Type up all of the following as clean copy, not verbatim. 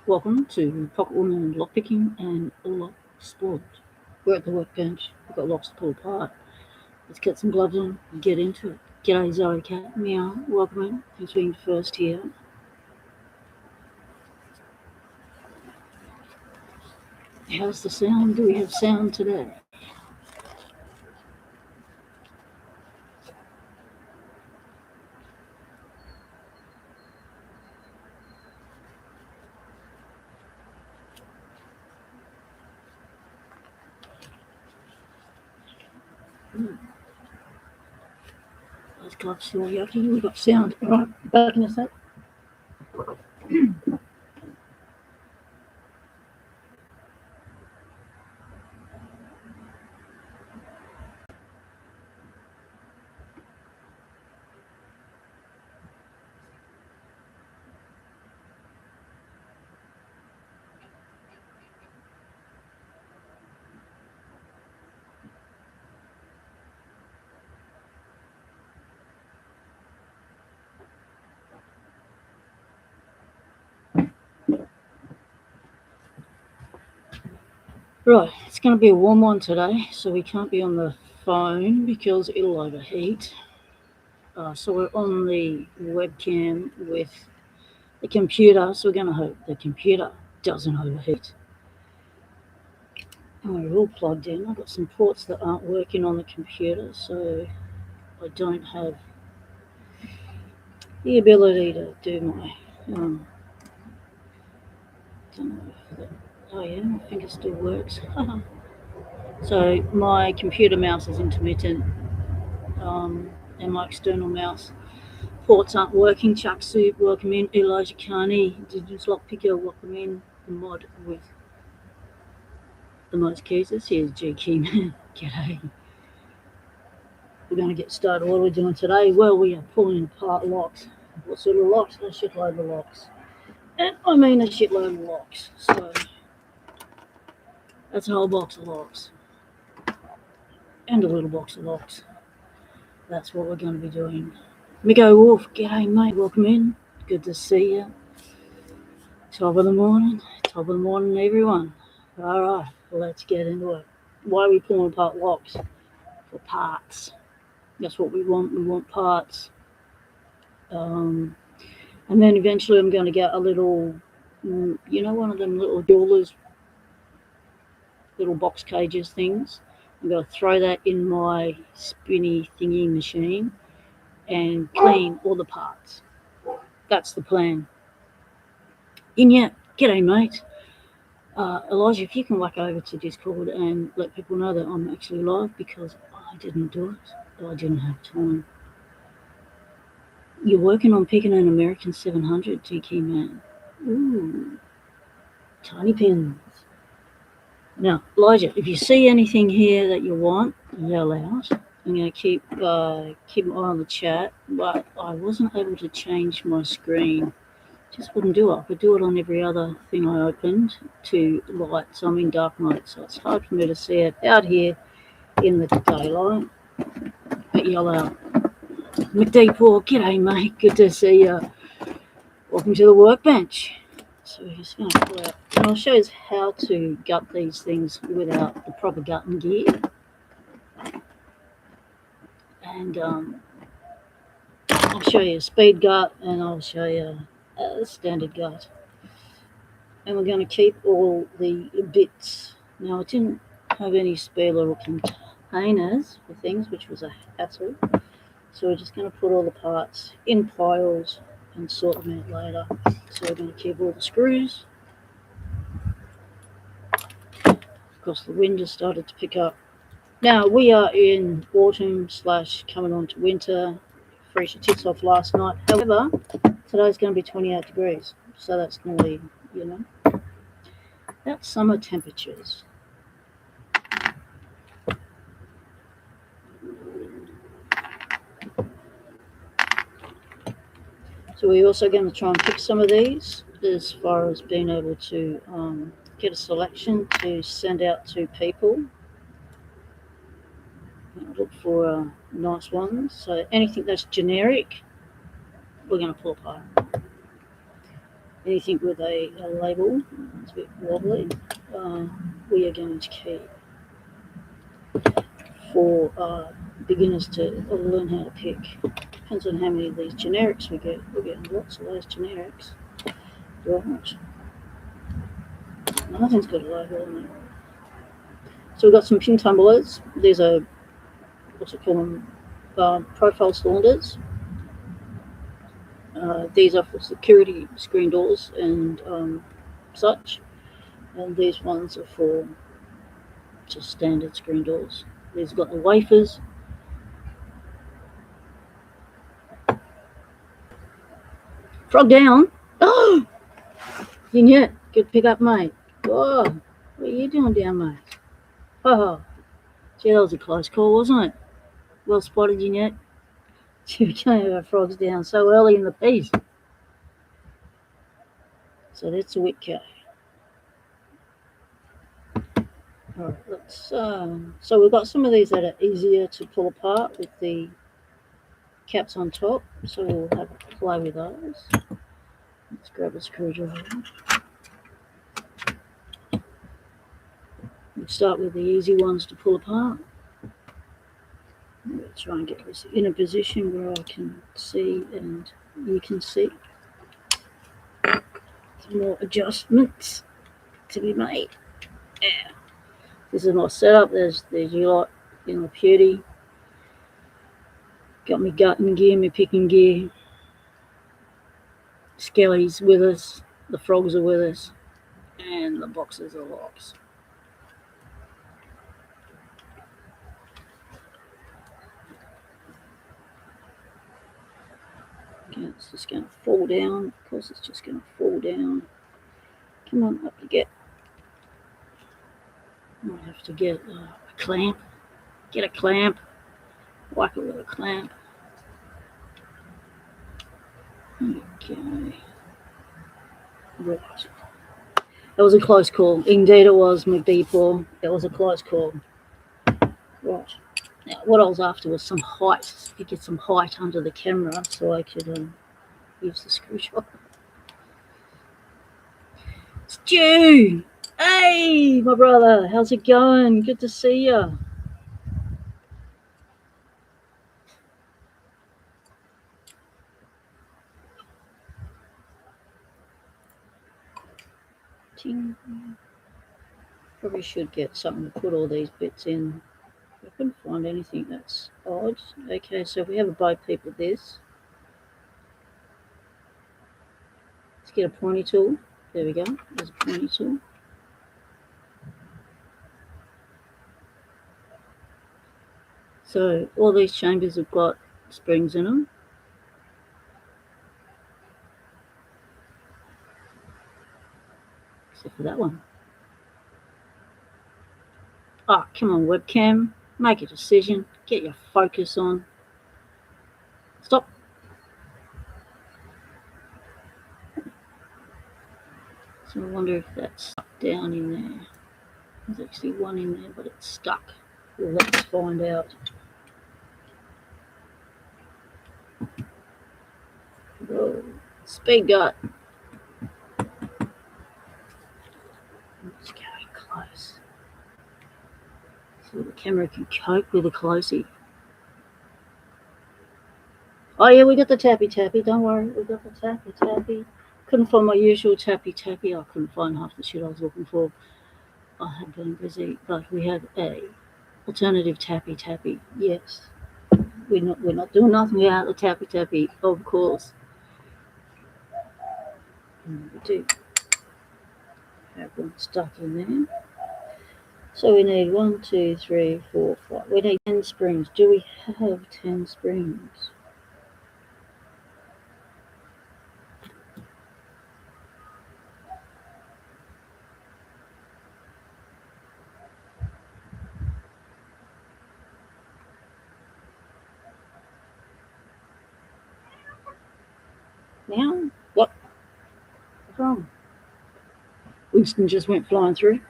Welcome to Pocket Woman Lockpicking and Locksport. We're at the workbench. We've got locks to pull apart. Let's get some gloves on and get into it. G'day Zoe Cat, meow, welcome in. Thanks for being first here. How's the sound? Do we have sound today? Those gloves feel yucky. We've got sound. Alright, back in a sec. Right, it's going to be a warm one today, so we can't be on the phone because it'll overheat. So we're on the webcam with the computer, so we're going to hope the computer doesn't overheat. And we're all plugged in. I've got some ports that aren't working on the computer, so I don't have the ability to do my don't know if that, oh yeah, my finger still works. So my computer mouse is intermittent, and my external mouse ports aren't working. Chuck Soup, welcome in. Elijah Carney, Indigenous Lockpicker, welcome in. The mod with the most cases. Here's G Keyman. G'day. We're going to get started. What are we doing today? Well, we are pulling apart locks. What sort of locks? A shitload of locks. And I mean a shitload of locks. So that's a whole box of locks. And a little box of locks. That's what we're going to be doing. Miko Wolf, g'day mate, welcome in. Good to see you. Top of the morning everyone. Alright, let's get into it. Why are we pulling apart locks? For parts. That's what we want. We want parts. And then eventually I'm going to get a little, one of them little jewelers, little box cages things. I'm going to throw that in my spinny thingy machine and clean all the parts. That's the plan. Inya, g'day mate. Elijah, if you can whack over to Discord and let people know that I'm actually live, because I didn't do it. I didn't have time. You're working on picking an American 700, GK man. Ooh, tiny pins. Now, Elijah, if you see anything here that you want, yell out. I'm going to keep an eye on the chat, but I wasn't able to change my screen. Just wouldn't do it. I could do it on every other thing I opened to light, so I'm in dark mode, so it's hard for me to see it out here in the daylight. But yell out. McDeepore, g'day mate, good to see you. Welcome to the workbench. So we're just going to pull out, and I'll show you how to gut these things without the proper gutting gear. And I'll show you a speed gut, and I'll show you a standard gut. And we're going to keep all the bits. Now, I didn't have any spare little containers for things, which was a hassle. So we're just going to put all the parts in piles and sort them out later. So we're going to keep all the screws. Of course, the wind has started to pick up. Now, we are in autumn / coming on to winter. Freezed your tits off last night. However, today's going to be 28 degrees. So that's going to be, that's summer temperatures. So we're also going to try and pick some of these as far as being able to get a selection to send out to people. Look for nice ones. So anything that's generic, we're going to pull apart. anything with a label. It's a bit wobbly. We are going to keep for beginners to learn how to pick. Depends on how many of these generics we get. We're getting lots of those generics. Right. Nothing's got a label on it. So we've got some pin tumblers. These are, what's it called, profile cylinders. These are for security screen doors and such. And these ones are for just standard screen doors. These have got the wafers. Frog down. Oh! Vignette, good pick up, mate. Whoa, what are you doing down, mate? Oh, gee, that was a close call, wasn't it? Well spotted, Vignette. We can't have our frogs down so early in the piece. So that's a Whitco. Alright, let's, so we've got some of these that are easier to pull apart with the caps on top. So we'll have a play with those. Let's grab a screwdriver. We'll start with the easy ones to pull apart. We'll try and get this in a position where I can see and you can see. Some more adjustments to be made. Yeah. This is my setup. There's you lot in the beauty. Got me gutting gear, me picking gear. Skelly's with us. The frogs are with us. And the boxes are locks. Okay, it's just going to fall down. Of course, it's just going to fall down. Come on, up you get. Might have to get a clamp. Get a clamp. Whack it with a clamp. Okay. Right. That was a close call. Indeed it was, McDeepaw. That was a close call. Right. Now, what I was after was some height. To get some height under the camera so I could use the screwdriver. Stu! Hey, my brother. How's it going? Good to see you. Probably should get something to put all these bits in. I couldn't find anything that's odd. Okay, so if we have a bo peep with this. Let's get a pointy tool. There we go. There's a pointy tool. So all these chambers have got springs in them. Except for that one. Oh, come on, webcam. Make a decision. Get your focus on. Stop. So I wonder if that's stuck down in there. There's actually one in there, but it's stuck. Well, let's find out. Whoa. Speed gut. Let's go close. So the camera can cope with a closey. Oh yeah, we got the tappy. Don't worry, we got the tappy. Couldn't find my usual tappy. I couldn't find half the shit I was looking for. I had been busy, but we have a alternative tappy. Yes, we're not doing nothing without the tappy, of course. And we do have one stuck in there. So we need 1, 2, 3, 4, 5. We need 10 springs. Do we have 10 springs? Now? What? What's wrong? Winston just went flying through.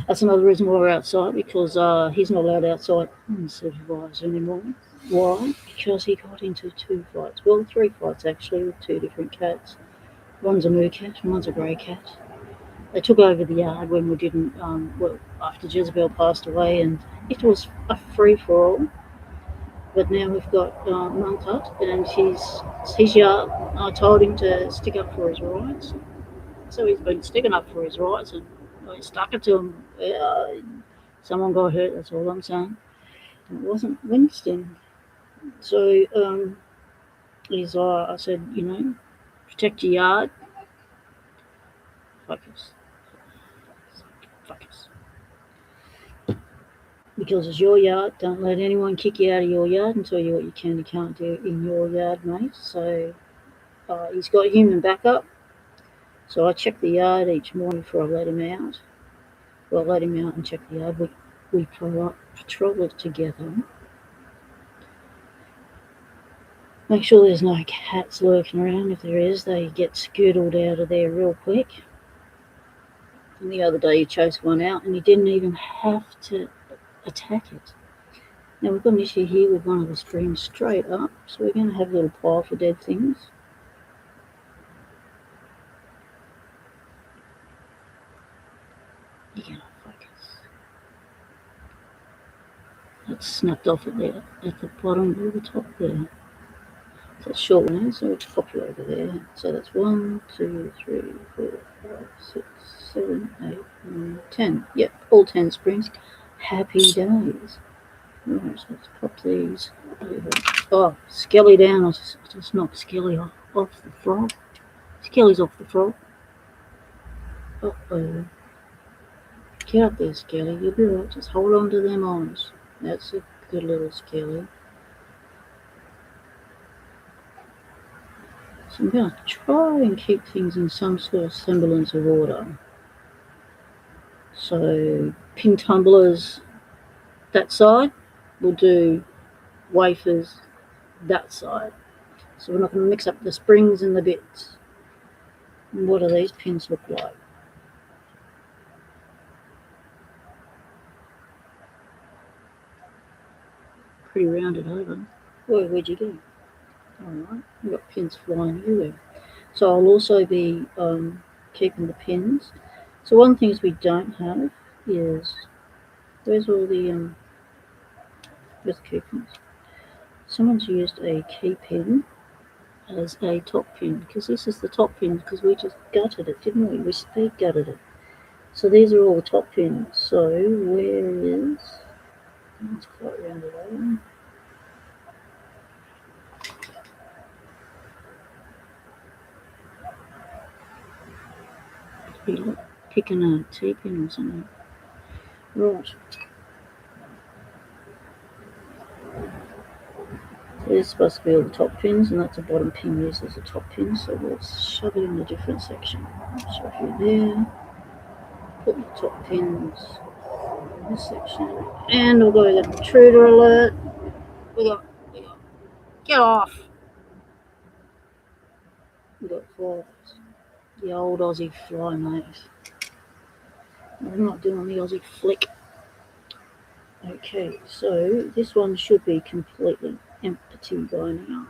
That's another reason why we're outside, because he's not allowed outside unsupervised anymore. Why? Because he got into 2 fights. Well, 3 fights actually with 2 different cats. One's a moo cat and one's a grey cat. They took over the yard when we didn't, after Jezebel passed away, and it was a free-for-all. But now we've got Mungcut, and his yard. I told him to stick up for his rights, so he's been sticking up for his rights, and I stuck it to him. Someone got hurt, that's all I'm saying. It wasn't Winston. So I said, protect your yard. Focus. Because it's your yard. Don't let anyone kick you out of your yard and tell you what you can and can't do in your yard, mate. So he's got human backup. So I check the yard each morning before I let him out. Well, I let him out and check the yard. We patrol it together. Make sure there's no cats lurking around. If there is, they get scootled out of there real quick. And the other day he chased one out and he didn't even have to attack it. Now we've got an issue here with one of the springs straight up, so we're going to have a little pile for dead things. You're going to focus. That's snapped off at the bottom or the top there. So it's short one, so we'll pop you over there. So that's 1, 2, 3, 4, 5, 6, 7, 8, 9, 10. Yep, all 10 springs. Happy days. Right, so let's pop these over. Oh, Skelly down. I just knocked Skelly off the frog. Skelly's off the frog. Uh-oh. Get up there, Skelly. You'll be right. Just hold on to them arms. That's a good little Skelly. So I'm going to try and keep things in some sort of semblance of order. So pin tumblers that side, we'll do wafers that side. So we're not going to mix up the springs and the bits. And what do these pins look like? Pretty rounded over. Where'd you go? Alright, we've got pins flying everywhere. So I'll also be keeping the pins. So one of the things we don't have is, where's all the key pins? Someone's used a key pin as a top pin, because this is the top pin, because we just gutted it, didn't we? We speed gutted it. So these are all the top pins. So where is, it's quite rounded over. Be like picking a T-pin or something. Right. So this is supposed to be all the top pins, and that's a bottom pin used as a top pin, so we'll shove it in a different section. Shove you there. Put the top pins in this section. And we'll go with the intruder alert. We got get off. We got flies. The old Aussie fly, mate. I'm not doing the Aussie flick. Okay, so this one should be completely empty by now.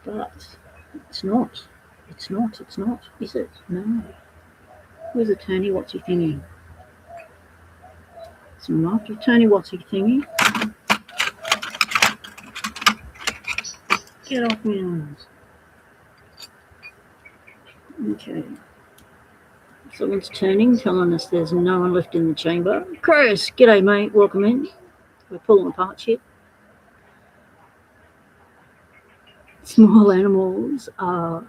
But it's not. It's not, is it? No. Where's the Tony Watsy thingy? Some after Tony Watsy thingy. Get off my arms. Okay. Someone's turning, telling us there's no one left in the chamber. Chris, g'day mate, welcome in. We're pulling apart shit. Small animals are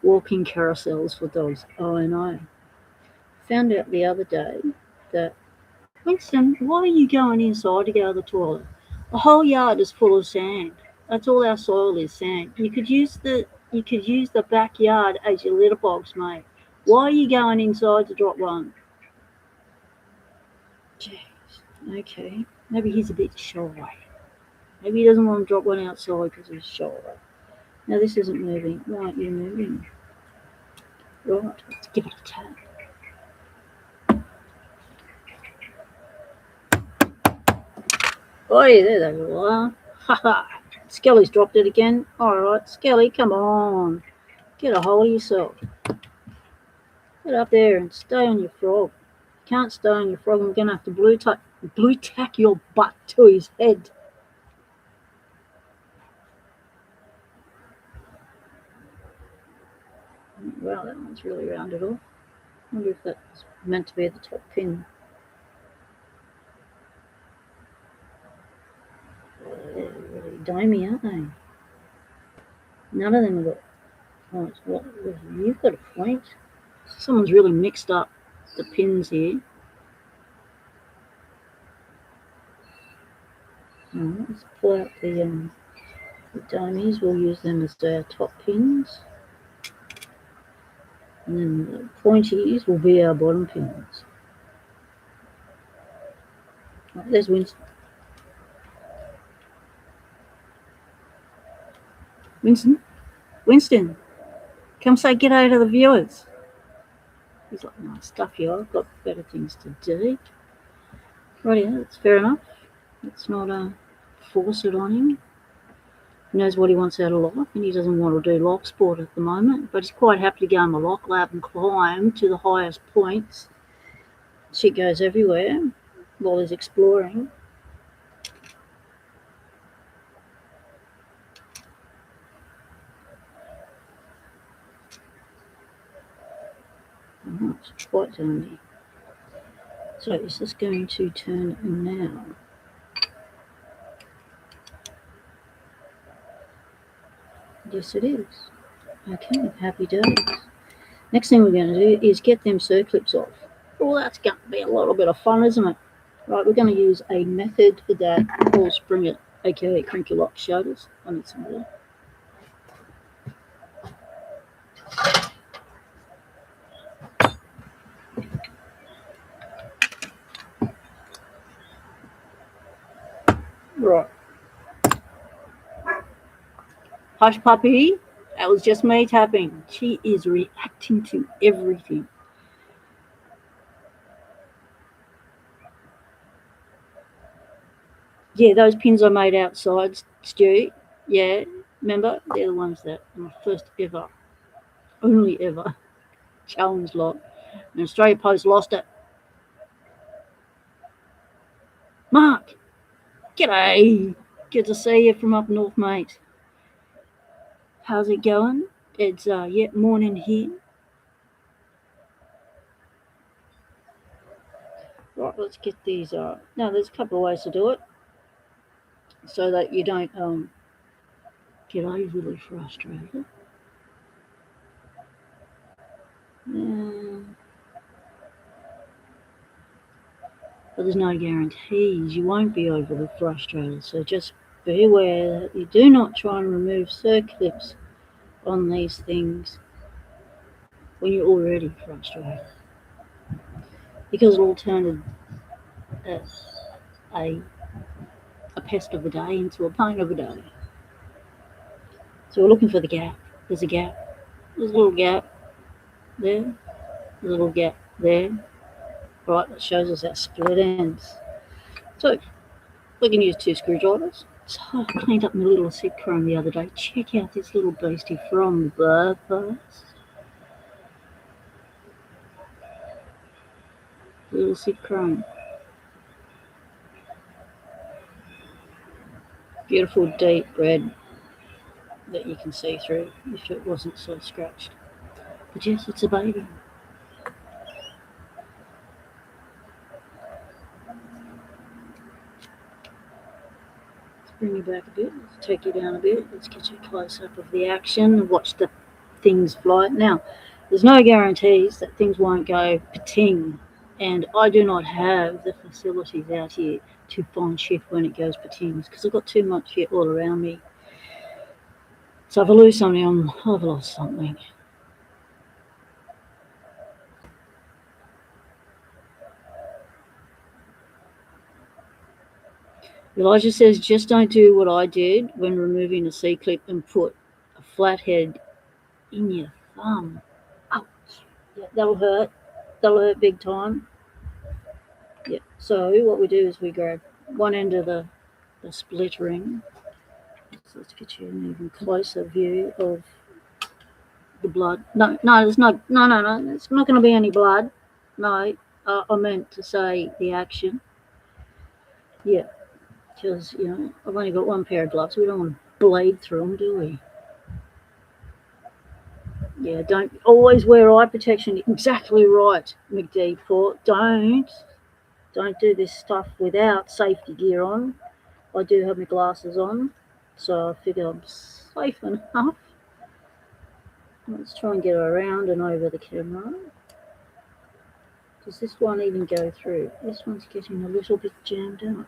walking carousels for dogs. Oh, I know. Found out the other day that, Winston, why are you going inside to go to the toilet? The whole yard is full of sand. That's all our soil is, sand. You could use the backyard as your litter box, mate. Why are you going inside to drop one? Jeez. Okay. Maybe he's a bit shy. Maybe he doesn't want to drop one outside because he's shy. Now this isn't moving. Why aren't you moving? Right, let's give it a tap. Oh, yeah, there they all are. Ha ha. Skelly's dropped it again. Alright, Skelly, come on. Get a hold of yourself. Get up there and stay on your frog. You can't stay on your frog. I'm going to have to blue tack your butt to his head. Wow, that one's really rounded off. I wonder if that's meant to be at the top pin. They're really dimey, aren't they? None of them have got points. What? You've got a point. Someone's really mixed up the pins here. Let's pull out the dummies. We'll use them as our top pins. And then the pointies will be our bottom pins. Right, there's Winston. Winston, come say g'day to the viewers. He's like, no, stuff you, I've got better things to do. Rightio, that's fair enough. Let's not force it on him. He knows what he wants out of life, and he doesn't want to do Locksport at the moment, but he's quite happy to go in the Lock Lab and climb to the highest points. Shit goes everywhere while he's exploring. Oh, it's quite dandy. So is this going to turn now? Yes, it is. Okay, happy days. Next thing we're going to do is get them circlips off. Well, that's going to be a little bit of fun, isn't it? Right, we're going to use a method for that. Paul Springer, aka Crinkle Lock, showed us. I need some water. Right. Hush puppy, that was just me tapping. She is reacting to everything. Yeah, those pins I made outside, Stu. Yeah, remember? They're the ones that my first ever, only ever, challenge lock. And Australia Post lost it. Mark, g'day. Good to see you from up north, mate. How's it going? It's morning here. Right, let's get these. Now, there's a couple of ways to do it, so that you don't get overly frustrated. But there's no guarantees you won't be overly frustrated. So just be aware that you do not try and remove circlips on these things when you're already frustrated, because it'll turn a pest of a day into a pain of a day. So we're looking for the gap. There's a gap. There's a little gap there. There's a little gap there. Right, that shows us our split ends. So we can use 2 screwdrivers. So I cleaned up my little seed chrome the other day. Check out this little beastie from the post. Little seed chrome. Beautiful deep red that you can see through if it wasn't so scratched. But yes, it's a baby. Let's bring you back a bit. Let's take you down a bit. Let's get you a close-up of the action and watch the things fly. Now, there's no guarantees that things won't go pating, and I do not have the facilities out here to find shit when it goes patings, because I've got too much shit all around me. So if I lose something, I've lost something. Elijah says, just don't do what I did when removing a C-clip and put a flathead in your thumb. Ouch. Yeah, that'll hurt. That'll hurt big time. Yeah. So what we do is we grab one end of the split ring. So let's get you an even closer view of the blood. No, there's no. It's not going to be any blood. No, I meant to say the action. Yeah, because, you know, I've only got one pair of gloves. We don't want to bleed through them, do we? Yeah, don't always wear eye protection. Exactly right, McD Port. Don't do this stuff without safety gear on. I do have my glasses on, so I figure I'm safe enough. Let's try and get around and over the camera. Does this one even go through? This one's getting a little bit jammed up.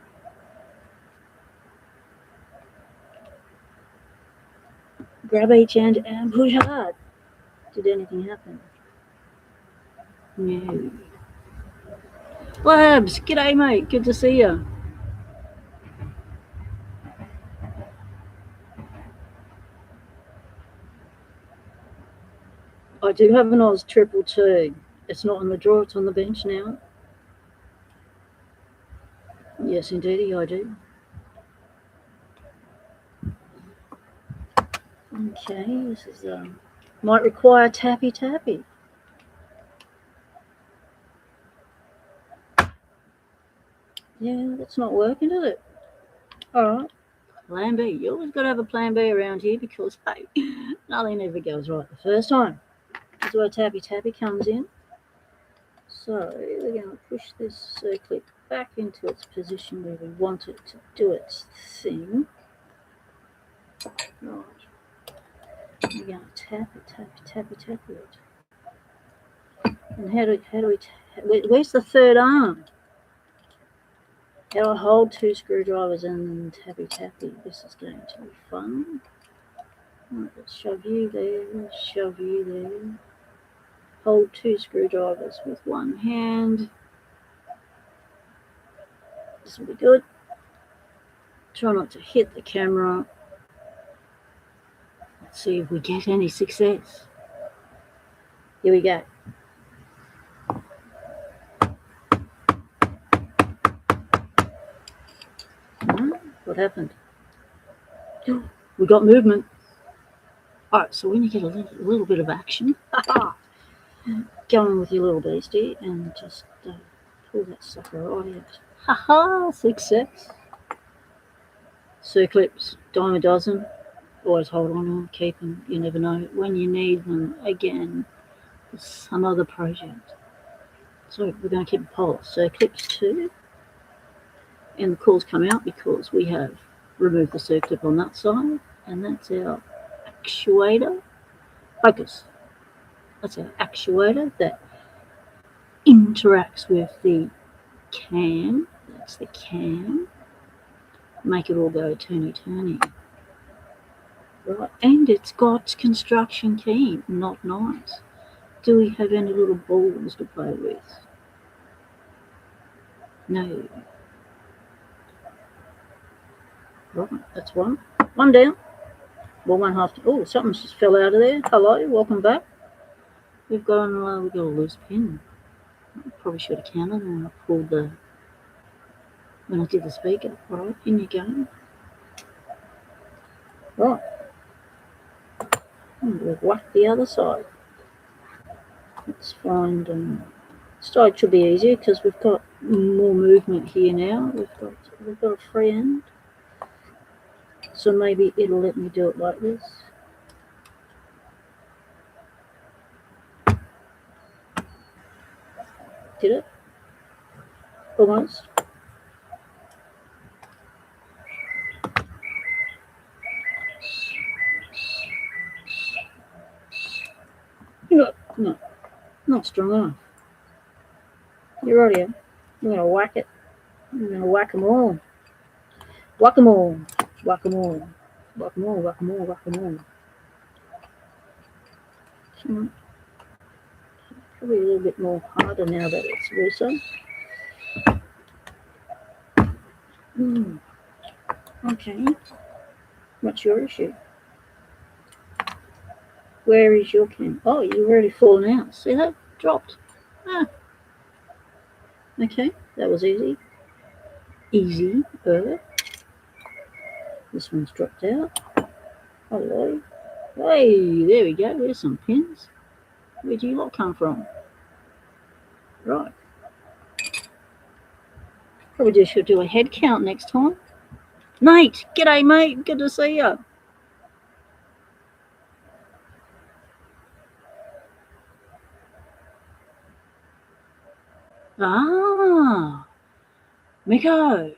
Grab each end and push hard. Did anything happen? No. Labs, g'day mate, good to see you. I do have an Oz 222. It's not on the drawer, it's on the bench now. Yes, indeedy, I do. Okay, this is might require tappy. Yeah, that's not working, is it? Alright. Plan B. You always got to have a plan B around here because, hey, nothing ever goes right the first time. That's where tappy comes in. So we're going to push this circlip back into its position where we want it to do its thing. Right. We're going to tap it. And how do we where's the third arm? How do I hold 2 screwdrivers and then tappy? This is going to be fun. Right, let's shove you there. Hold 2 screwdrivers with one hand. This will be good. Try not to hit the camera. Let's see if we get any success. Here we go. What happened? We got movement. Alright, so when you get a little bit of action, go on with your little beastie and just pull that sucker right out. Haha, success. Circlips, dime a dozen. Always hold on to them, keep them. You never know when you need them again for some other project. So we're going to keep a pulse. Circlips 2. And the calls come out because we have removed the circlip on that side. And that's our actuator. Focus. That's our actuator that interacts with the cam. That's the cam. Make it all go turny. Right, and it's got construction key. Not nice. Do we have any little balls to play with? No. Right, that's one. One down. Well, one half. Oh, something just fell out of there. Hello, welcome back. We've got a loose pin. I probably should have counted when I pulled when I did the speaker. Right, in you go. Right. And we've whacked the other side. Let's find side should be easier because we've got more movement here now. We've got a free end. So maybe it'll let me do it like this. Did it? Almost. No, not strong enough. You're right here. We're going to whack it. We're going to whack them all. Whack them all. Whack them all. Whack them all. Whack them all. Whack them all. Probably a little bit more harder now that it's looser. Okay. What's your issue? Where is your cam? Oh, you've already fallen out. See that? Dropped. Okay, that was easy. Easy. This one's dropped out. Hello. Hey, there we go. There's some pins. Where'd you lot come from? Right. Probably just should do a head count next time. Nate, g'day mate. Good to see you. Ah, Miko.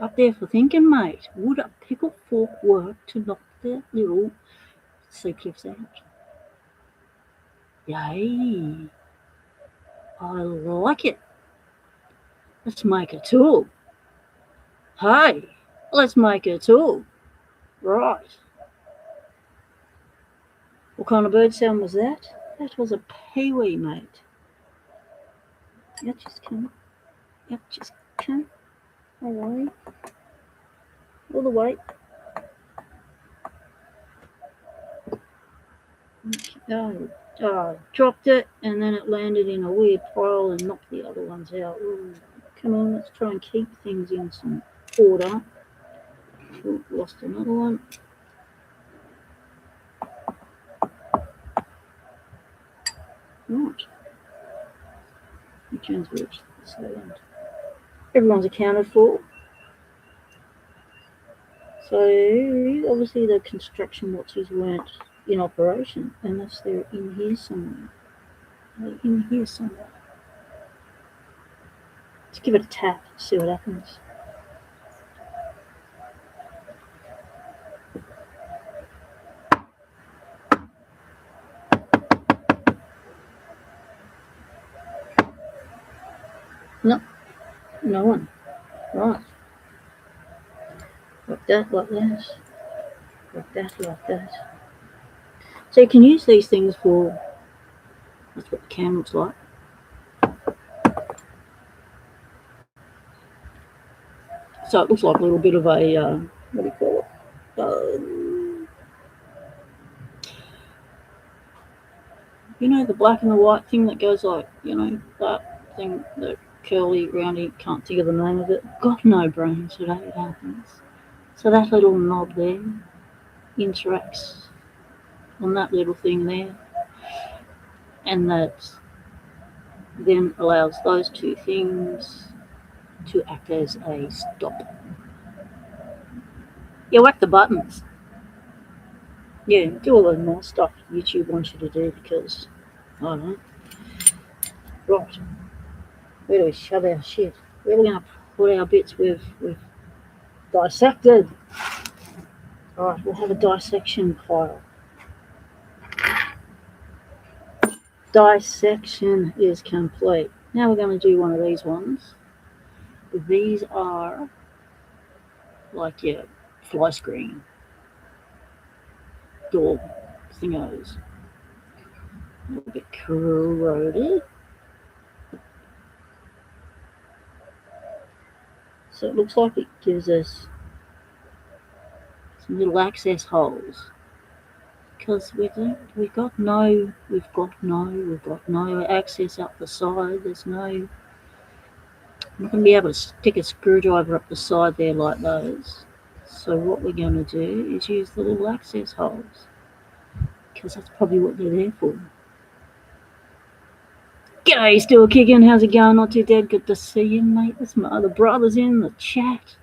Up there for thinking, mate. Would a pickle fork work to knock the little sea cliffs out? Yay. I like it. Let's make a tool. Hey, let's make a tool. Right. What kind of bird sound was that? That was a peewee, mate. Yep, just come. Yep, just come. Away. All the way. Dropped it, and then it landed in a weird pile and knocked the other ones out. Ooh, come on, let's try and keep things in some order. Ooh, lost another one. Right. Which one's which? So everyone's accounted for. So obviously the construction watches weren't in operation unless they're in here somewhere. They're in here somewhere. Let's give it a tap, see what happens. No, no one. Right. Like that, like that. Like that, like that. So you can use these things for, that's what the cam looks like. So it looks like a little bit of a, what do you call it? You know, the black and the white thing that goes like, you know, that thing, the curly, roundy, can't think of the name of it. Got no brains today, it happens. So that little knob there interacts on that little thing there, and that then allows those two things to act as a stop. Yeah, whack the buttons. Yeah, do all the more stuff YouTube wants you to do because, I don't know. Right, where do we shove our shit? Where are we going to put our bits we've dissected? Alright, we'll have a dissection pile. Dissection is complete. Now we're going to do one of these ones. These are like your fly screen door thingos. A little bit corroded. So it looks like it gives us some little access holes. Because we've got no access up the side. There's no, I'm not going to be able to stick a screwdriver up the side there like those. So what we're going to do is use the little access holes, because that's probably what they're there for. G'day, still kicking. How's it going? Not too dead. Good to see you, mate. There's my other brothers in the chat.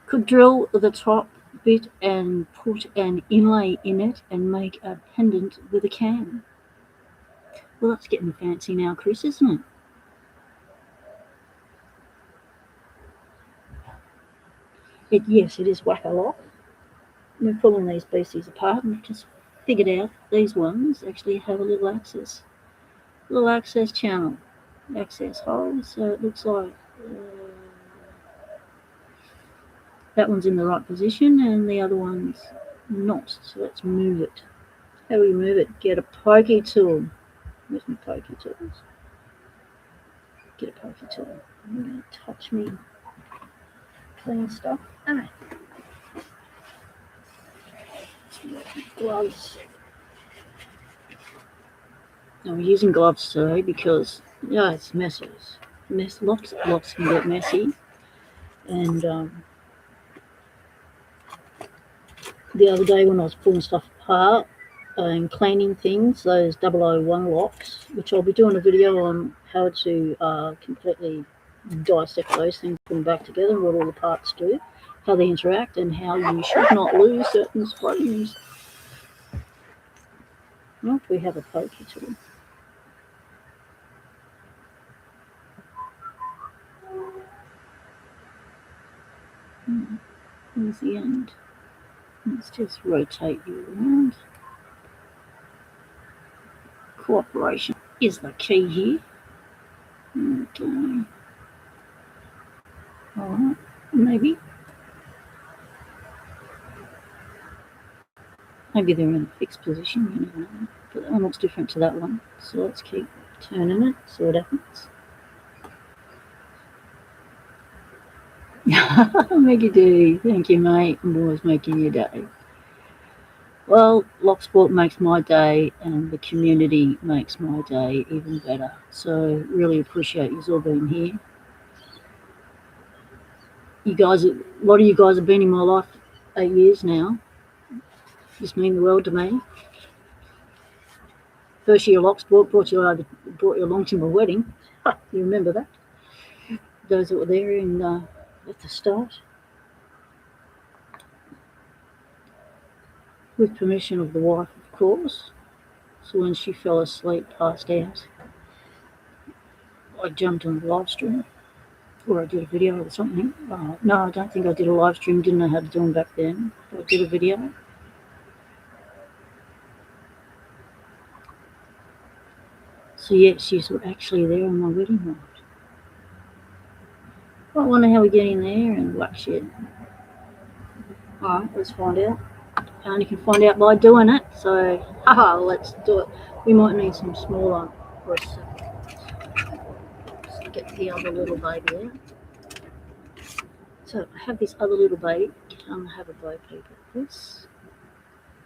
Could drill the top bit and put an inlay in it and make a pendant with a cam. Well, that's getting fancy now, Chris, isn't it? Yes, it is whack-a-lot. We're pulling these beasties apart and we've just figured out these ones actually have a little access channel, access hole. So it looks like that one's in the right position and the other one's not. So let's move it. How do we move it? Get a pokey tool. Where's my pokey tools? Get a pokey tool. I'm going to touch me clean stuff. Ah. Gloves. Now we're using gloves today because, yeah, it's messy. Lots can get messy. And the other day when I was pulling stuff apart and cleaning things, those 001 locks, which I'll be doing a video on how to completely dissect those things, put them back together, what all the parts do, how they interact, and how you should not lose certain springs. Well, we have a pokey tool. Here's the end. Let's just rotate you around. Cooperation is the key here. Okay. Alright, maybe they're in a fixed position, you never know. But that one looks different to that one. So let's keep turning it, see what happens. Make your day. Thank you, mate. I'm always making your day. Well, Locksport makes my day, and the community makes my day even better. So really appreciate you all being here. You guys, a lot of you guys have been in my life 8 years now. Just mean the world to me. First year Locksport brought you along to my wedding. You remember that? Those that were there at the start. With permission of the wife, of course. So when she fell asleep, passed out, I jumped on the live stream. Or I did a video or something. No, I don't think I did a live stream. Didn't know how to do them back then. I did a video. So yeah, she's actually there on my wedding night. I wonder how we get in there and what shit. Alright, let's find out. And you can find out by doing it. So, haha, let's do it. We might need some smaller for a second. Let's get the other little baby out. So I have this other little baby. Come have a go, people. This.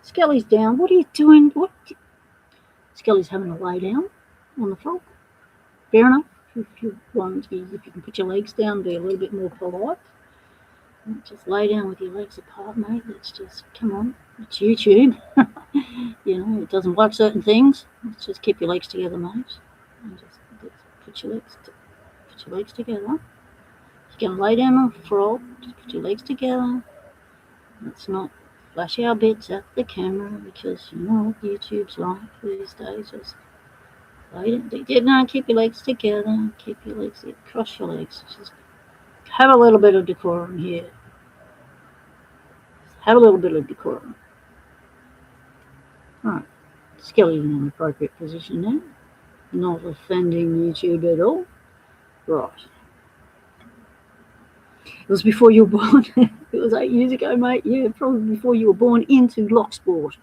Skelly's down. What are you doing? What? Skelly's having a lay down on the floor. Fair enough. If you can put your legs down, be a little bit more polite. Don't just lay down with your legs apart, mate. Let's just, come on. It's YouTube. You know, it doesn't like certain things. Let's just keep your legs together, mate. And just put your legs together. If you're going to lay down on the floor, just put your legs together. Let's not flash our bits at the camera because you know what YouTube's like these days. Just keep your legs together. Keep your legs, cross your legs. Just have a little bit of decorum here. Have a little bit of decorum. Alright, Skelly's in an appropriate position now. Not offending YouTube at all. Right. It was before you were born. It was 8 years ago, mate. Yeah, probably before you were born into Locksport.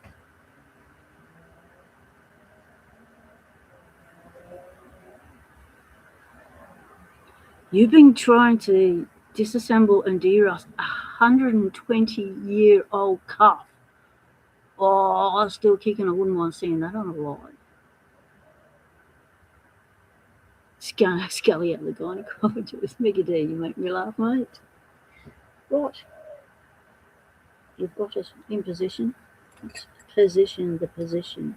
You've been trying to disassemble and de-rust a 120-year-old cuff. Oh, I'm still kicking. I wouldn't mind seeing that on a live. Scully out the gynecologist. Mega D, you make me laugh, mate. Right. You've got us in position. Let's position the position.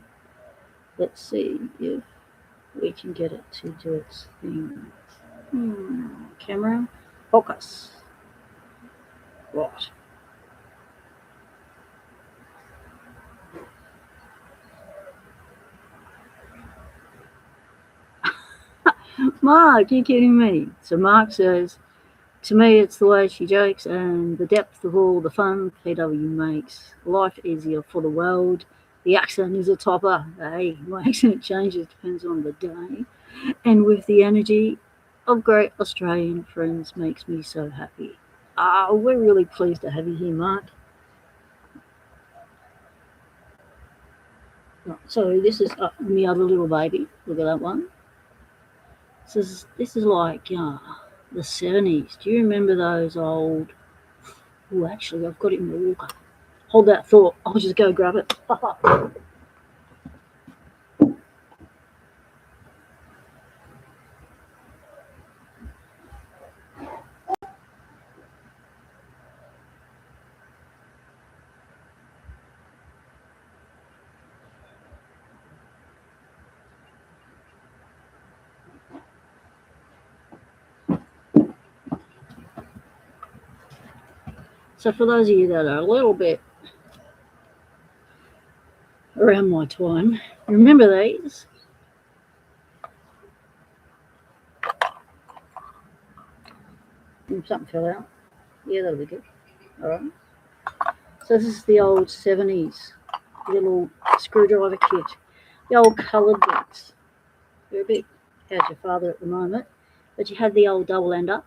Let's see if we can get it to do its thing. Camera, focus. Right. Mark, you're kidding me. So Mark says, to me, it's the way she jokes and the depth of all the fun PW makes life easier for the world. The accent is a topper. Hey, my accent changes, depends on the day. And with the energy of great Australian friends makes me so happy. We're really pleased to have you here, Mark. Right, so this is my other little baby. Look at that one. This is like the 70s. Do you remember those old... Oh, actually, I've got it in the walker. Hold that thought. I'll just go grab it. So for those of you that are a little bit around my time, remember these? Something fell out. Yeah, that'll be good. All right. So this is the old 70s little screwdriver kit. The old coloured bits. They're a bit how's your father at the moment. But you had the old double ender.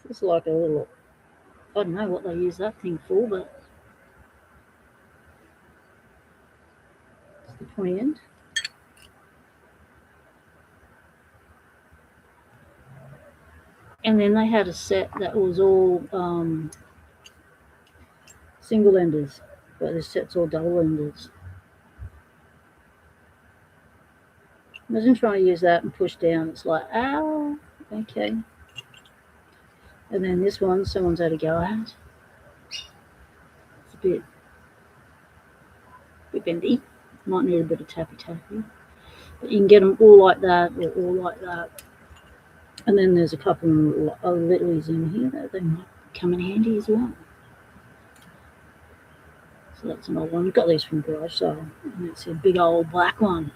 It's like a little, I don't know what they use that thing for, but it's the pointy end. And then they had a set that was all single enders, but this set's all double enders. Imagine trying to use that and push down. It's like, ow, okay. And then this one, someone's had a go at. It's a bit bendy. Might need a bit of tappy. But you can get them all like that or all like that. And then there's a couple of other littlies in here that they might come in handy as well. So that's another one. We've got these from garage sale. And it's a big old black one.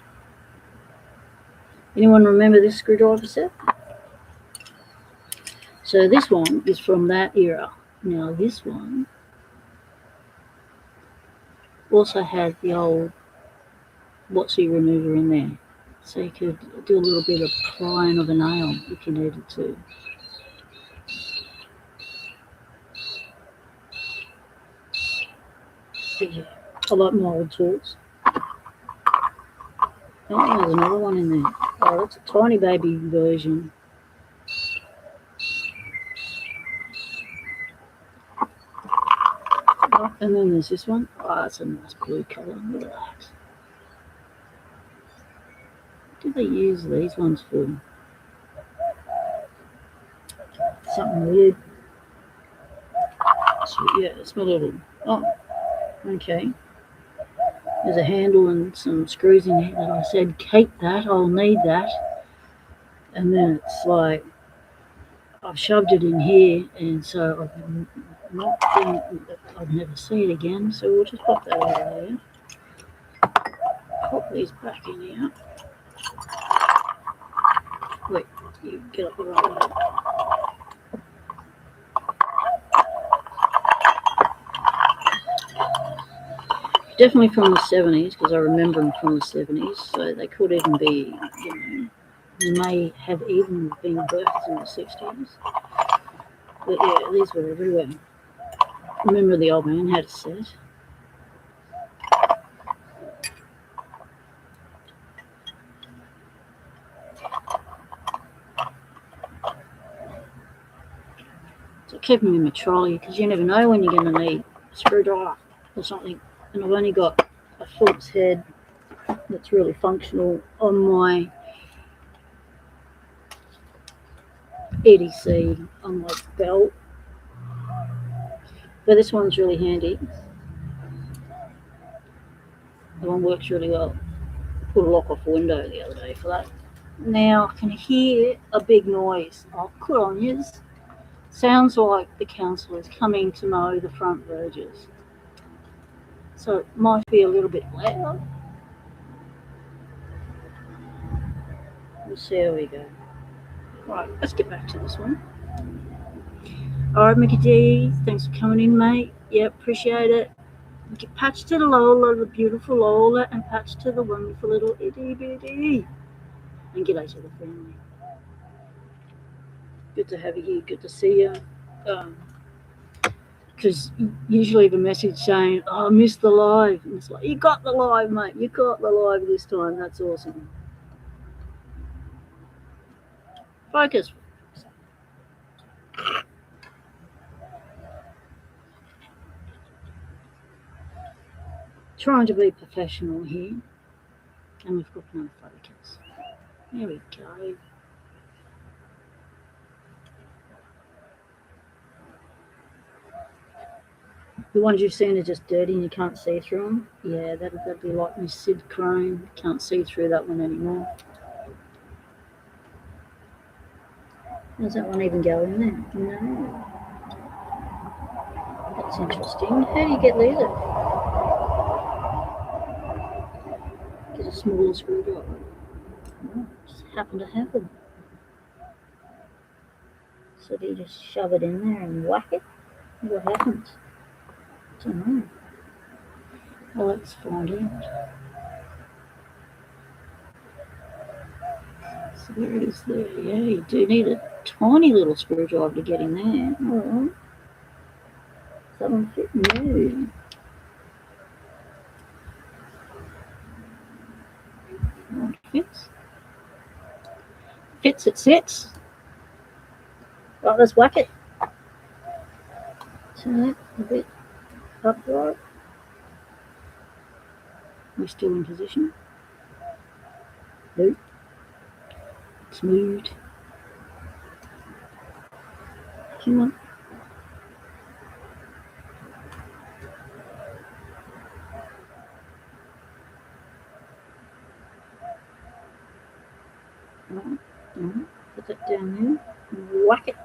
Anyone remember this screwdriver set? So this one is from that era. Now this one also had the old WotC remover in there. So you could do a little bit of prying of a nail if you needed to. Yeah, I like my old tools. Oh, there's another one in there. Oh, that's a tiny baby version. Oh, and then there's this one. Oh, that's a nice blue colour. Look at that. What do they use these ones for? Something weird. So, yeah, it's my little. Oh, okay. There's a handle and some screws in here that I said, keep that, I'll need that. And then it's like, I've shoved it in here, and so I've not been, I'll never see it again. So we'll just pop that over there. Pop these back in here. Wait, you get up the right way. Definitely from the 70s, because I remember them from the 70s. So they could even be, they may have even been birthed in the 60s. But yeah, these were everywhere. Remember the old man had a set. So keep them in my trolley, because you never know when you're going to need a screwdriver or something. And I've only got a Phillips head that's really functional on my EDC on my belt. But this one's really handy. The one works really well. Put a lock off a window the other day for that. Now I can hear a big noise. I'll put on yours. Sounds like the council is coming to mow the front verges. So it might be a little bit loud. We'll see how we go. Right, let's get back to this one. Alright, Mickey D, thanks for coming in, mate. Yep, appreciate it. Patch to the Lola, the beautiful Lola, and patch to the wonderful little itty bitty. And g'day to the family. Good to have you here, good to see you. Because usually the message saying, oh, I missed the live. And it's like, you got the live, mate. You got the live this time. That's awesome. Focus. Trying to be professional here. And we've got no focus. There we go. The ones you've seen are just dirty and you can't see through them. Yeah, that'd be like my Sid Crane. Can't see through that one anymore. Does that one even go in there? No. That's interesting. How do you get leather? Get a smaller screwdriver. Oh, just happen to have them. So do you just shove it in there and whack it? What happens? I don't know. Well, let's find out. So there it is there. Yeah, you do need a tiny little screwdriver to get in there. Alright. Does that one fit? No. It fits. Fits, it sits. Right, let's whack it. Turn it a bit upright. We're still in position. Nope. Smooth. Come on. Right. Put that down there. Whack it.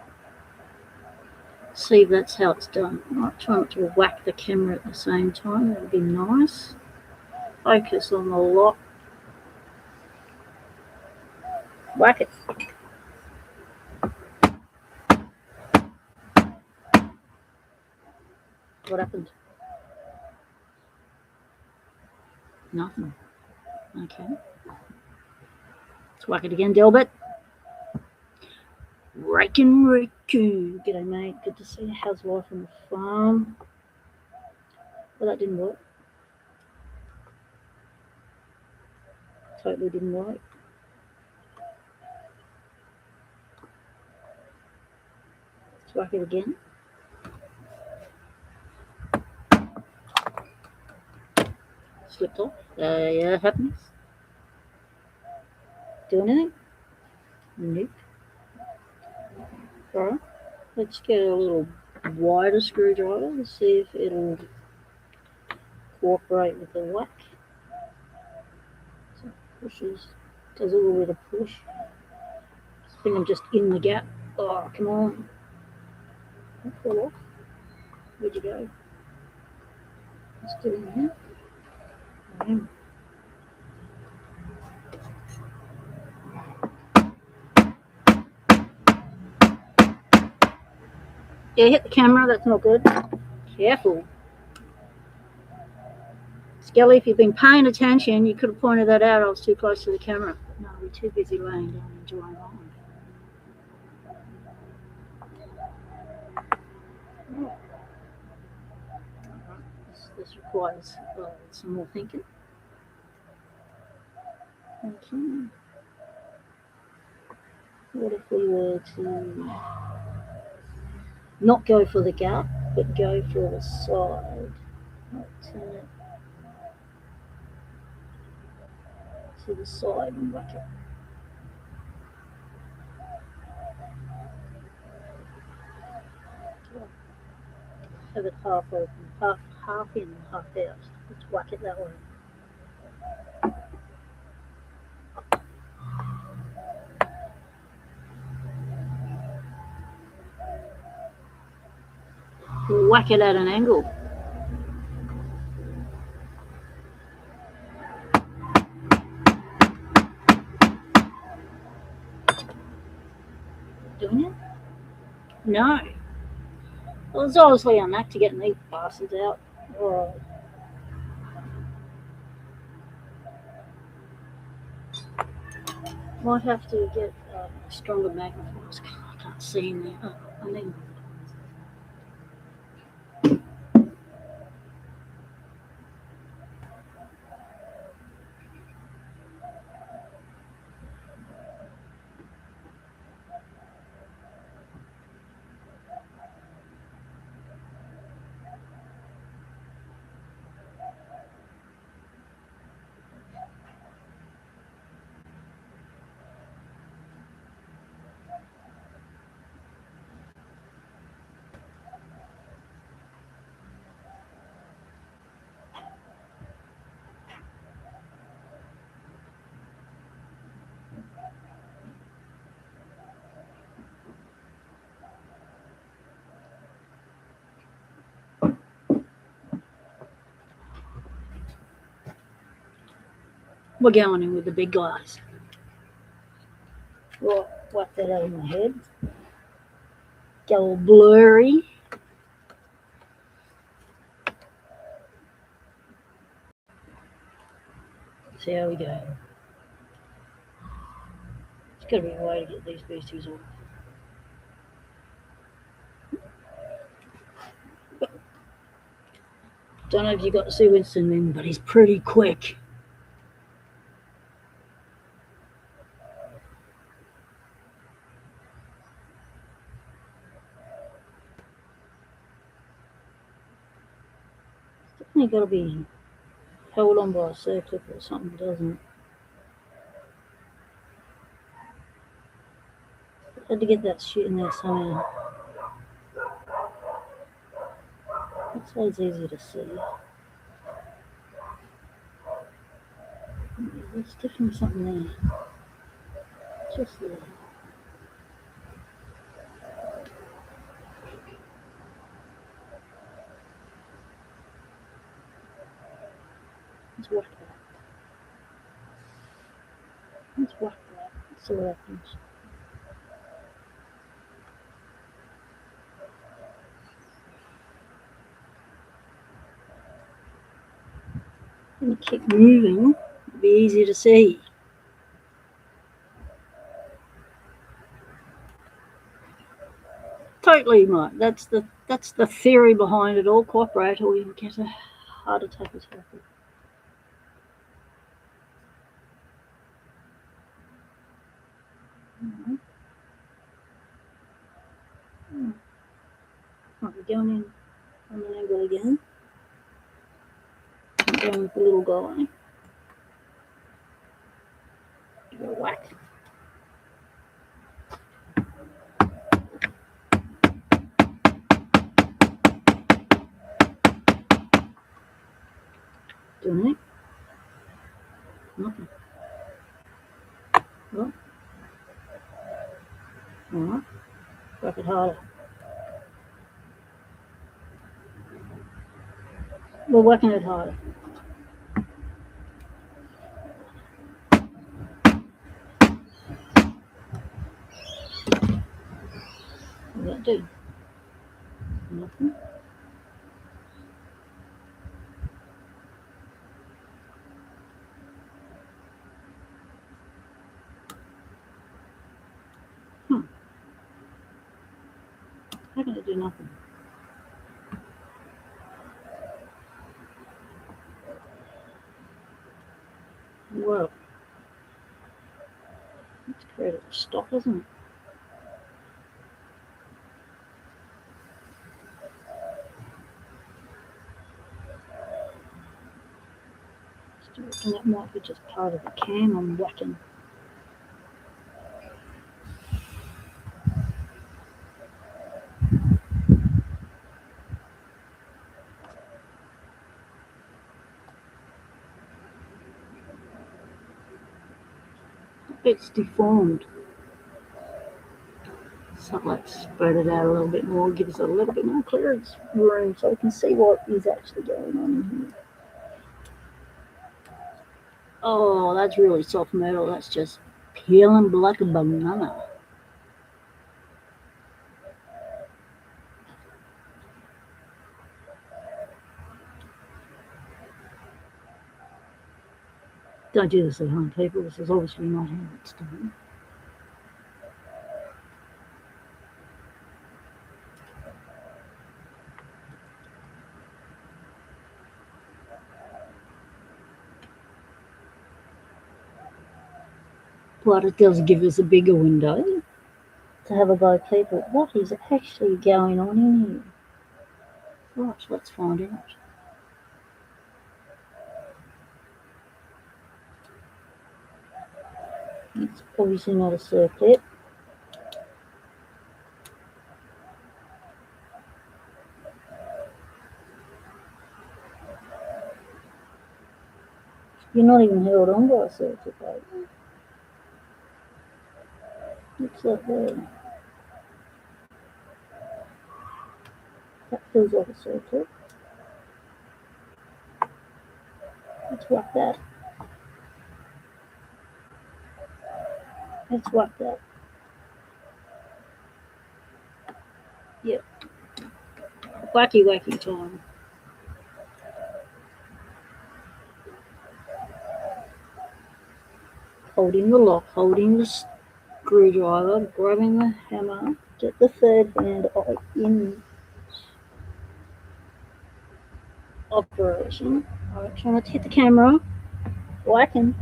See if that's how it's done. Right, try not to whack the camera at the same time. That would be nice. Focus on the lock. Whack it. What happened? Nothing. Okay. Let's whack it again, Delbert. Rakin' Raccoon. G'day, mate. Good to see you. How's life on the farm? Well, that didn't work. Totally didn't work. Let's whack it again. Slipped off. Yeah, it happens. Do anything? Nope. Alright. Let's get a little wider screwdriver and see if it'll cooperate with the whack. So pushes, does a little bit of push. I think I'm just in the gap. Oh, come on. Don't fall off. Where'd you go? Let's do it here. I am. Yeah, hit the camera, that's not good. Careful. Skelly, if you've been paying attention, you could have pointed that out. I was too close to the camera. No, we're too busy laying down and enjoying life. This requires some more thinking. Okay. What if we were to not go for the gap, but go for the side? I'll turn it to the side and whack it. Have it half open, half in, half out. Let's whack it that way. Whack it at an angle. Doing it? No. Well, it's obviously a knack to getting these bastards out. Alright. Might have to get stronger magnifiers. I can't see in there. Oh, I need. We're going in with the big guys. Right, wipe that out of my head. Go all blurry. See how we go. There's got to be a way to get these beasties off. Don't know if you got to see Winston in, but he's pretty quick. It's definitely got to be held on by a circlip or something, doesn't it? Had to get that shit in there somehow. That's why it's easy to see. There's definitely something there. Just there. Let's whack that. Let's whack that. See what happens. And keep moving. It'll be easy to see. Totally, mate. That's the theory behind it all. Cooperate or you get a heart attack or something. Right, we're going in on the angle again. I'm going with the little guy. Give it a whack. Doing it. Nothing. Well, alright. Whack it harder. We're whacking it harder. What does that do? Nothing. How can it do nothing? Well, it's created a stop, isn't it? And that might be just part of the cam I'm whacking. It's deformed. So let's spread it out a little bit more, give us a little bit more clearance room so we can see what is actually going on in here. Oh, that's really soft metal. That's just peeling like a banana. Don't do this at home, people. This is obviously not how it's done. But it does give us a bigger window to have a go, people. What is actually going on in here? Right, let's find out. It's obviously not a circlet. You're not even held on by a circlet, baby. Looks like there. That feels like a circlet. Let's whack that. Let's wipe that. Yep. Wacky time. Holding the lock, holding the screwdriver, grabbing the hammer, get the third hand in operation. Alright, try not to hit the camera. Whacking.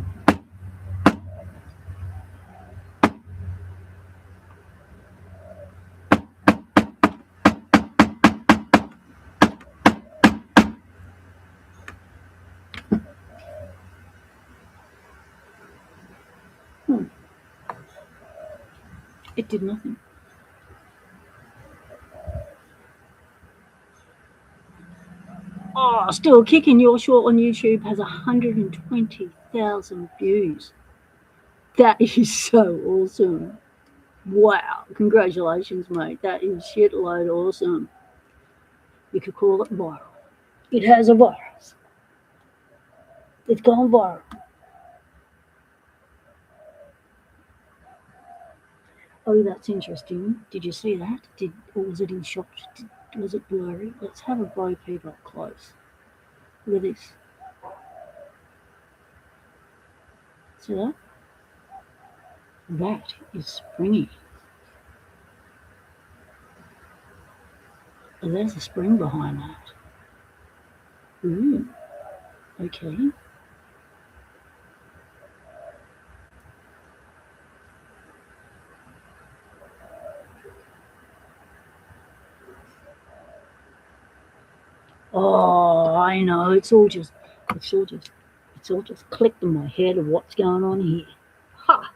It did nothing. Oh, still kicking. Your short on YouTube has 120,000 views. That is so awesome. Wow. Congratulations, mate. That is shitload awesome. You could call it viral. It has a virus. It's gone viral. Oh, that's interesting. Did you see that? Or was it in shot? Was it blurry? Let's have a Bo Peep up close. Look at this. See that? That is springy. And there's a spring behind that. Ooh. Okay. Oh, I know. It's all just clicked in my head of what's going on here. Ha!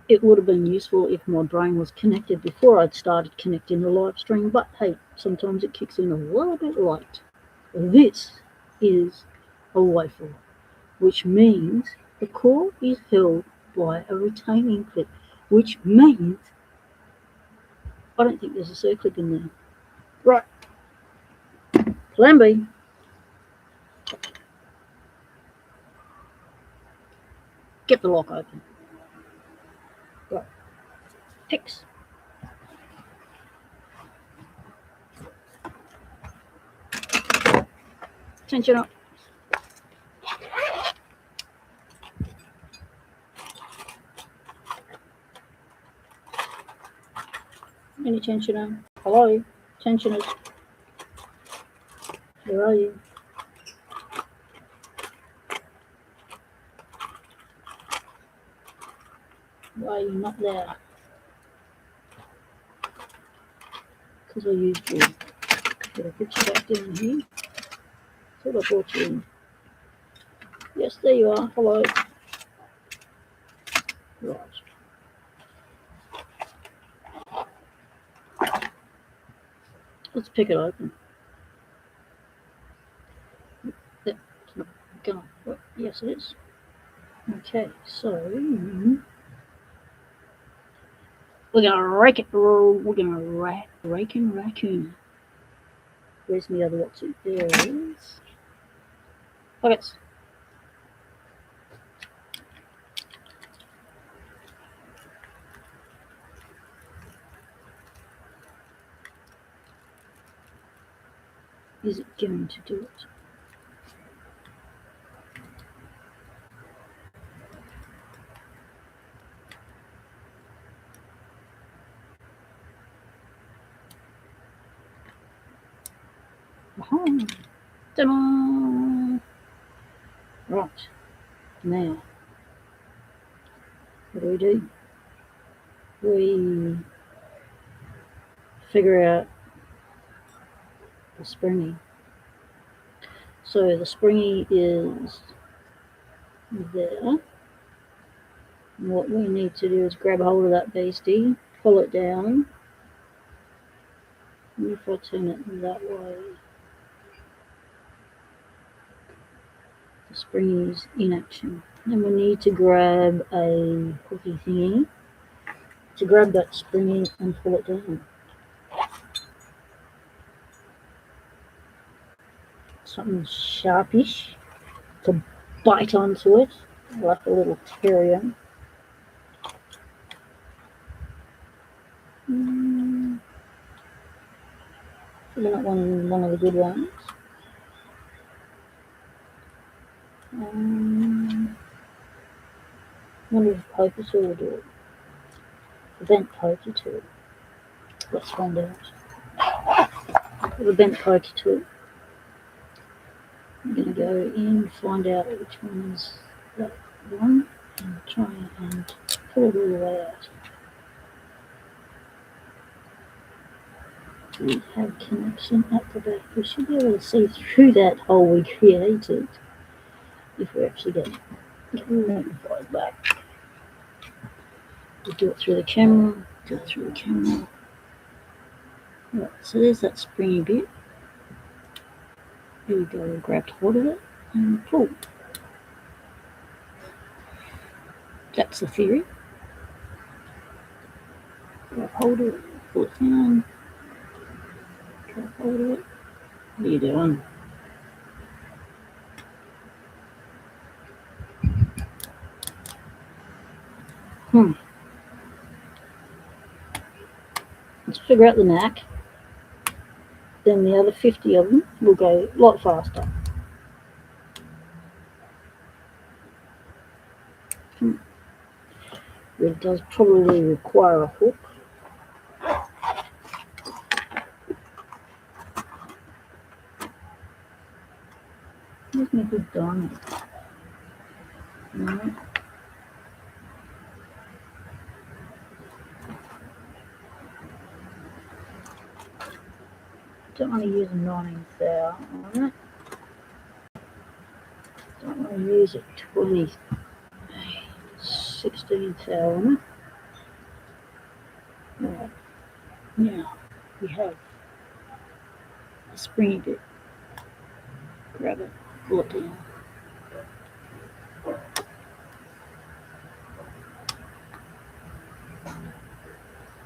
It would have been useful if my brain was connected before I'd started connecting the live stream, but hey, sometimes it kicks in a little bit late. This is a wafer, which means the core is held by a retaining clip, which means I don't think there's a circlip in there. Right. Plan B. Get the lock open. Right. Picks. Tension up. Any tension on? Hello? Tensioners. Where are you? Why are you not there? Because I used you. Did I put you back down here? Thought I brought you in. Yes, there you are. Hello. Right. Let's pick it open. That's not gonna work. Yes, it is. Okay, so we're gonna rake it. We're gonna rake and raccoon. Where's my other what's it? There it is. Okay. Is it going to do it? Ta-da! Right, now, what do? We figure out the springy. So the springy is there. And what we need to do is grab a hold of that beastie, pull it down. And if I turn it that way, the springy is in action. Then we need to grab a hooky thingy to grab that springy and pull it down. Something sharpish to bite onto it, like a little terrier. Probably not one of the good ones. Wonder if poker tool will do it. A bent poker tool. Let's find out. With a bent poker tool. I'm going to go in, find out which one is that one, and try and pull it all the way out. We have connection at the back. We should be able to see through that hole we created if we actually get magnified back. We do it through the camera, Right, so there's that springy bit. Here we go, grab hold of it and pull. That's the theory. Grab hold of it, pull it down. Grab hold of it. What are you doing? Let's figure out the knack. Then the other 50 of them will go a lot faster. It does probably require a hook. Here's my good diamond. No. Don't want to use a 19 thou on it. Don't want to use a 16 thou on it. Right. Now we have a springy bit. Grab it, pull it down.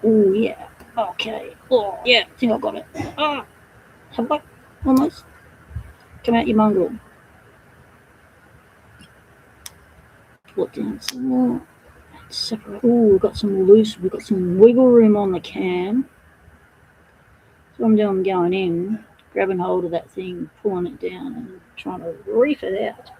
Oh yeah. Okay. Oh yeah, I think I got it. Ah, have I? Almost. Come out, you mongrel. Pull it down some more. Separate. Oh, we've got some loose. We've got some wiggle room on the cam. So I'm doing, going in, grabbing hold of that thing, pulling it down, and trying to reef it out.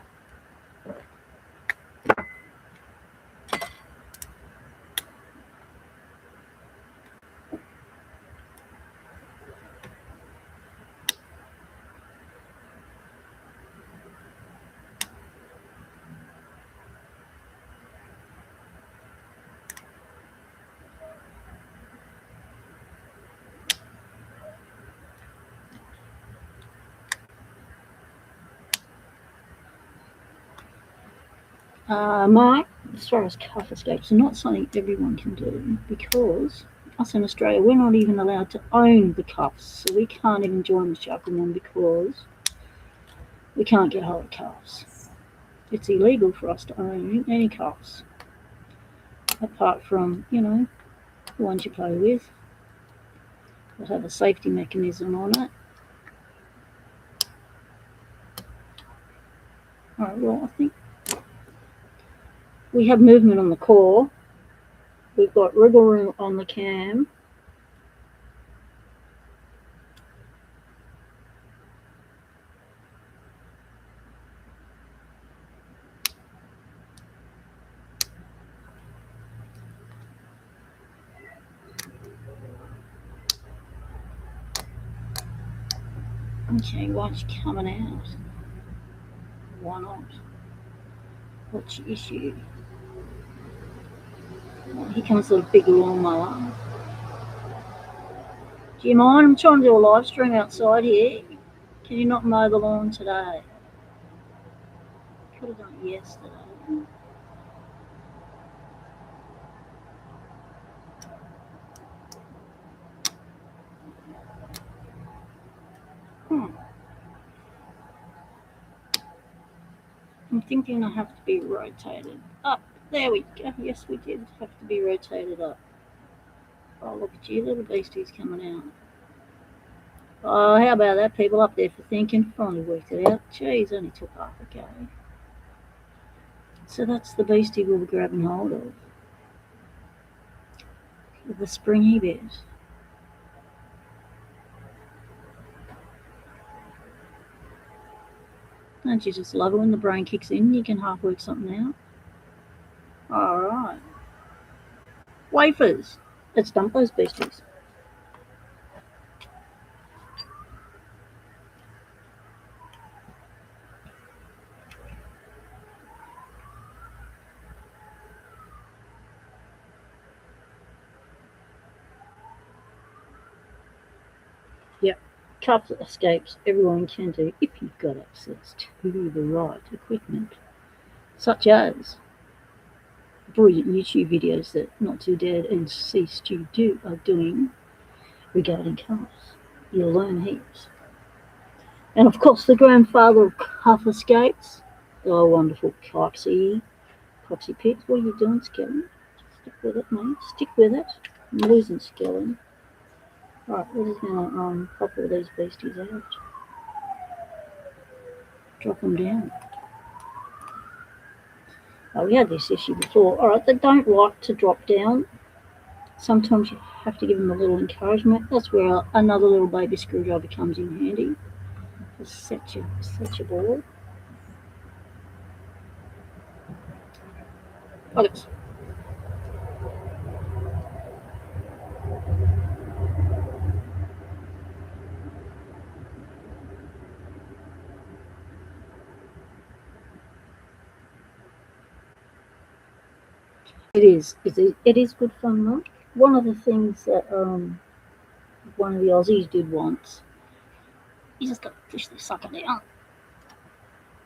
Mark, as far as cuff escapes, are not something everyone can do because us in Australia, we're not even allowed to own the cuffs, so we can't even join the shufflemen because we can't get hold of cuffs. It's illegal for us to own any cuffs, apart from, the ones you play with. They'll have a safety mechanism on it. Alright, well, I think we have movement on the core. We've got wriggle room on the cam. Okay, why's she coming out? Why not? What's your issue? Well, here comes the big lawnmower. Do you mind? I'm trying to do a live stream outside here. Can you not mow the lawn today? Could have done it yesterday. I'm thinking I have to be rotated up. There we go. Yes, we did have to be rotated up. Oh, look at you, little beasties coming out. Oh, how about that? People up there for thinking. Finally worked it out. Geez, only took half a go. So that's the beastie we'll be grabbing hold of. With the springy bit. Don't you just love it when the brain kicks in? You can half work something out. All right. Wafers. Let's dump those beasties. Yep. Cup escapes everyone can do if you've got access to the right equipment, such as brilliant YouTube videos that Not Too Dead and Ceased You Do are doing regarding cups. You'll learn heaps. And of course, the grandfather of cup escapes, oh wonderful Coxie Pits. What are you doing, Skeleton? Stick with it, mate. Stick with it. I'm losing Skeleton. Right, we're just gonna pop all these beasties out. Drop them down. Oh, we had this issue before. Alright, they don't like to drop down. Sometimes you have to give them a little encouragement. That's where another little baby screwdriver comes in handy. Just set your board. Okay. It is good fun, though. One of the things that one of the Aussies did once, you just got to push this sucker down.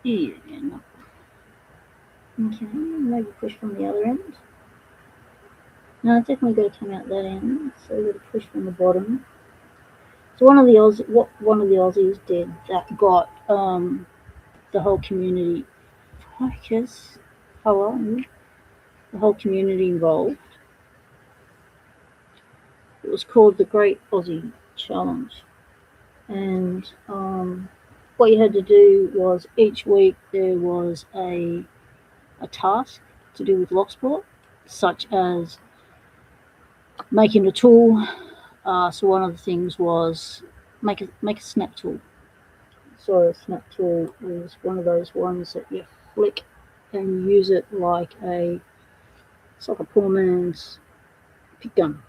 Yeah, no. Okay, maybe push from the other end. No, it's definitely got to come out that end, so we've got to push from the bottom. So one of the Aussies did that got the whole community focus. How are you? The whole community involved. It was called the Great Aussie Challenge, and what you had to do was each week there was a task to do with Locksport, such as making a tool. So one of the things was make a snap tool. So a snap tool is one of those ones that you flick and use it like it's like a poor man's pick gun.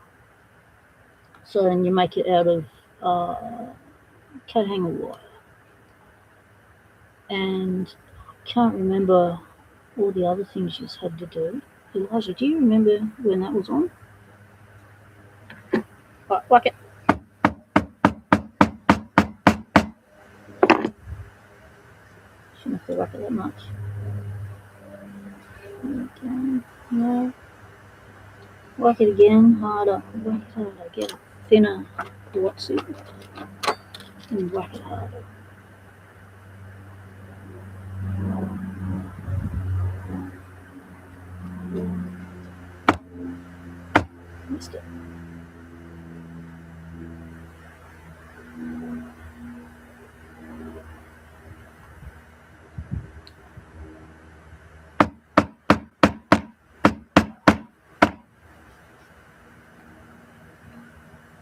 So then you make it out of coat hanger wire. And I can't remember all the other things you had to do. Elijah, do you remember when that was on? Right, whack it. Shouldn't have to whack it that much. Okay, no. Whack it again, harder. Whack it harder. Get a thinner whatsuit and whack it harder. Missed it.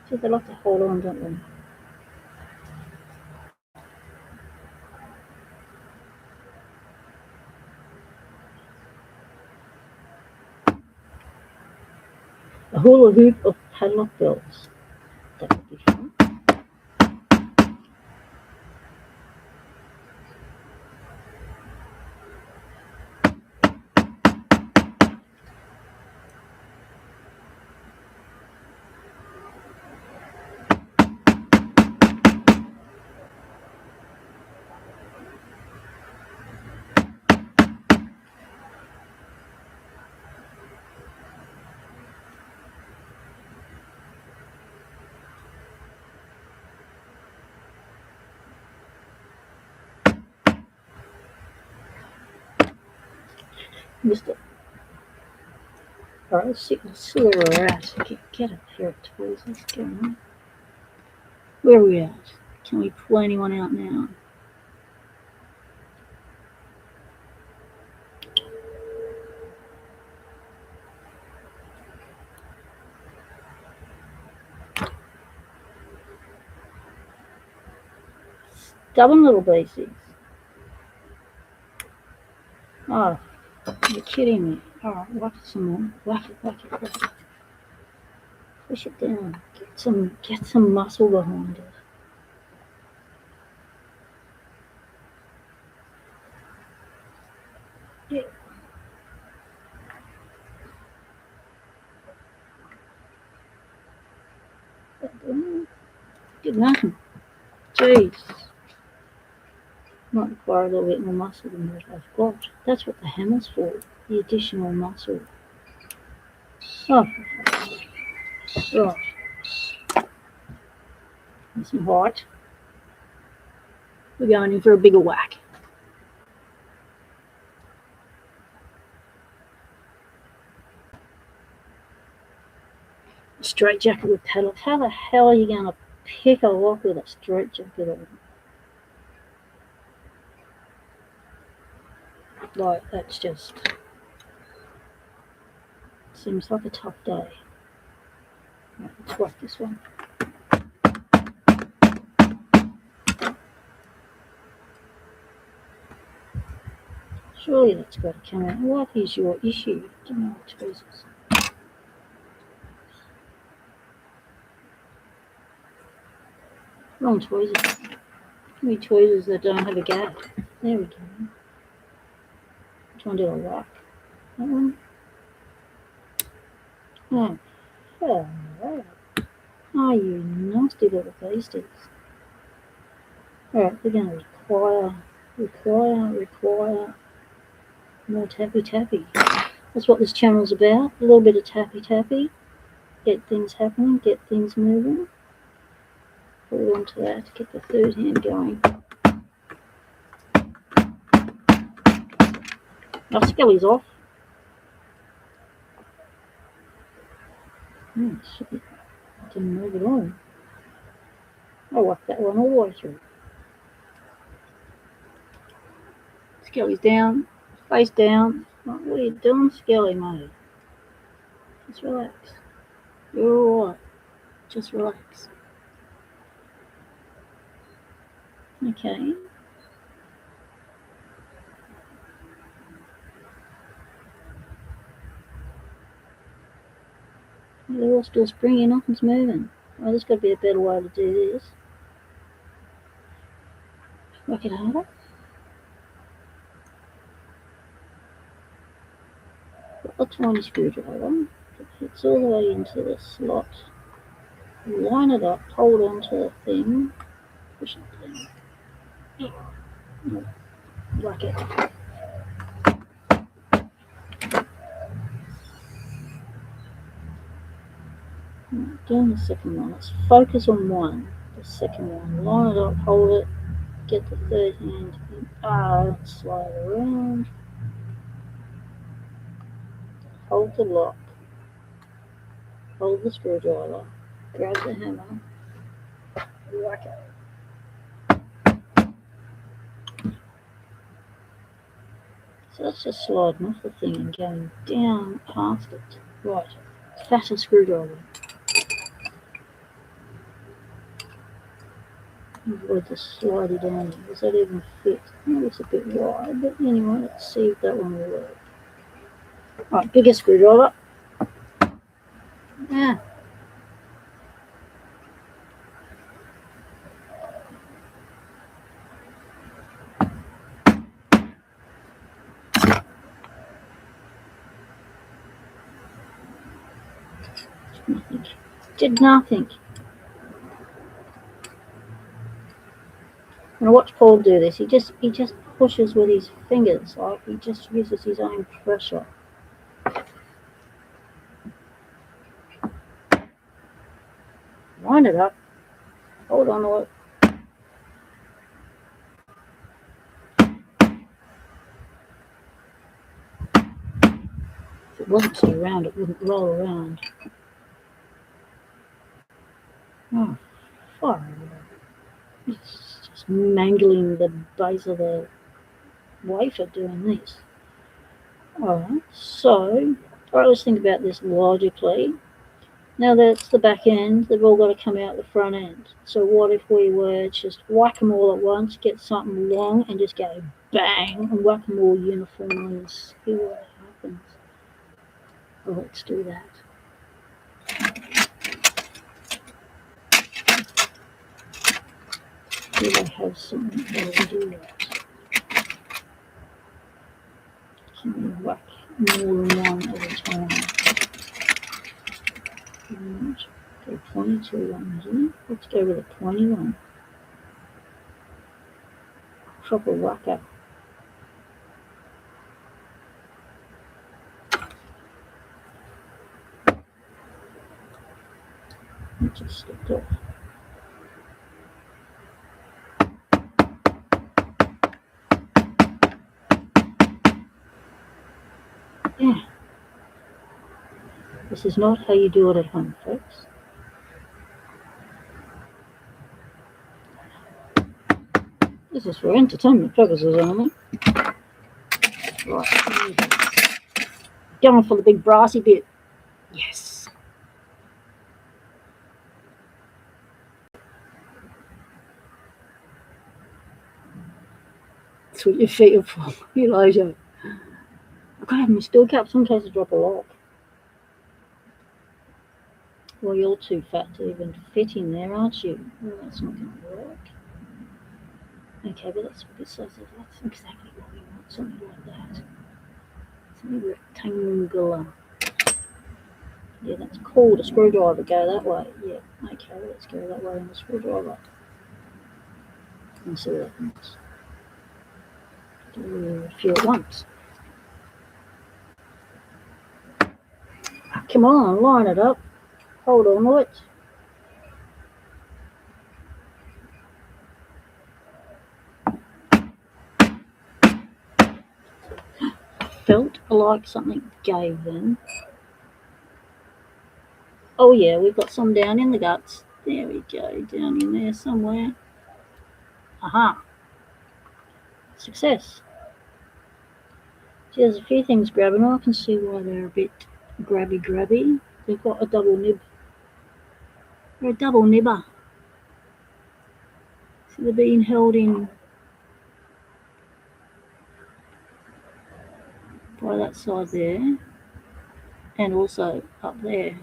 See, they like to hold on, don't they? A hula hoop of padlock bells. That would be fun. Missed it. Alright, let's see where we're at. Get a pair of tools. Let's go on. Where are we at? Can we pull anyone out now? Stubborn little basics. Oh, you're kidding me. Alright, whack it some more. Whack it. Push it down. Get some muscle behind it. Yeah. Good nothing. Jeez. Might require a little bit more muscle than what I've got. That's what the hammer's for. The additional muscle. Oh, right. Nice and hot. We're going in for a bigger whack. A straight jacket with padlocks. How the hell are you going to pick a lock with a straight jacket on? Like, that's just... seems like a tough day. Right, let's whack this one. Surely that's got to come out. What is your issue? Give me the tweezers. Wrong tweezers. Give me tweezers that don't have a gap. There we go. Which one did I whack? That one? Oh, alright. Oh, you nasty little beasties. Alright, we're going to require more tappy. That's what this channel's about. A little bit of tappy. Get things happening, get things moving. Hold on to that, get the third hand going. Our skelly's off. Shit. Didn't move at all. I whacked that one all the way through. Skelly's down, face down. What are you doing, Skelly, mate? Just relax. You're alright. Just relax. Okay. They're all still springy, nothing's moving. Well, there's got to be a better way to do this. Work it harder. Put the tiny screwdriver. It fits all the way into the slot. Line it up, hold on to the thing, push it down. Whack it. Doing the second one. Let's focus on one. The second one. Line it up, hold it, get the third hand in. Slide around. Hold the lock. Hold the screwdriver. Grab the hammer. Whack it. So that's just sliding off the thing and going down past it. Right. Fatter screwdriver. Avoid the slidey down. Does that even fit? Oh, it's a bit wide, but anyway, let's see if that one will work. Right, bigger screwdriver. Ah. Nothing. Did nothing. And watch Paul do this. He just pushes with his fingers, like he just uses his own pressure. Wind it up. Hold on to it. If it wasn't so round, it wouldn't roll around. Oh, fire. It's just mangling the base of the wafer doing this. Alright, let's think about this logically. Now that's the back end, they've all got to come out the front end. So what if we were just whack them all at once, get something long and just go bang, and whack them all uniformly and see what happens. Oh, let's do that. Do I have something that will do that? Can we whack more than one at a time? Go 22 ones in. Let's go with a 21. Proper whacker. It just slipped off. Yeah. This is not how you do it at home, folks. This is for entertainment purposes only. Right. Going for the big brassy bit. Yes. That's what your feet are for, Elijah. I've got to have my steel caps in case I drop a lock. Well, you're too fat to even fit in there, aren't you? Well, that's not going to work. Okay, but that's exactly what we want, something like that. Something rectangular. Yeah, that's called a screwdriver. Go that way. Yeah, okay, let's go that way on the screwdriver. And see what happens. Do a few at once. Come on, line it up. Hold on to it. Felt like something gave then. Oh yeah, we've got some down in the guts. There we go, down in there somewhere. Aha. Success. See, there's a few things grabbing. I can see why they're a bit grabby. They've got a double nib. They're a double nibber. So they're being held in by that side there and also up there.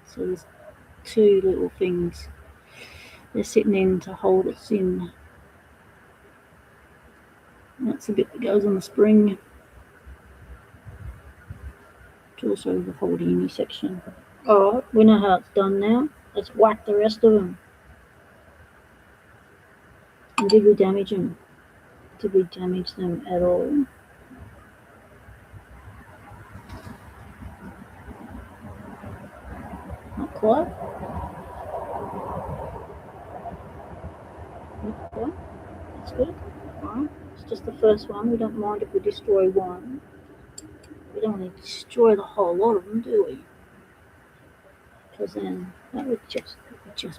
So there's two little things they're sitting in to hold us in. That's the bit that goes on the spring. It's also the holding section. Alright, we know how it's done now. Let's whack the rest of them. And did we damage them? Did we damage them at all? Not quite. Not quite. That's good. Alright, it's just the first one. We don't mind if we destroy one. We don't want to destroy the whole lot of them, do we? Because then that would just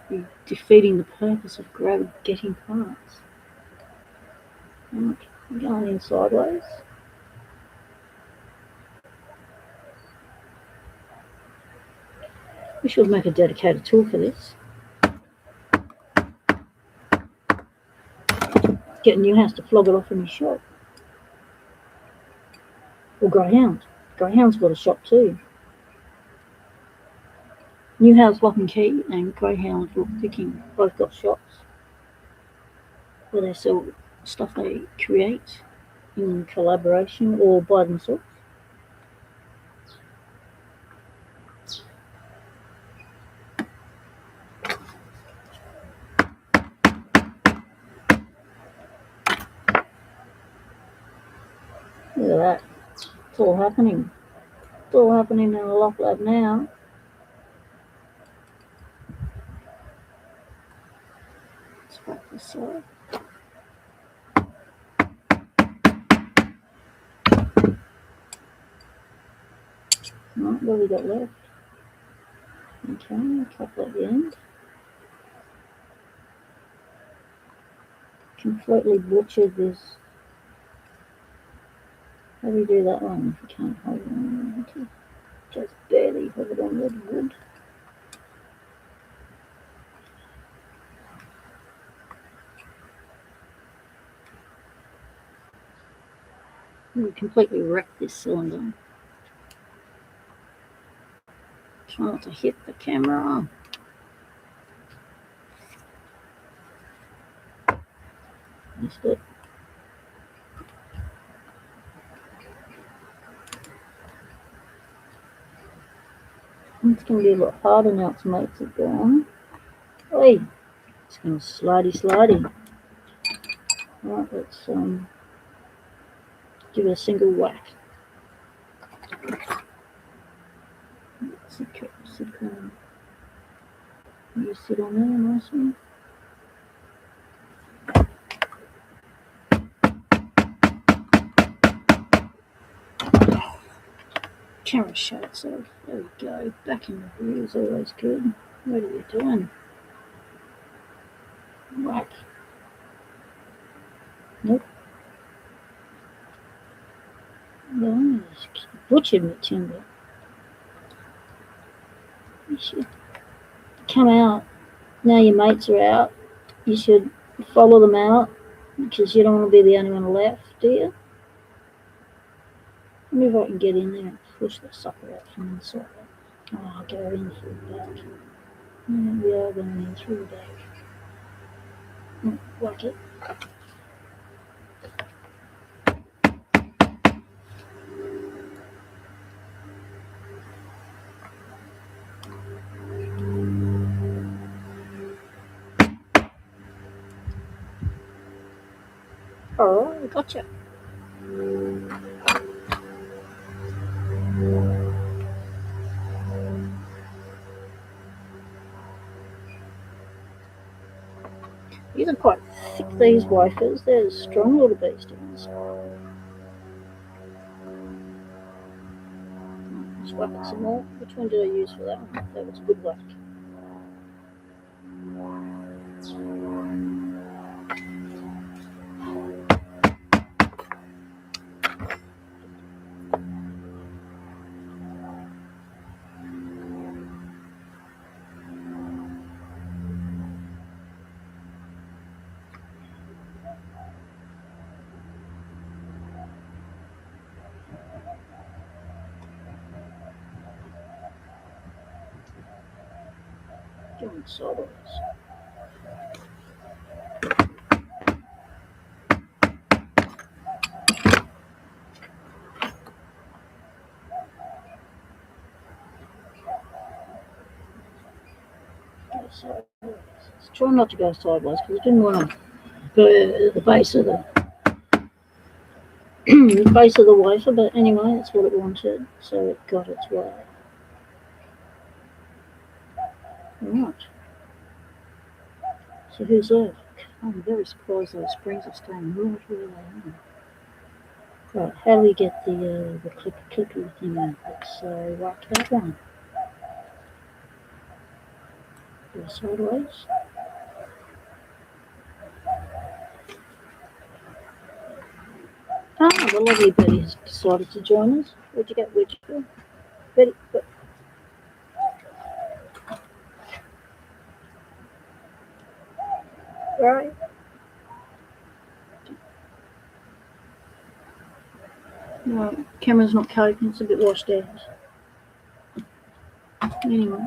be defeating the purpose of getting parts. Right, I'm going in sideways. We should make a dedicated tool for this. Get a new house to flog it off in his shop. Or Greyhound. Greyhound's got a shop too. New House Lock and Key and Greyhound Lock Picking both got shops where they sell stuff they create in collaboration or by themselves. Look at that. It's all happening. It's all happening in the Lock Lab now. Let's wrap this up. Right, what have we got left? Okay, a couple at the end. Completely butchered this. How do we do that one if we can't hold on to just barely hold on with wood? We completely wrecked this cylinder. Try not to hit the camera. That's good. It's going to be a lot harder now its mates are gone. Hey, it's going to slidey. Right, let's give it a single whack. You sit on there nicely. Camera shut itself. There we go. Back in the view is always good. What are you doing? Whack. Nope. No, it's butchered my timber. You should come out. Now your mates are out. You should follow them out because you don't want to be the only one left, do you? I wonder if I can get in there and push the sucker out from inside. Oh, I'll go in through the back. Yeah, we are going in through the back. Whack it. Oh, gotcha. These are quite thick, these wafers. They're strong little beasties. Let's whack it some more. Which one did I use for that one? That was a good whack. Going sideways. Go sideways. Let's try not to go sideways because I didn't want to burn the base of the base of the wafer, but anyway, that's what it wanted, so it got its way. Right. So who's left? I'm very surprised those springs are staying right where they are. Right, how do we get the clicky thing out? Let's whack that one. Go sideways. Ah, the lovely Betty has decided to join us. Where'd you get Wedge for? Betty, right. No, camera's not coping, it's a bit washed out. Anyway,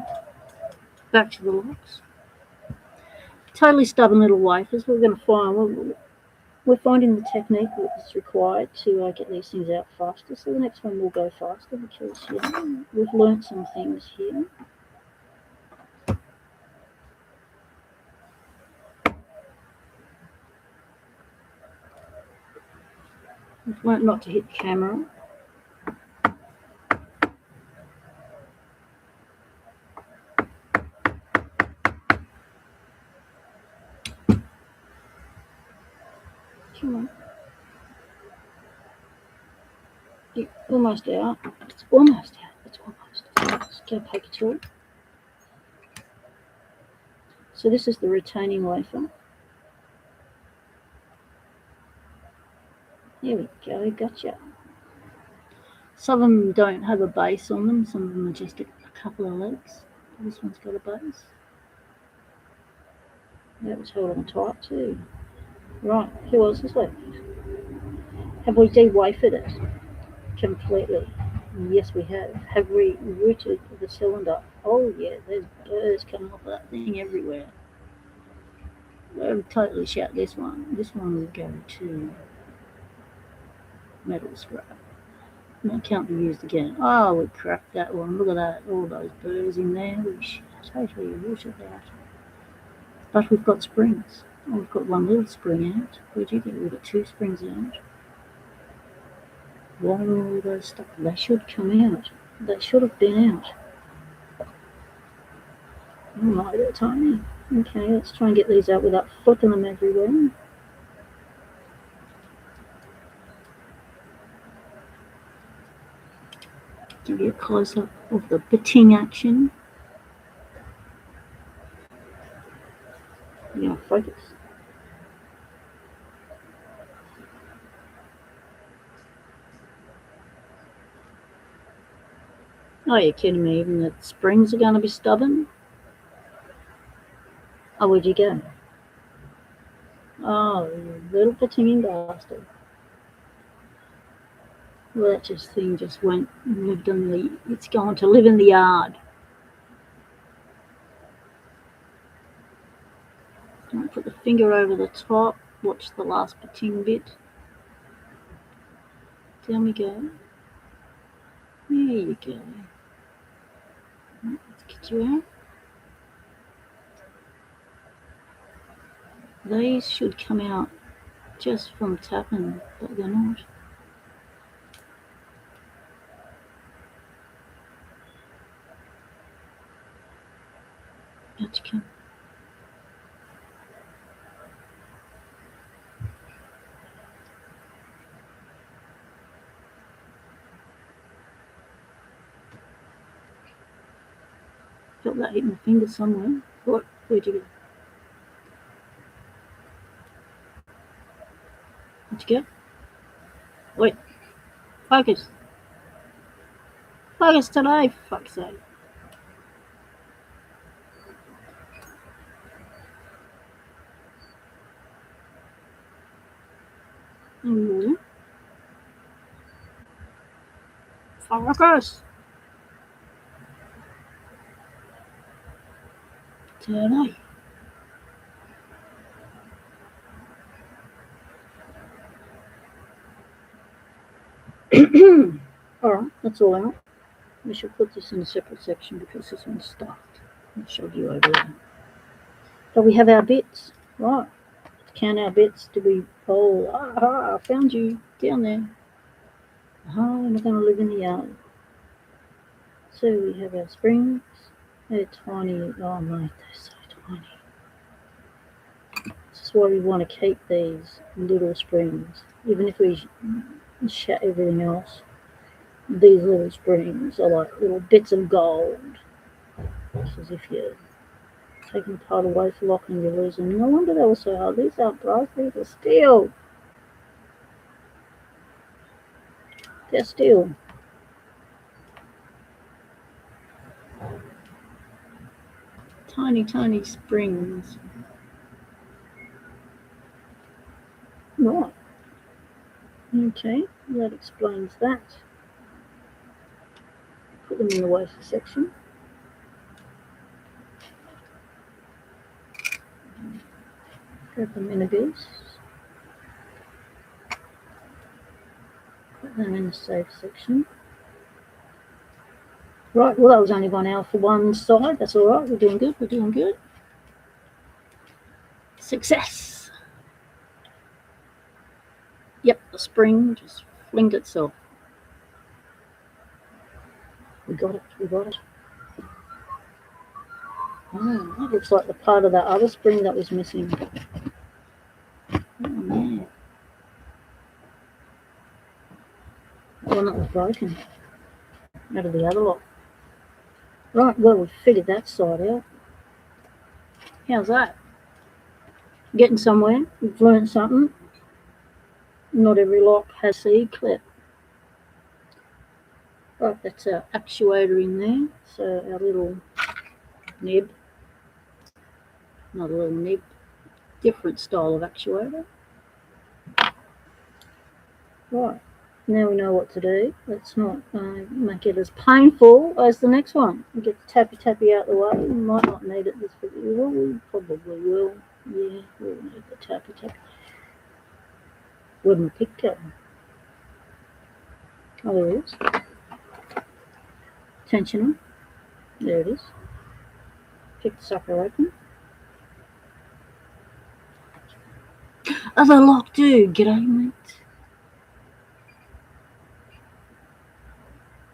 back to the locks. Totally stubborn little wafers. We're going to find, we're finding the technique that's required to get these things out faster. So the next one will go faster because we've learnt some things here. We've learnt not to hit the camera. Come on. You're almost out. It's almost out. It's almost. Let's go poke it through. So this is the retaining wafer. There we go, gotcha. Some of them don't have a base on them, some of them are just a couple of legs. This one's got a base. That was held on tight too. Right, who else is left? Have we de-wafered it completely? Yes, we have. Have we routed the cylinder? Oh yeah, there's burrs coming off of that thing everywhere. We'll totally shout this one. This one will go to metal scrap. That can't be used again. Oh, we cracked that one. Look at that. All those burrs in there. We totally rooted that. But we've got springs. Oh, we've got one little spring out. Where'd you get? We've got 2 springs out. Why are all those stuck? They should come out. They should have been out. Oh my, they're tiny. Okay, let's try and get these out without flipping them everywhere. Give you a close-up of the bitting action. Yeah, focus. Oh, you're kidding me. Even the springs are going to be stubborn? Oh, where'd you go? Oh, you little petting bastard. Well, that thing just went and lived in the... It's going to live in the yard. Don't put the finger over the top. Watch the last petting bit. Down we go. There you go. Let's get you out. These should come out just from tapping, but they're not. Out you come. Felt that hit my finger somewhere. What? Where'd you go? Where'd you go? Wait. Focus. Focus today, for fuck's sake. Focus. Today. Alright, that's all out. We shall put this in a separate section because this one's stuffed. I'll show you over there. But we have our bits. Right. To count our bits, do we... Oh, I found you down there. I'm not going to live in the yard. So we have our springs. They're tiny. Oh mate, they're so tiny. This is why we want to keep these little springs. Even if we shut everything else, these little springs are like little bits of gold. It's as if you're taking part away for locking, you're losing. No wonder they were so hard. These aren't brass, these are steel. They're steel. Tiny, tiny springs. Right. Okay, that explains that. Put them in the wafer section. Grab them in a bit. Put them in the safe section. Right, well that was only 1 hour for one side. That's all right, we're doing good, we're doing good. Success! Yep, the spring just flinged itself. We got it, we got it. Oh, that looks like the part of that other spring that was missing. Oh man. The one that was broken out of the other lot. Right, well we've figured that side out. How's that? Getting somewhere. We've learned something. Not every lock has C-clip. Right, that's our actuator in there. So our little nib. Another little nib. Different style of actuator. Right, now we know what to do. Let's not make it as painful as the next one. We get the tappy out the way. We might not need it this video. We probably will. Yeah, we'll need the tappy. Wouldn't pick it. Oh, there it is. Tensional. There it is. Pick the sucker open. Other lock dude, g'day mate.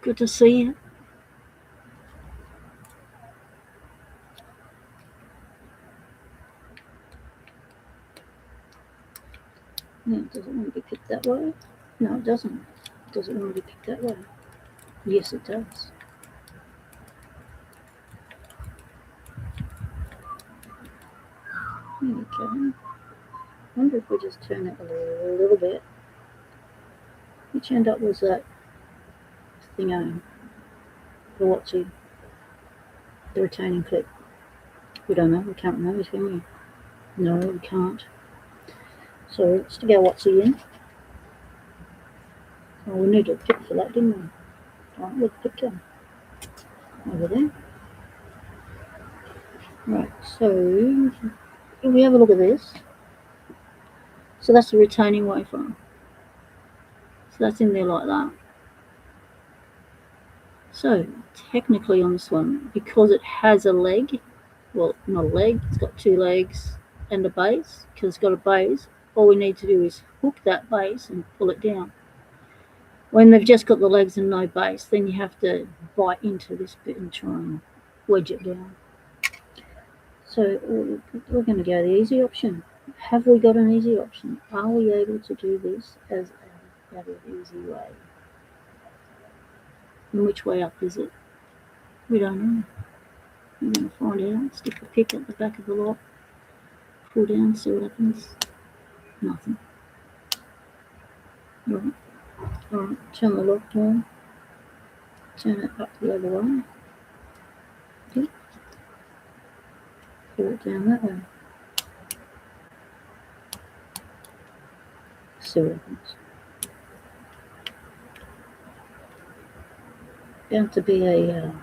Good to see you. No, it doesn't want to be picked that way. No, it doesn't. Does it want to be picked that way? Yes, it does. There we go. I wonder if we just turn it a little bit. Which end up was that thing on the Watsy, the retaining clip? We don't know. We can't remember, can we? No, we can't. So let's stick our Watsy in. Oh, we needed a pick for that, didn't we? Right, with the picker over there. Right, so if we have a look at this. So that's the retaining wafer. So that's in there like that. So technically on this one, because it has a leg, well, not a leg, it's got two legs and a base, because it's got a base, all we need to do is hook that base and pull it down. When they've just got the legs and no base, then you have to bite into this bit and try and wedge it down. So we're going to go the easy option. Have we got an easy option? Are we able to do this as an easy way? And which way up is it? We don't know. We're going to find out. Stick the pick at the back of the lock. Pull down, see what happens. Nothing. Alright, turn the lock down. Turn it up the other way. Okay. Pull it down that way. See what happens. Bound to be a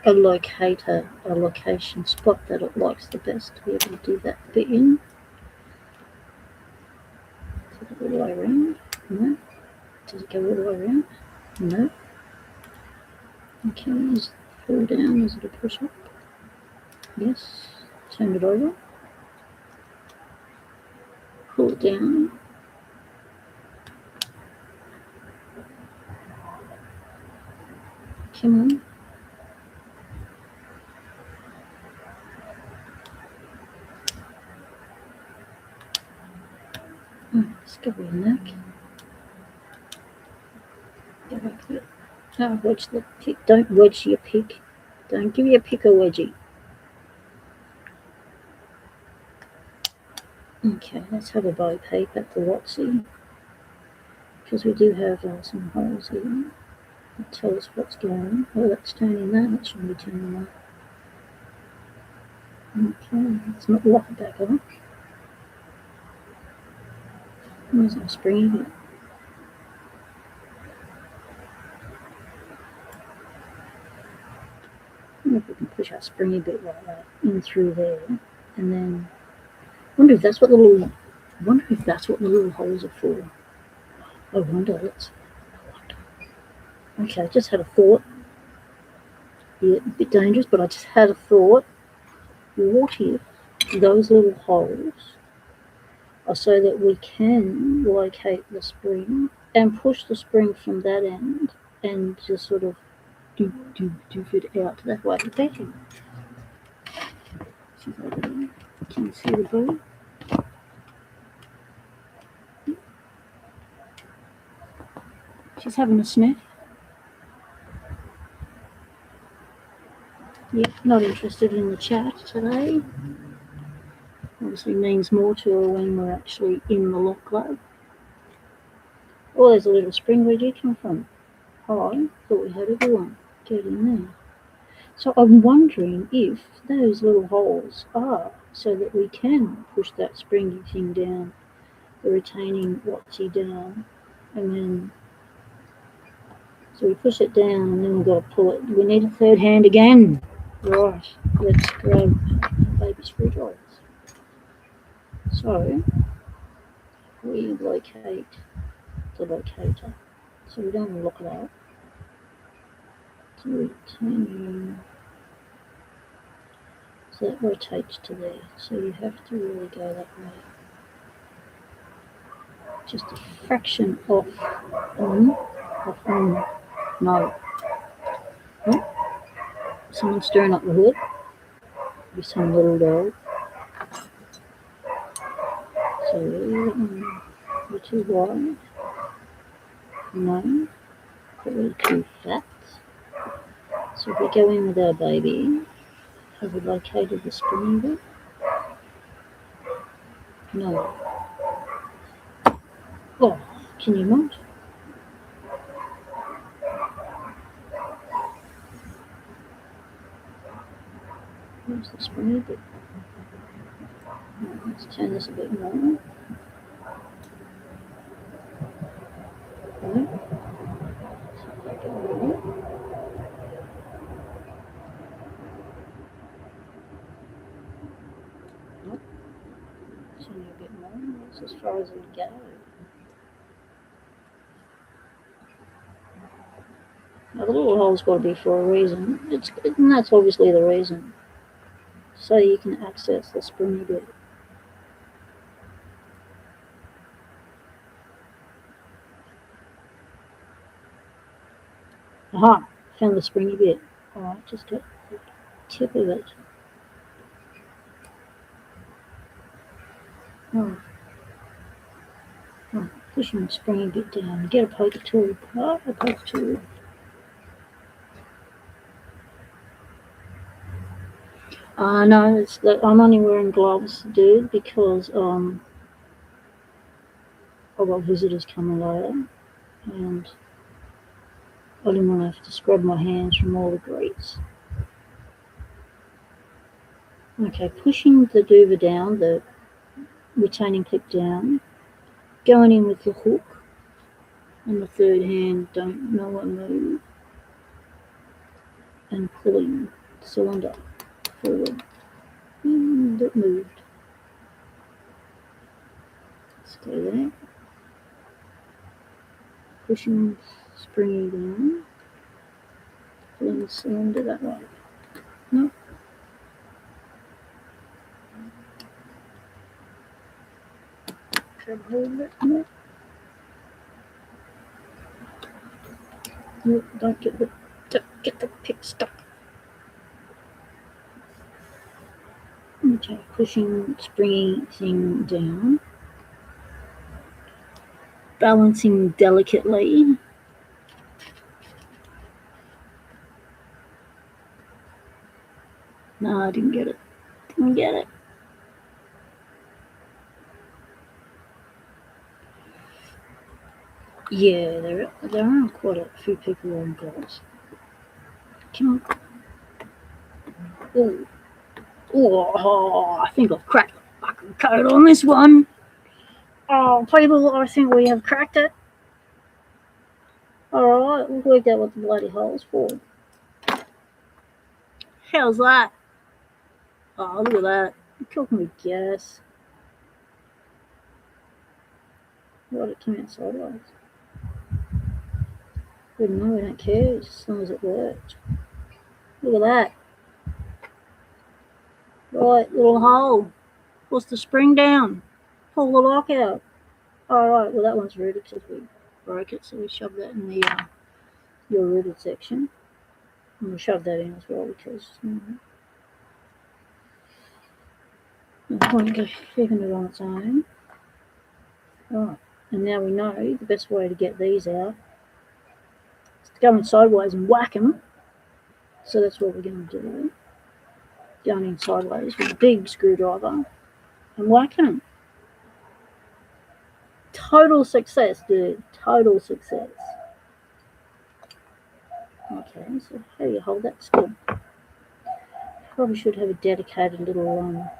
locator, a location spot that it likes the best to be able to do that bit in. Does it go all the way around? No. Does it go all the way around? No. Okay, is it pull down? Is it a push up? Yes. Turn it over. Pull it down. Come on. Let's go with your neck. Go back there. Oh, wedge the pick. Don't wedge your pick. Don't give your pick a wedgie. Okay, let's have a bow peep at the Watsy. Because we do have some holes here. That tell us what's going on. Oh, that's turning that. That shouldn't be turning that. Okay, let's not lock it back on. Where's our springy bit? I wonder if we can push our springy bit like that in through there, and then I wonder if that's what the little holes are for. I wonder. Okay, I just had a thought. Yeah, a bit dangerous, but I just had a thought. What if those little holes are so that we can locate the spring and push the spring from that end and just sort of doof it out that way? Bang. She's over there. Can you see the bird? She's having a sniff. Yep, not interested in the chat today. Obviously means more to her when we're actually in the lock club. Oh, there's a little spring. Where'd you come from? Hi, thought we had everyone. Get in there. So I'm wondering if those little holes are so that we can push that springy thing down, the retaining Watsy down, And then, so we push it down and then we've got to pull it. We need a third hand again. Right, let's grab baby screwdrivers. So, we locate the locator. So we don't lock it up. So we turn, so that rotates to there. So you have to really go that way. Just a fraction off on. No. Oh, someone's stirring up the hood. Be some little dog. So you're too wide. No. Probably too fat. So if we go in with our baby, have we located the spring bit? No. Oh, can you not? Where's the spring bit? Let's turn this a bit more. Right. So if I go in. Nope. Turn it a bit more. That's as far as we go. Now the little hole's got to be for a reason. And that's obviously the reason. So you can access the springy bit. Aha! Found the springy bit. Alright, just get the tip of it. Oh, pushing the springy bit down. Get a poker tool. Oh, a poker tool. No, it's that I'm only wearing gloves, dude, because I've got visitors coming later, and I didn't want to have to scrub my hands from all the grease. Okay, pushing the duva down, the retaining clip down, going in with the hook, and the third hand, don't know what move, and pulling the cylinder forward. It moved. Stay there. Pushing springy down, pulling the cylinder that way. Nope. Grab hold of it. Nope. Nope. Don't get the pick stuck. Okay, pushing springy thing down, balancing delicately. No, I didn't get it. Didn't get it. Yeah, there are quite a few people on gloves. Come on. Oh, I think I've cracked the fucking code on this one. Oh, people, I think we have cracked it. Alright, we've worked out what the bloody hole's for. How's that? Oh, look at that. You're cooking with gas. Right, it came out sideways. But no, we don't care as long as it worked. Look at that. Right, little hole. Force the spring down. Pull the lock out. Alright, well that one's rooted because we broke it, so we shoved that in the your rooted section. And we'll shove that in as well because no point in keeping it on its own. Right, and now we know the best way to get these out is to go in sideways and whack them. So that's what we're going to do. Going in sideways with a big screwdriver and whacking them. Total success, dude. Total success. Okay, so how do you hold that still? Probably should have a dedicated little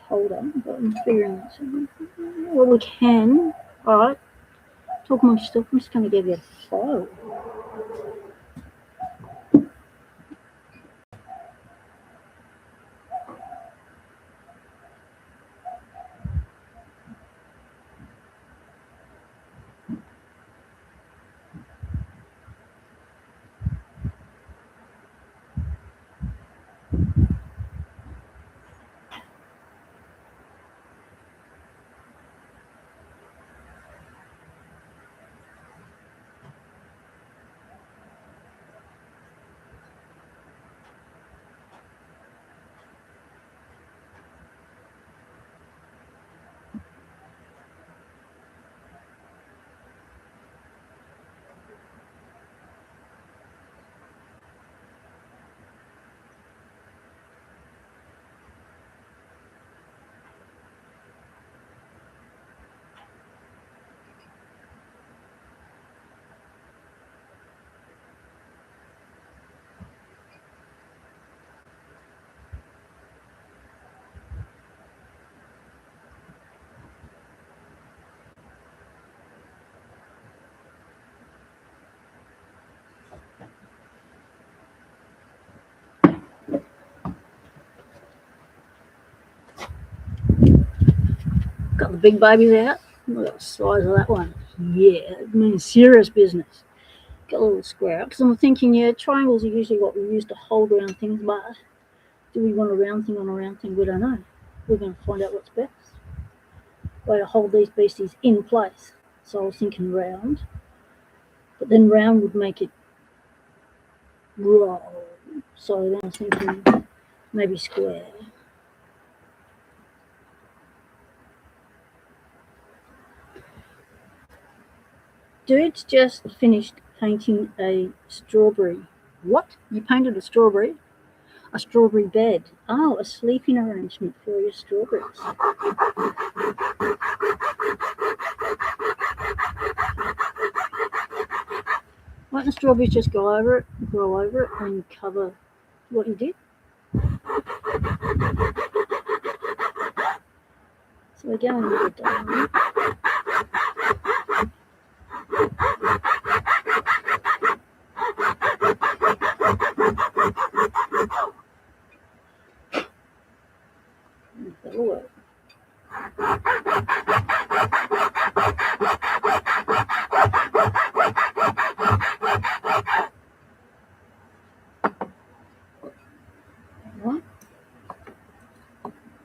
holder, but I'm figuring out. Well, we can. Alright. talk amongst yourself. I'm just going to give you a file. Got the big babies out. Look at the size of that one. Yeah, it means serious business. Got a little square out because I'm thinking, yeah, triangles are usually what we use to hold round things, but do we want a round thing on a round thing? We don't know. We're going to find out what's best. Way to hold these beasties in place. So I was thinking round, but then round would make it roll. So then I was thinking maybe square. Dude's just finished painting a strawberry. What? You painted a strawberry? A strawberry bed. Oh, a sleeping arrangement for your strawberries. Why don't the strawberries just grow over it and cover what you did? So we're going with the diamond. That'll work. Right.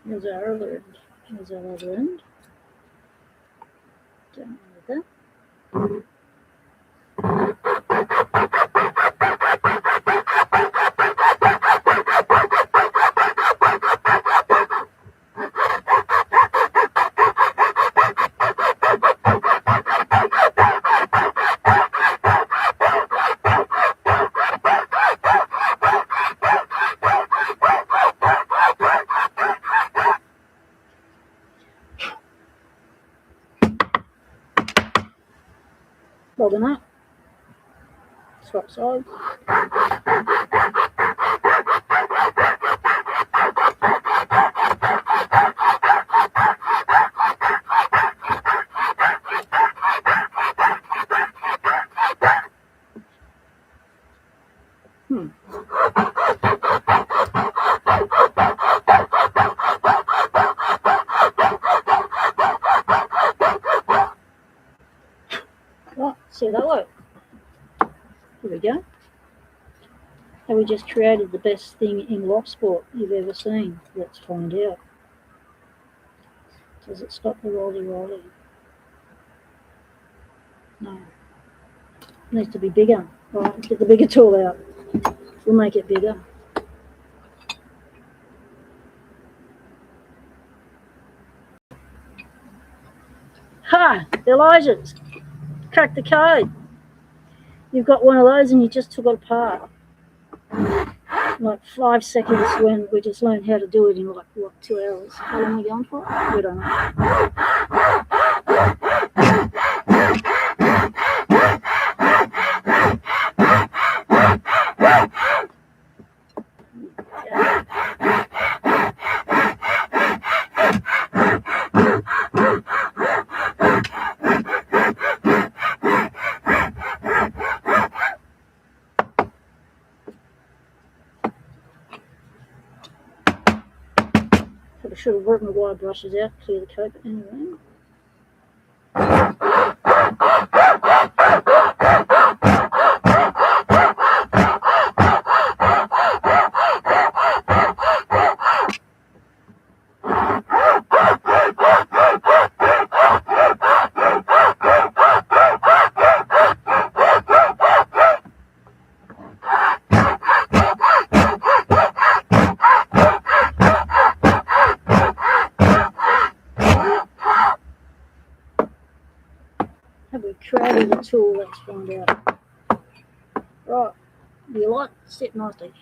Here's our other end. Here's our other end. Down with that. Logging up. Swap sides. Right, see that work? Here we go. Have we just created the best thing in Locksport you've ever seen? Let's find out. Does it stop the rolly? No. It needs to be bigger. Right, let's get the bigger tool out. We'll make it bigger. Ha! Elijah's cracked the code. You've got one of those and you just took it apart. Like 5 seconds when we just learned how to do it in like, what, 2 hours? How long are we going for? We don't know. But I should have worked my wire brushes out, clear the coat anyway. Have we created a tool? Let's find out. Right, the light sit nicely.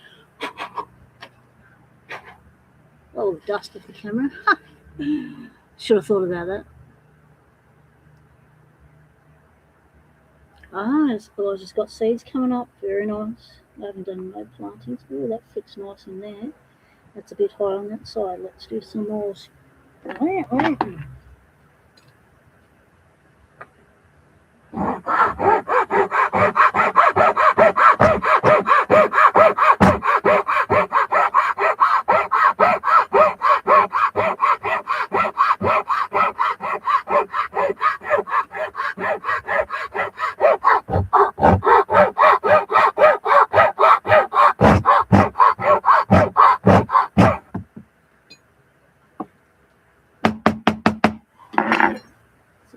Oh, the dust of the camera. Should have thought about that. Well, I've just got seeds coming up. Very nice. I haven't done no plantings. Oh, that fits nice in there. That's a bit high on that side. Let's do some more. See if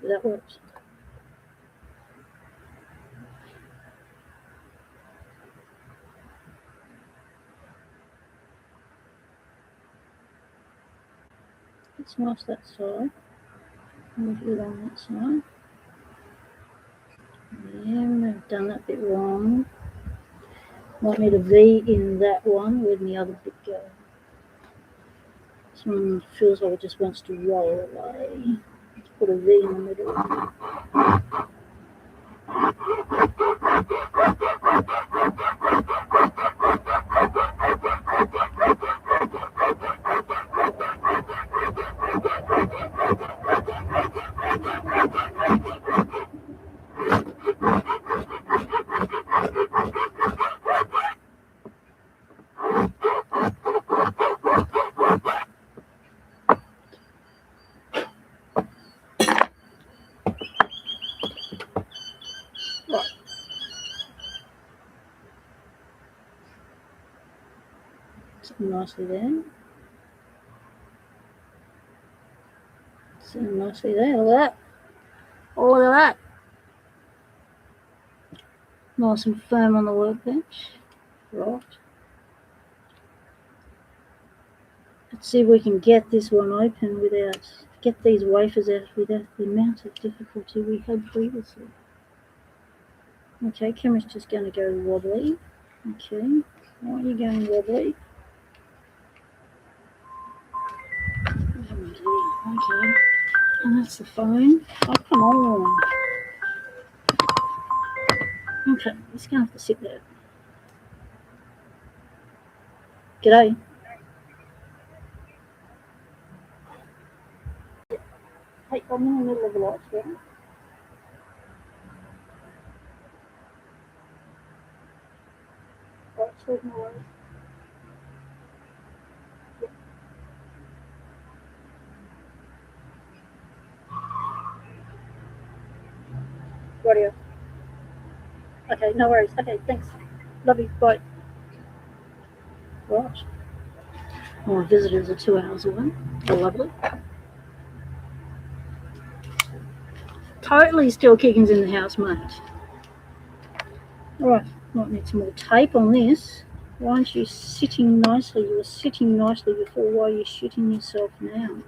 that works. It's nice that side. Move it on that side. Yeah, I've done that bit wrong. Might need a V in that one. Where'd the other bit go? This one feels like it just wants to roll away. Let's put a V in the middle. Sitting nicely there. Sitting nicely there. Look at that. Oh, look at that. Nice and firm on the workbench. Right. Let's see if we can get this one open without, get these wafers out without the amount of difficulty we had previously. Okay, camera's just going to go wobbly. Okay, why are you going wobbly? Okay, and that's the phone. Oh, come on. Okay, it's going to have to sit there. G'day. Hey, I'm in the middle of the lights, right? Right, so no worries. Yep. Rightio. Okay, no worries. Okay, thanks. Love you. Bye. Right. More visitors are 2 hours away. Oh, lovely. Totally still kickings in the house, mate. Right, might need some more tape on this. Why aren't you sitting nicely? You were sitting nicely before. Why are you shitting yourself now?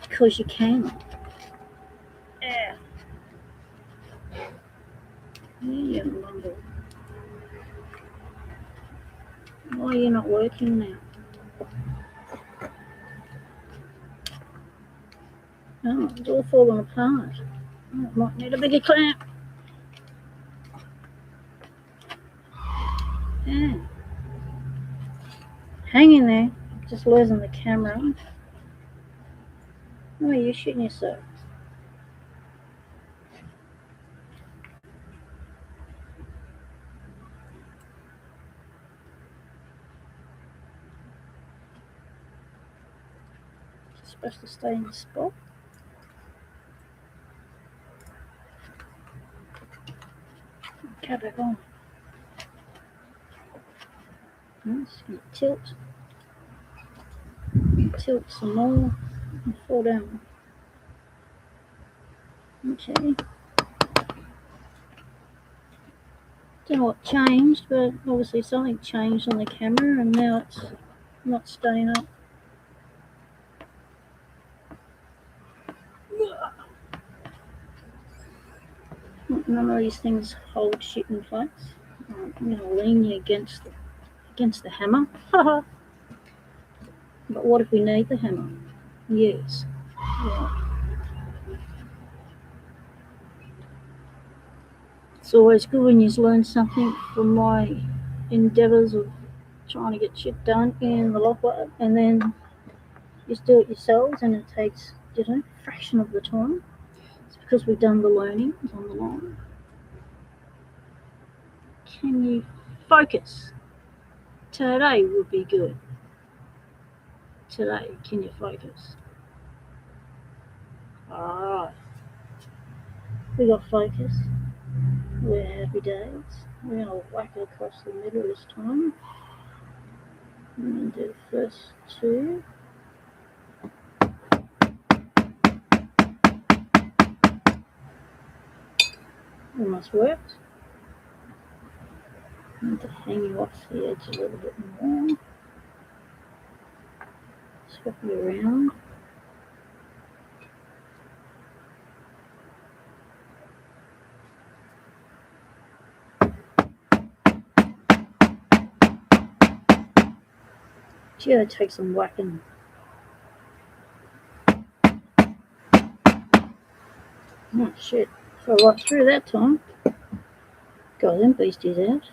Because you can. Yeah. Yeah, lumber. Why are you not working now? Oh, it's all falling apart. Oh, might need a bigger clamp. Yeah. Hang in there. Just losing the camera. Oh, you're shitting yourself. It's supposed to stay in the spot. Go back on. It's going to tilt some more and fall down. Okay. Don't know what changed, but obviously something changed on the camera and now it's not staying up. None of these things hold shit in place. I'm going to lean you against the hammer. But what if we need the hammer? Yes. Yeah. It's always good when you learn something from my endeavours of trying to get shit done in the lockwork, and then you do it yourselves and it takes, a fraction of the time. It's because we've done the learning on the line. Can you focus? Today would be good. Today, can you focus? Alright. We got focus. We're happy days. We're going to whack it across the middle this time. And then do the first two. Almost worked. Need to hang you off the edge a little bit more. Swap it around. Gee, it takes some whacking. Oh shit, fell right through that time. Got them beasties out.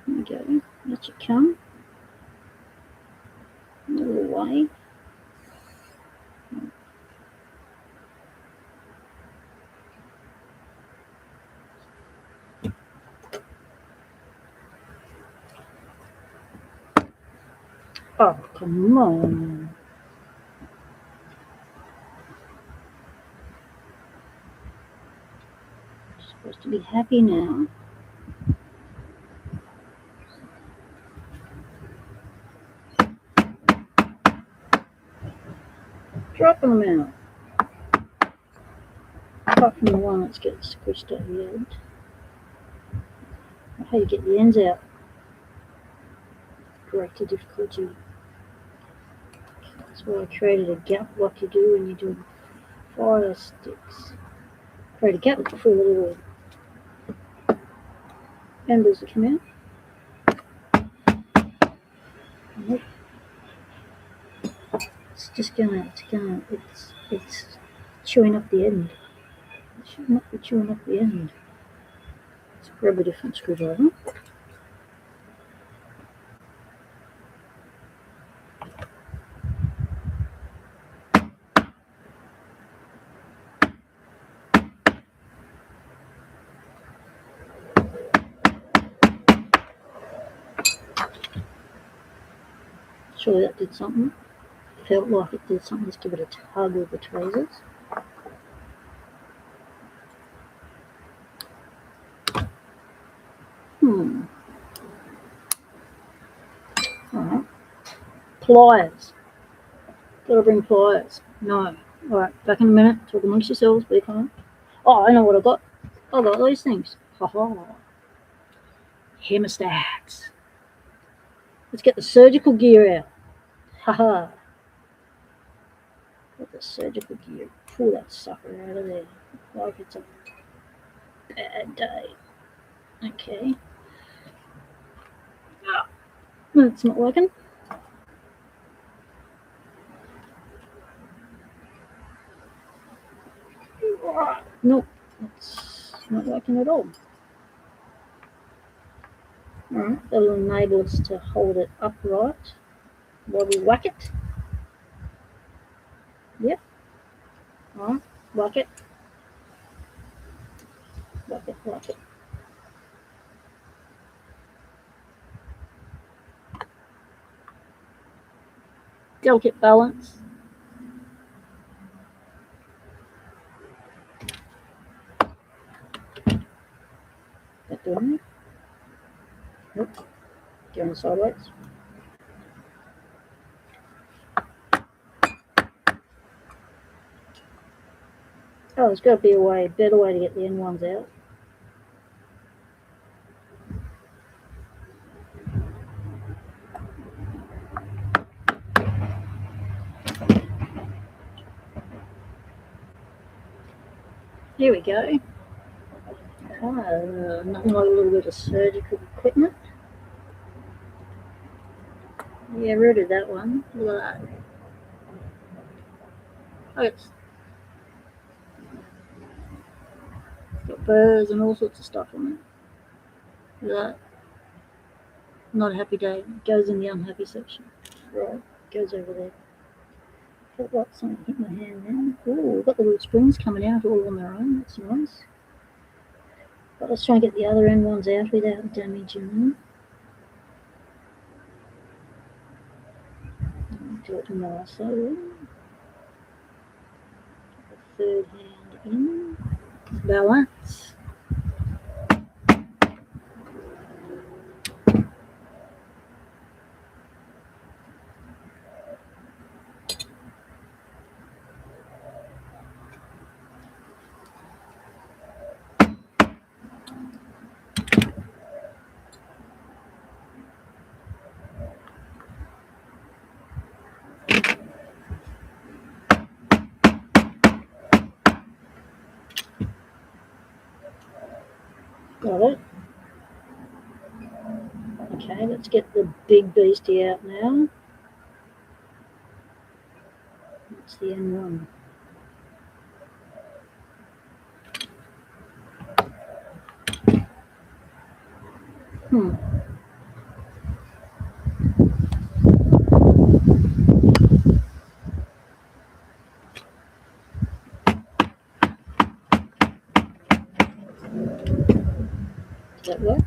There we go, let you come. A little way. Oh, come on. You're supposed to be happy now. Dropping them out. Apart from the one that's getting squished at the end. How you get the ends out. Greater difficulty. That's why I created a gap like you do when you do fire sticks. Create a gap for the little embers that come out. Nope. It's chewing up the end. It should not be chewing up the end. Let's grab a different screwdriver. Surely that did something. Felt like it did something. Let's give it a tug with the tweezers. Alright. Pliers. Gotta bring pliers. No. Alright, back in a minute. Talk amongst yourselves. Be calm. Oh, I know what I got. I got these things. Ha ha. Hemostats. Let's get the surgical gear out. Ha ha. Get the surgical gear. Pull that sucker out of there. Like it's a bad day. Okay. No, it's not working. Nope, it's not working at all. Alright, that'll enable us to hold it upright while we whack it. Yep. Alright, whack it. Whack it, whack it. delicate balance. That doing it? Nope. Going sideways. Oh, there's got to be a better way to get the end ones out. Here we go. Nothing like a little bit of surgical equipment. Yeah, rid of that one. Look at that. Oh, it's got burrs and all sorts of stuff on it. Look at that. Not a happy day. It goes in the unhappy section. Right, goes over there. Felt like something hit my hand then. Oh, got the little springs coming out all on their own. That's nice. But let's try and get the other end ones out without damaging them. Do it nicely. The third hand in. Balance. Got it. Okay, let's get the big beastie out now. That's the end one. Does that work?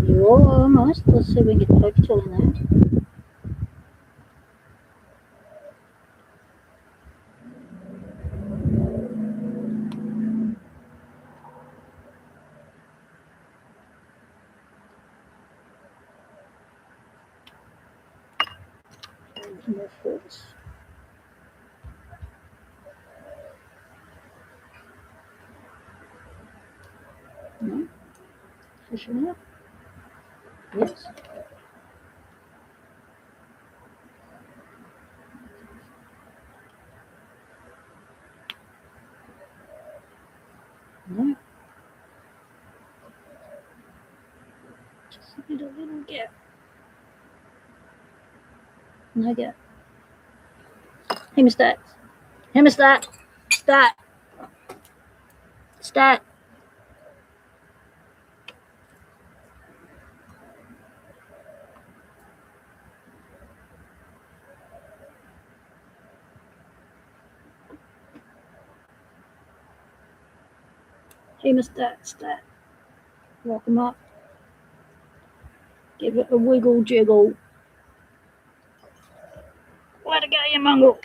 You're almost. Let's see if we can get the poker tool in there. More force. No? Pushing out? Yes. No. Just need a little gap. No gap. Hemostat. Hemostat. Stat. Stat. Hemostat. Stat. Lock them up. Give it a wiggle jiggle. Let it go, you mongrel.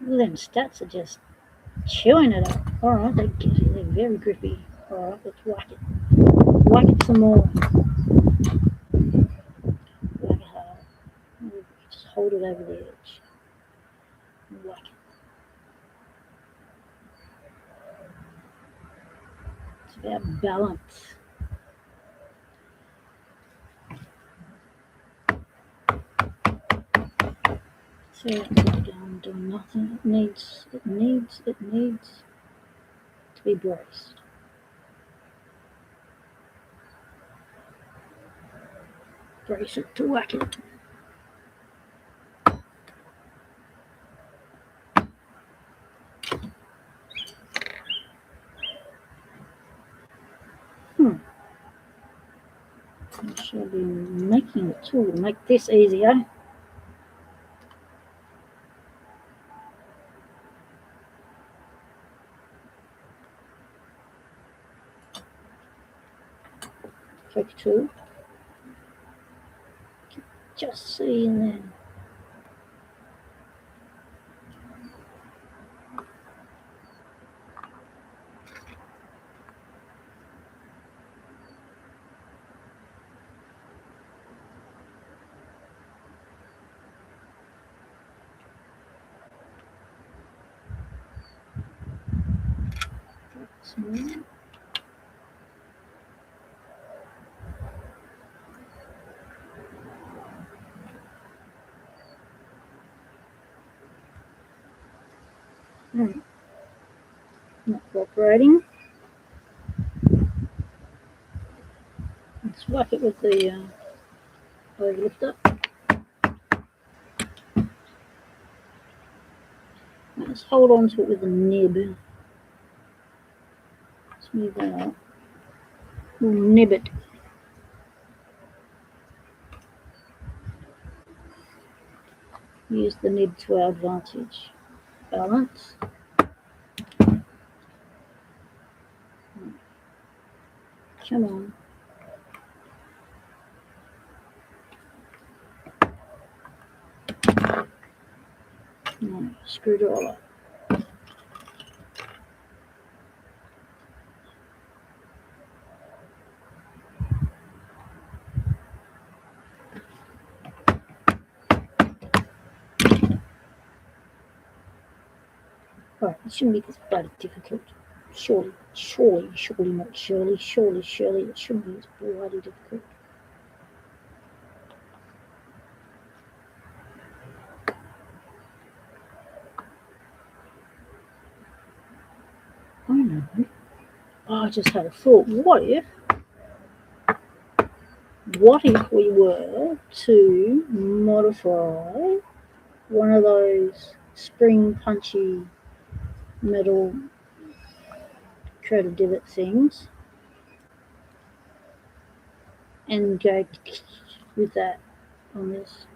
Them stats are just chewing it up. Alright, they're very grippy. Alright, let's whack it. Whack it some more. Whack it hard. Just hold it over the edge. Whack it. It's about balance. So it's doing nothing. It needs to be braced. Brace it to whack it. I shall be making a tool to make this easier. poke tool. Just see in there. Not cooperating. Let's whack it with the overlifter. Let's hold on to it with a nib. Let's move that up. We'll nib it. Use the nib to our advantage. Balance. Come on. No, screwed it all up. Alright, it shouldn't be this bloody difficult. Surely, not surely, it shouldn't be this bloody difficult. I know. Oh, I just had a thought. What if we were to modify one of those spring punchy metal coated divot things and go with that on this?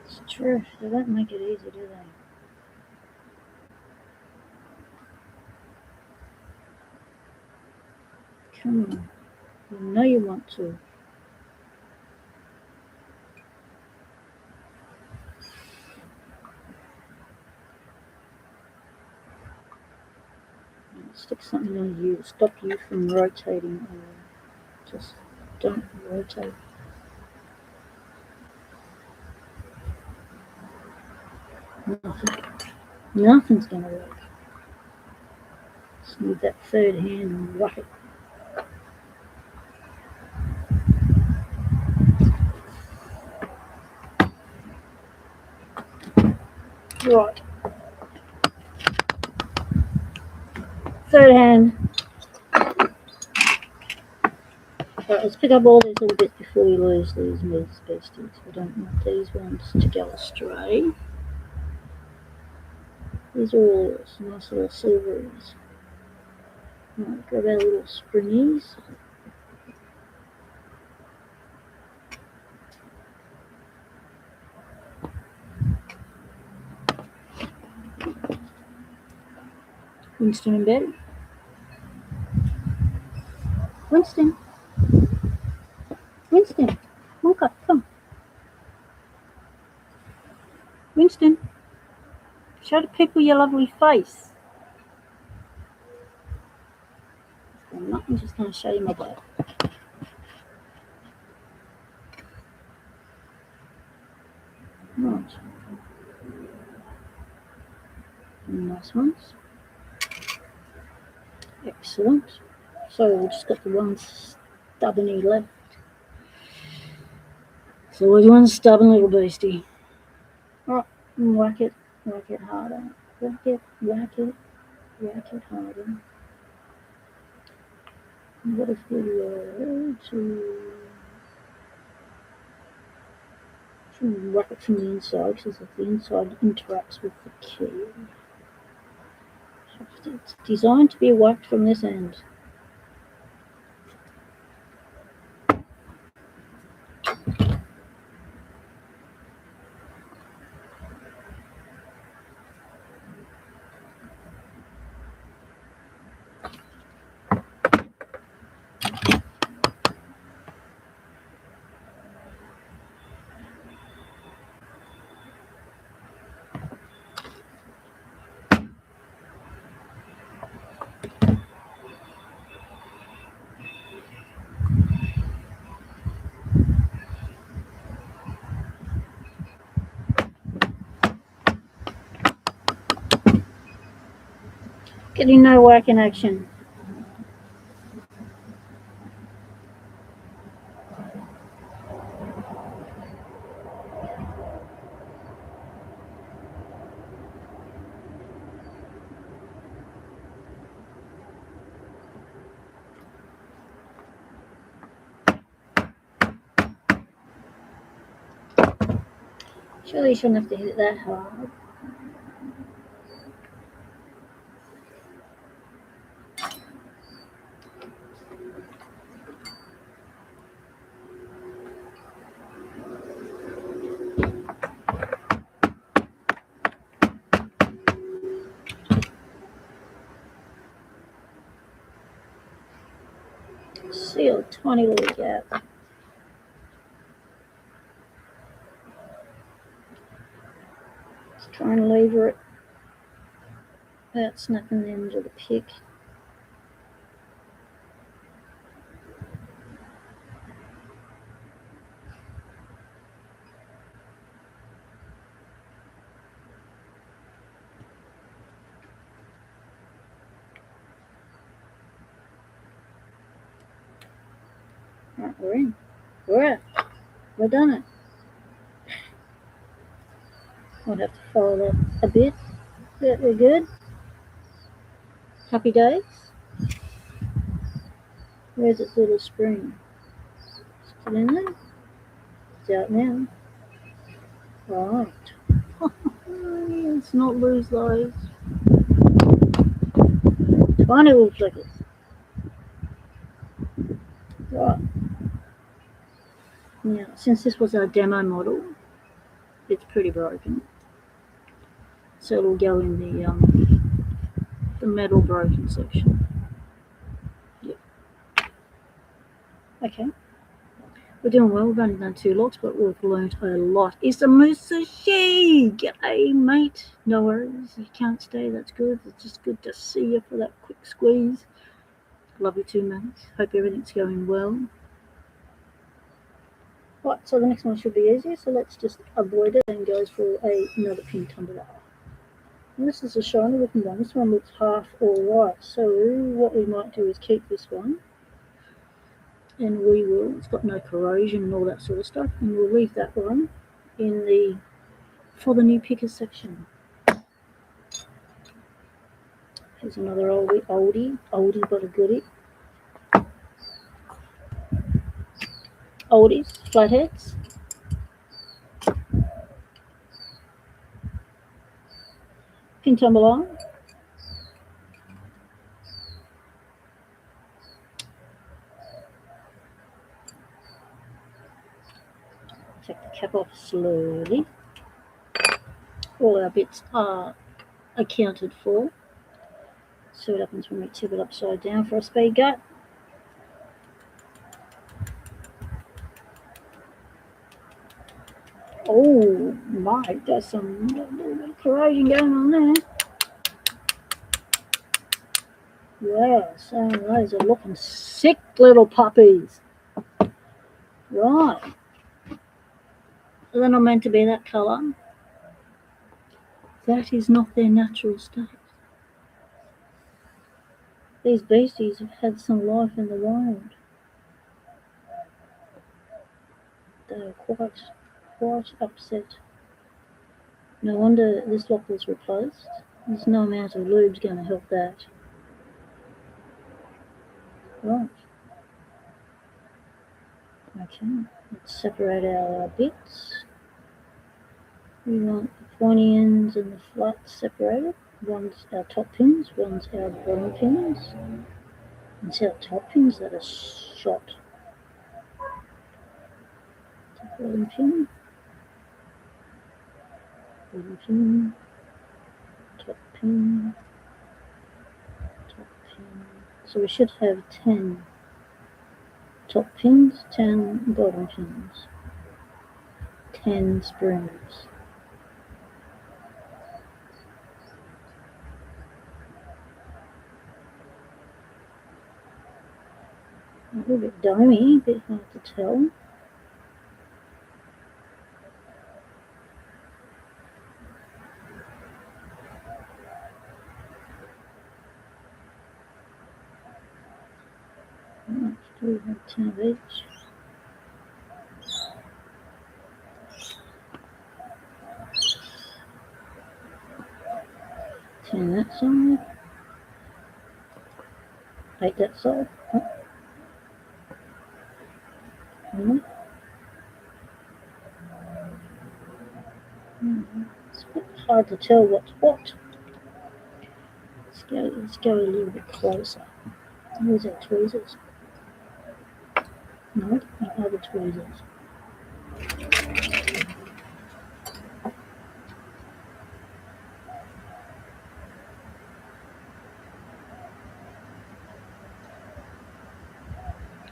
It's true. They don't make it easy, do they? Come on. You know you want to. Stick something on you. Stop you from rotating. Just don't rotate. Nothing's going to work. Just need that third hand and whack it. Right. Third hand. Right, let's pick up all these little bits before we lose these beasties. We don't want these ones to go astray. These are all nice little silveries. Right, grab our little springies. Winston in bed. Winston, Wonka, come. Winston, show the people your lovely face. I'm not just going to show you my butt. Right. Nice ones. Excellent. So we've just got the one stubborny left. So always one stubborn little beastie. Alright, whack it harder. Whack it harder. What if we were to whack it from the inside, because the inside interacts with the key. It's designed to be whacked from this end. Getting no work in action. Surely you shouldn't have to hit it that hard. See a tiny little gap. Just try and lever it without snapping the end of the pick. Right, we're in. We're out. We've done it. I'll have to follow that a bit. But we're good. Happy days. Where's its little spring? Still in there? It's out now. Right. Let's not lose those. Tiny little flickers. Right. Now, since this was our demo model, it's pretty broken. So it'll go in the metal broken section. Yep. Okay. We're doing well. We've only done 2 locks, but we've learned a lot. It's a Musashi! G'day, mate. No worries. You can't stay. That's good. It's just good to see you for that quick squeeze. Love you too, mate. Hope everything's going well. Right, so the next one should be easier. So let's just avoid it and go for another pin tumbler. And this is a shiny looking one. This one looks half alright. So what we might do is keep this one. And we will, it's got no corrosion and all that sort of stuff, and we'll leave that one for the new picker section. Here's another oldie but a goodie. Oldies, flatheads. Pin tumbler. Take the cap off slowly. All our bits are accounted for. See what happens when we tip it upside down for a speed gut. Oh my, there's some little bit of corrosion going on there. Yes, and those are looking sick little puppies. Right. They're not meant to be that colour. That is not their natural state. These beasties have had some life in the wild. They are quite upset. No wonder this lock was replaced. There's no amount of lube's going to help that. Right. Okay, let's separate our bits. We want the pointy ends and the flats separated. One's our top pins, one's our bottom pins. It's our top pins that are shot. Bottom pin, top pin, top pin. So we should have 10 top pins, 10 bottom pins, 10 springs. A little bit domey, a bit hard to tell. We have 10 of each. Ten that side. 8 that side. It's a bit hard to tell what's what. Let's go a little bit closer. Where's our tweezers? No, no other tweezers.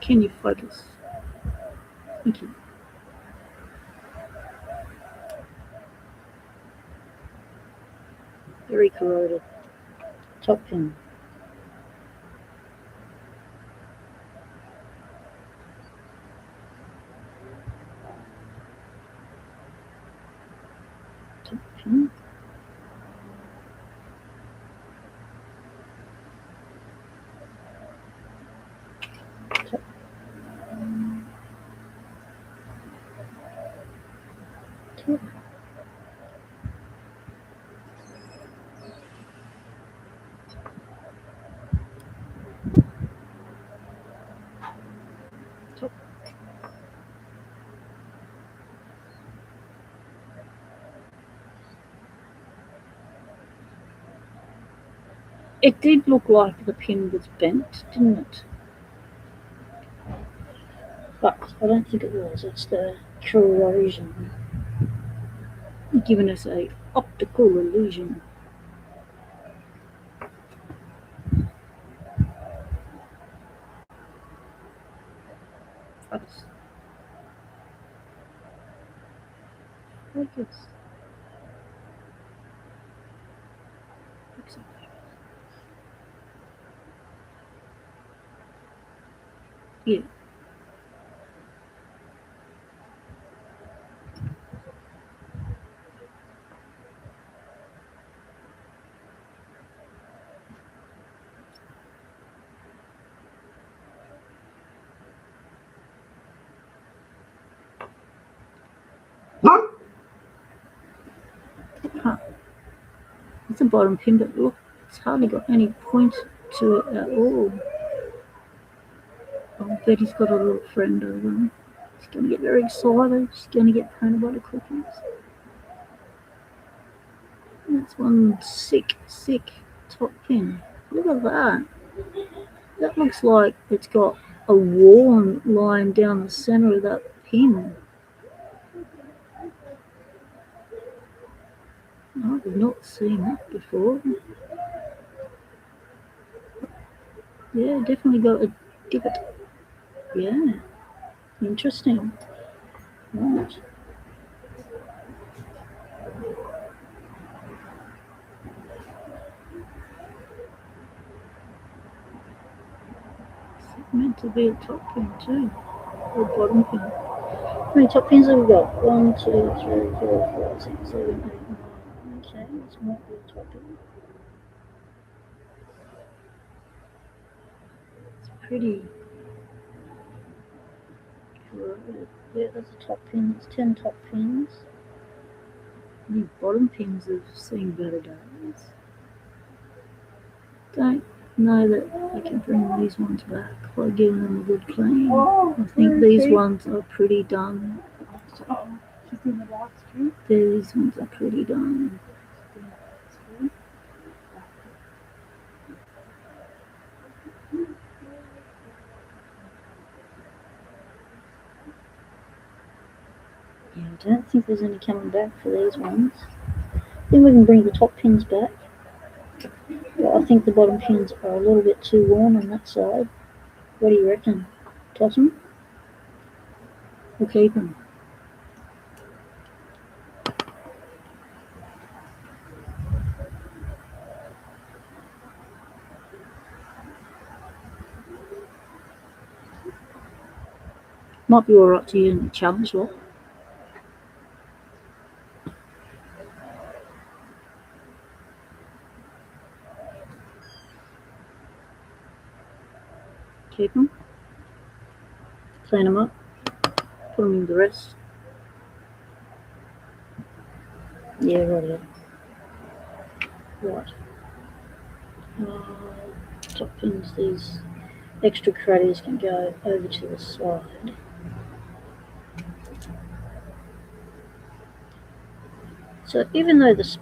Can you focus? Thank you. Very corroded. Top pin. Top pin. Top. Top. Top. It did look like the pin was bent, didn't it? But I don't think it was. It's the corrosion giving us a optical illusion. Focus. Focus. Focus. Yeah. Huh. It's a bottom pin, but look, it's hardly got any point to it at all. I bet he's got a little friend over him. He's going to get very excited. He's going to get peanut butter cookies. That's one sick top pin. Look at that. That looks like it's got a worn line down the center of that pin. I've not seen that before. Yeah, definitely got a divot. Yeah, interesting. Right. It's meant to be a top pin too, or bottom pin. How many top pins have we got? 1, 2, 3, 4, 5, 6, 7, 8, 9. Okay, this might be a top pin. It's pretty corroded. Yeah, that's a top pin. It's 10 top pins. The bottom pins have seen better days. Don't know that I can bring these ones back by giving them a good clean. I think these ones are pretty done. These ones are pretty done. Yeah, I don't think there's any coming back for these ones. I think we can bring the top pins back. But I think the bottom pins are a little bit too worn on that side. What do you reckon? Toss them? Or keep them? Might be alright to you in the challenge lot. Keep them. clean them up, put them in the rest. Yeah, right. Right. Top pins, these extra craddies can go over to the side. So even though the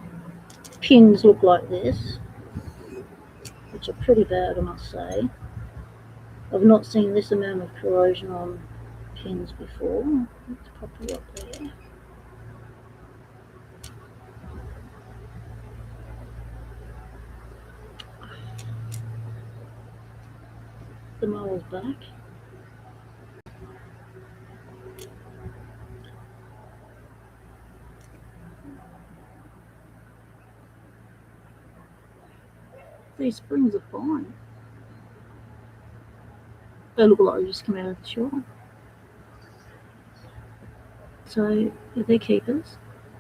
pins look like this, which are pretty bad I must say, I've not seen this amount of corrosion on pins before. Let's pop it up there. The mole's back. These springs are fine. They look like they just come out of the shore. So they're keepers.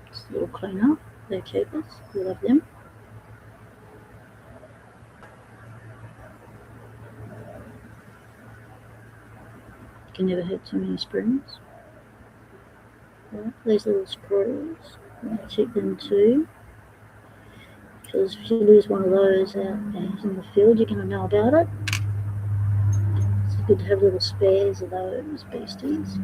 Just a little clean up. They're keepers. We love them. You can never have too many springs. Right. These little screws, I check them too. Because if you lose one of those out in the field, you're going to know about it. It's good to have little spares of those beasties.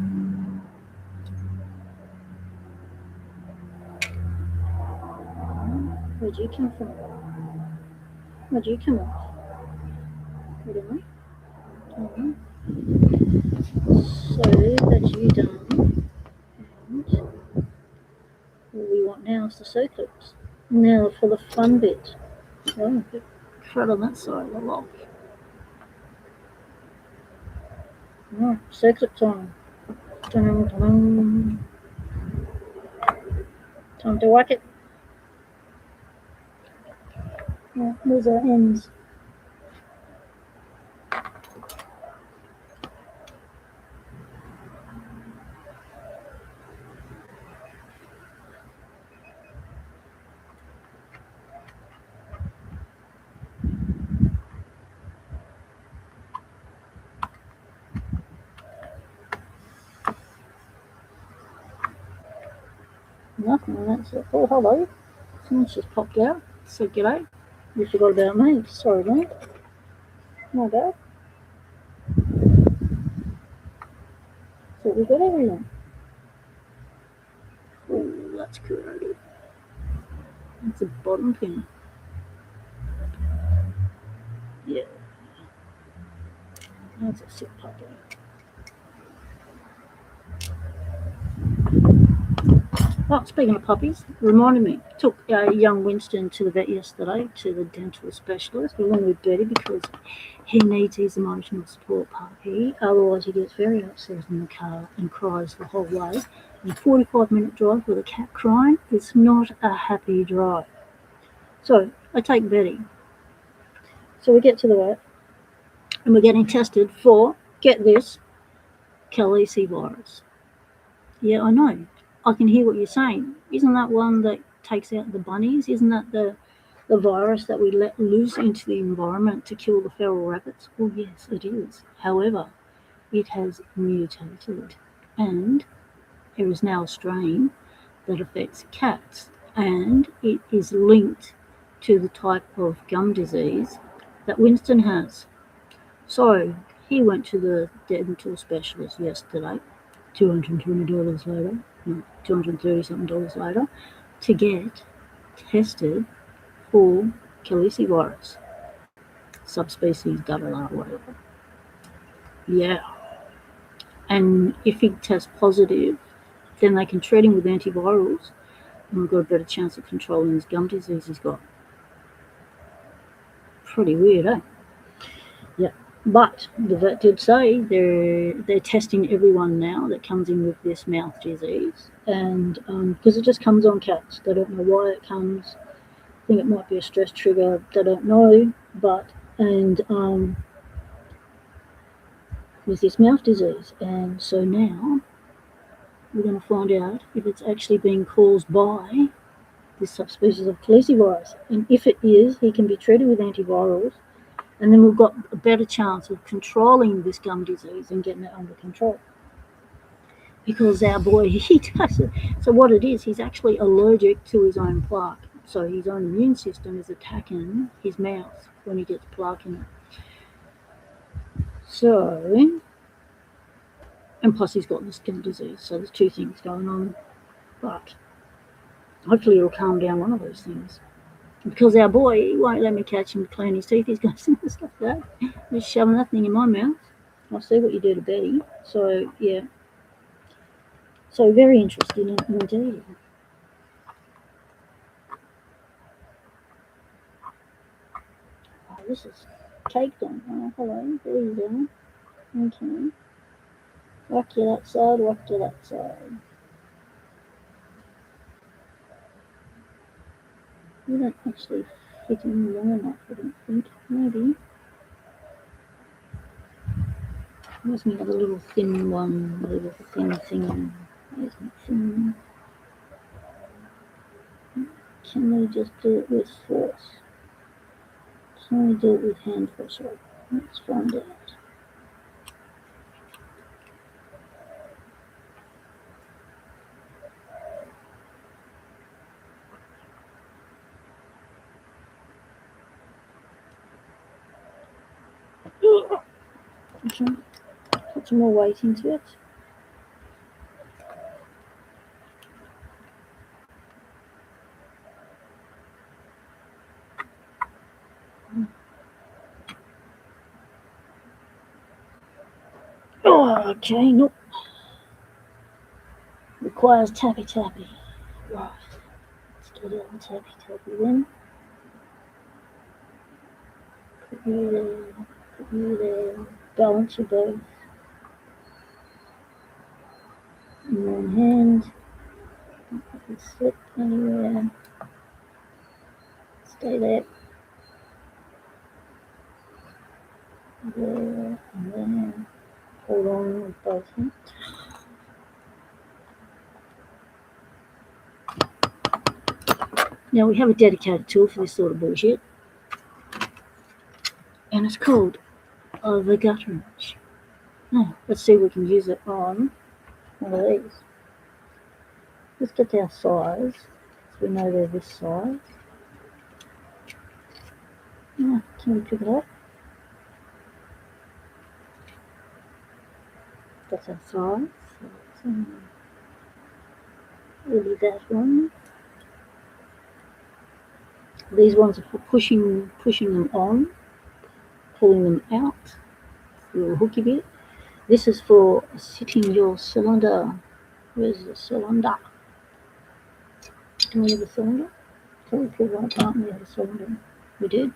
Where'd you come from? Where'd you come off? What am I? So that's you done. And what we want now is the circlets. Now for the fun bit. Oh, bit flat on that side of the lock. Oh, circlet time. Dun, dun. Time to whack it. Oh, there's our ends. Nothing, and that's it. Oh, hello. Someone's just popped out. Said g'day. You forgot about me. Sorry, mate. My bad. So we got everything. Oh, that's corroded. That's a bottom pin. Yeah. That's a sick puppy. Oh, speaking of puppies, reminded me, took young Winston to the vet yesterday, to the dental specialist, along with Betty, because he needs his emotional support puppy. Otherwise, he gets very upset in the car and cries the whole way. And a 45-minute drive with a cat crying is not a happy drive. So I take Betty. So we get to the vet, and we're getting tested for, get this, calicivirus. Yeah, I know. I can hear what you're saying. Isn't that one that takes out the bunnies? Isn't that the virus that we let loose into the environment to kill the feral rabbits? Well, yes, it is. However, it has mutated, and there is now a strain that affects cats, and it is linked to the type of gum disease that Winston has. So he went to the dental specialist yesterday, $220 later, no, $230-something later, to get tested for calicivirus, subspecies whatever. Yeah. And if he tests positive, then they can treat him with antivirals, and we've got a better chance of controlling his gum disease he's got. Pretty weird, eh? Yeah. But the vet did say they're testing everyone now that comes in with this mouth disease, and because it just comes on cats. They don't know why it comes. I think it might be a stress trigger. They don't know, but with this mouth disease, and so now we're going to find out if it's actually being caused by this subspecies of calicivirus, and if it is, he can be treated with antivirals. And then we've got a better chance of controlling this gum disease and getting it under control. because our boy, he does it. So what it is, he's actually allergic to his own plaque. So his own immune system is attacking his mouth when he gets plaque in it. So, and plus he's got the skin disease. So there's two things going on. But hopefully it'll calm down one of those things. Because our boy, he won't let me catch him clean his teeth. He's going to stuff like that. Just shoving that thing in my mouth. I'll see what you do to Betty. So, yeah. So, very interesting indeed. Oh, this is caked on. Oh, hello. There you go. Okay. Whack you that side, whack you that side. You don't actually fit in long enough, I don't think. Maybe. Where's my other little thin one? A little thin thing. Where's my thin? Can we just do it with force? Can we do it with hand pressure? Let's find out. Okay. Put some more weight into it. Oh, okay, nope. Requires tappy tappy. Right. Let's get it on tappy tappy then. Put you there. Put you there. Balance you both. In one hand. Don't let it slip anywhere. Stay there. There and there. Hold on with both hands. Now we have a dedicated tool for this sort of bullshit. And it's called the gut wrench. Now, let's see if we can use it on one of these. Let's get our size, so we know they're this size. Now, can we pick it up? That's our size. So really that one. These ones are for pushing them on, pulling them out. A little hooky bit. This is for sitting your cylinder. Where's the cylinder? Do we have a cylinder? Can we pull one apart and we have a cylinder? We did.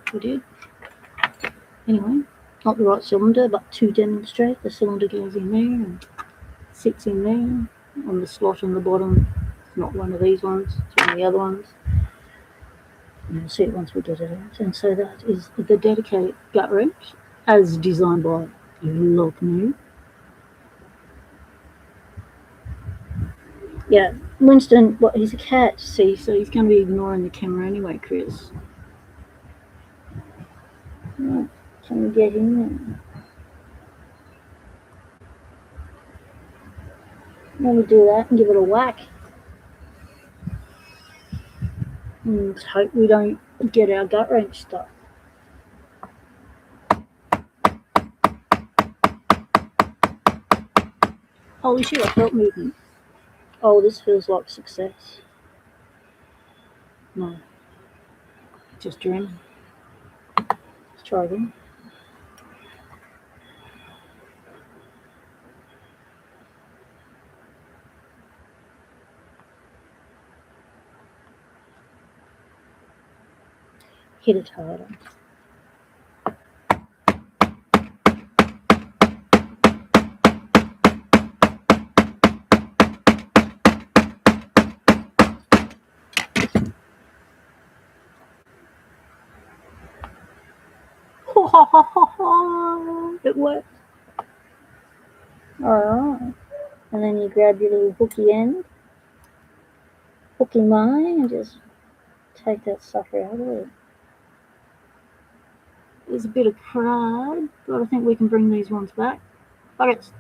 Anyway, not the right cylinder, but to demonstrate, the cylinder goes in there and sits in there on the slot on the bottom. It's not one of these ones, it's one of the other ones. And you'll see it once we get it out. And so that is the dedicated gut wrench as designed by Locksport. Yeah, Winston, he's a cat, see, so he's going to be ignoring the camera anyway, Chris. Right, can we get in there? Let me do that and give it a whack. And hope we don't get our gut wrench stuck. Holy shit, I felt movement. Oh, this feels like success. No. Just dreaming. Let's try again. Hit it harder. It worked. Alright. And then you grab your little hooky end, hooky mine, and just take that sucker out of it. There's a bit of crud, but I think we can bring these ones back. Buckets.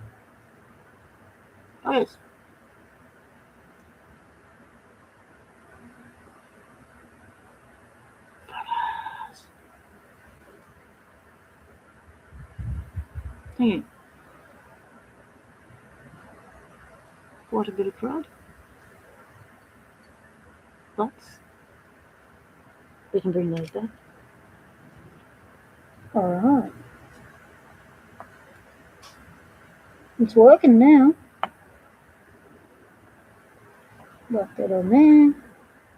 Yeah. Quite a bit of crud. But we can bring those back. Alright. It's working now. Whack that on there.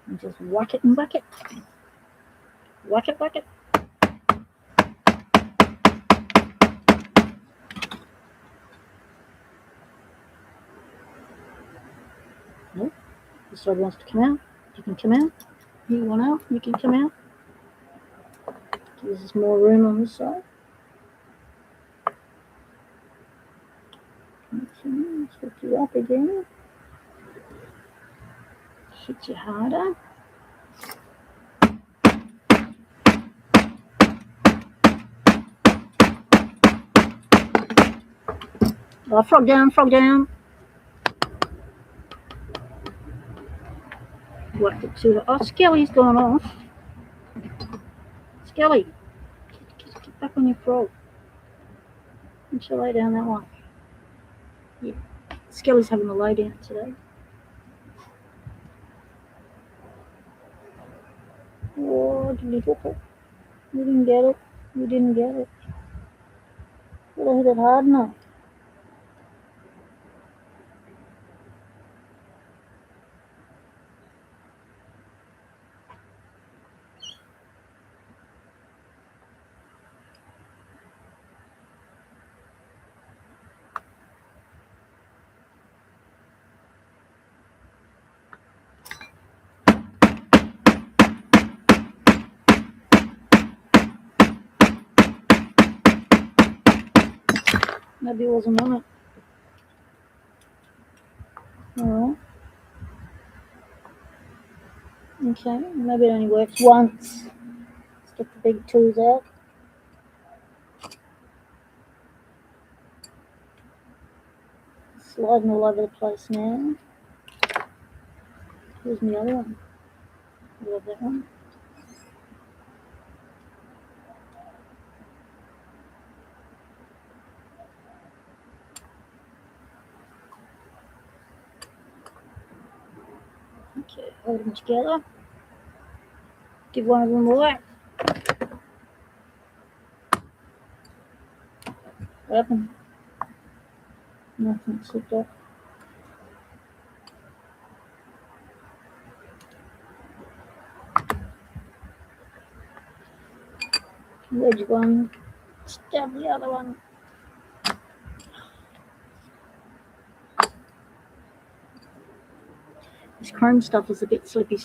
And just whack it and whack it. Whack it, whack it. Nope. This side wants to come out. You can come out. You want out, you can come out. Gives us more room on this side. Let's hook you up again. Hit you harder. Oh, frog down, frog down. Whacked it to the... Oh, Skelly's gone off. Skelly, get back on your frog. And she'll lay down that one. Yeah. Skelly's having a lay down today. Oh, did you hook it? You didn't get it. You didn't get it. But I hit it hard enough. Maybe it wasn't on it. Alright. Okay, maybe it only works once. Let's get the big tools out. Sliding all over the place now. Here's my other one. I love that one. Okay, hold them together. Give one of them a whack. What happened? Nothing slipped off. Wedge one, stab the other one. This chrome stuff is a bit slippy.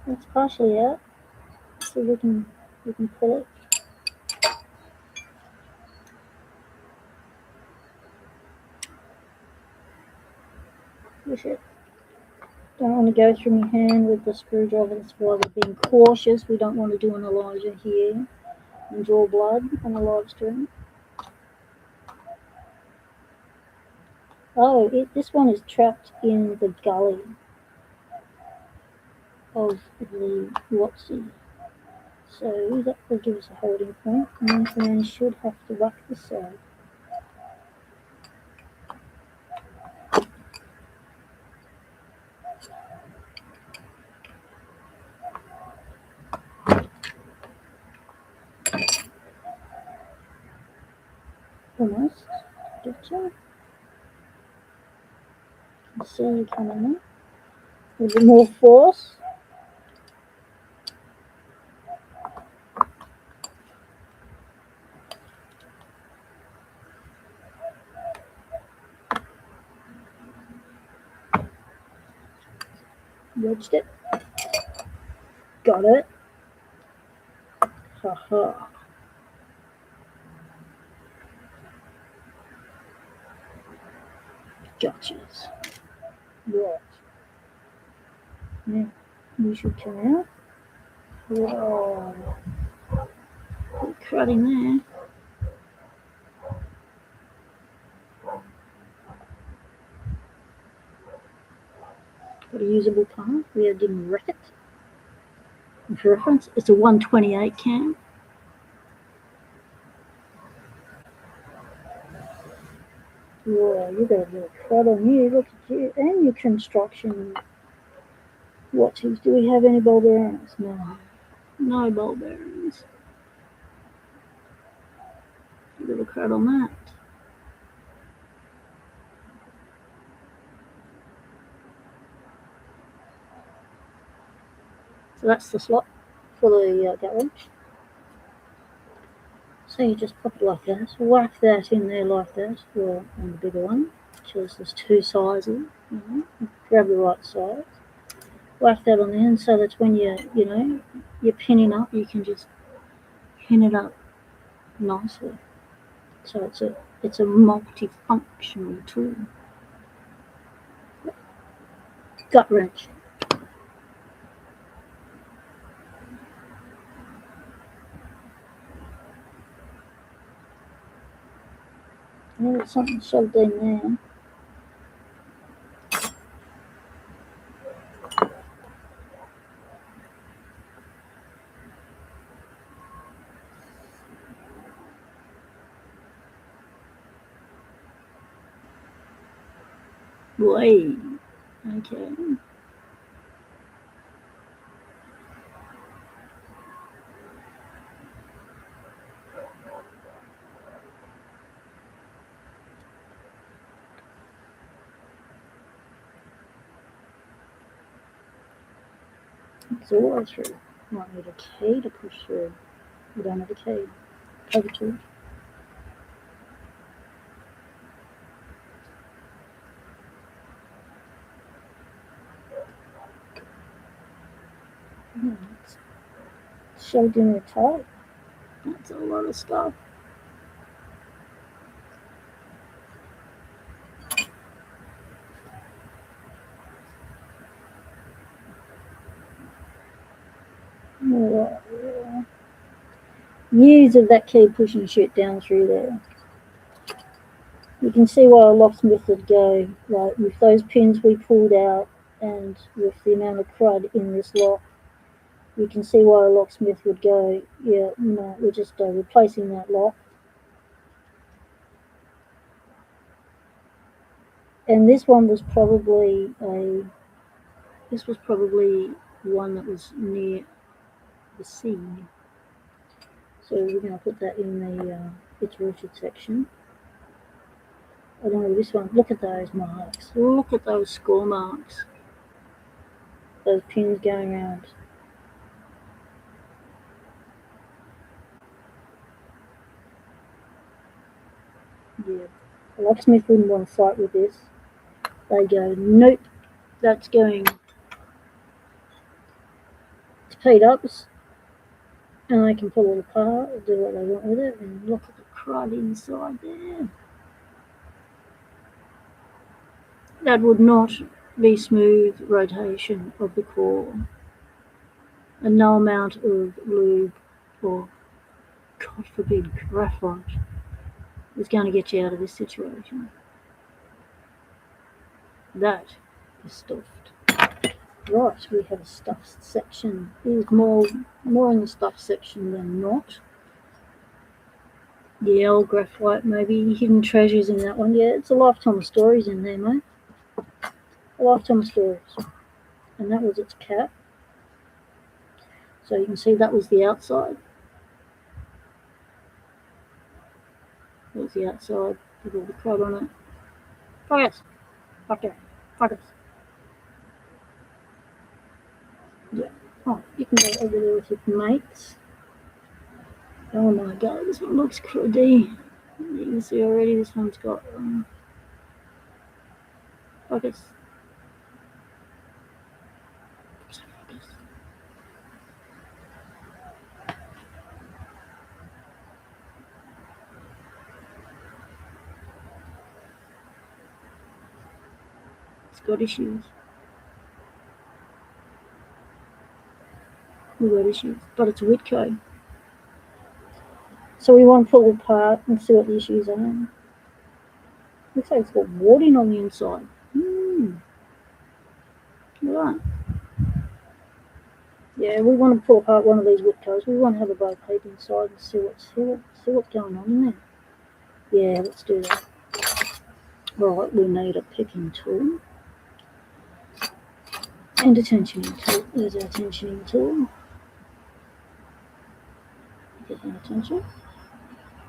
It's partially out, so we can pull it. Push it. Don't want to go through my hand with the screwdriver. That's why we're being cautious. We don't want to do an Elijah here and draw blood on a live stream. Oh, this one is trapped in the gully of the Watsy. So that will give us a holding point, and then should have to whack this side. Almost. Gotcha. Can see you coming in. A little bit more force. Wedged it. Got it. Ha ha. Gotchas. Right. Now, you should come out. Whoa. Put crud in there. reusable part. We didn't wreck it. And for reference, it's a 128 can. Whoa, you got a little crud on you. Look at you. And your construction watches. Do we have any ball bearings? No. No ball bearings. A little crud on that. So that's the slot for the gut wrench. So you just pop it like that. Whack that in there like that. Well, on the bigger one. Shows there's two sizes. Grab the right size. Whack that on the end so that when you're pinning up, you can just pin it up nicely. So it's a multifunctional tool. Gut wrench. Oh, there's something shoved in there. Wait. Okay. It's all the way through. Might need a key to push through. We don't have a key. Over to it. It's shoved in there tight. That's a lot of stuff. Years of that key pushing shit down through there. You can see why a locksmith would go, like with those pins we pulled out and with the amount of crud in this lock, you can see why a locksmith would go, yeah, no, we're just replacing that lock. And this one was probably one that was near the sea. So we're going to put that in the its rooted section. I don't know this one. Look at those marks. Look at those score marks. Those pins going around. Yeah. A locksmith wouldn't want to fight with this. They go, nope, that's going to Padlocks, and they can pull it apart or do what they want with it. And look at the crud inside there. That would not be smooth rotation of the core. And no amount of lube or, God forbid, graphite is going to get you out of this situation. That is stuffed. Right, we have a stuffed section. There's more in the stuffed section than not. Yeah, old graphite, maybe hidden treasures in that one. Yeah, it's a lifetime of stories in there, mate. A lifetime of stories. And that was its cap. So you can see that was the outside. That was the outside with all the crud on it. Focus! Focus! Yeah. Oh, you can go over there with your mates. Oh my god, this one looks cruddy. You can see already this one's got focus. It's got issues. We've got issues, but it's a Whitco. So we want to pull it apart and see what the issues are. Looks like it's got warding on the inside. Well, that. Yeah, we want to pull apart one of these whip covers. We want to have a bow peep inside and see what's going on in there. Yeah, let's do that. Right, we need a picking tool and a tensioning tool. There's our tensioning tool. Get our tension.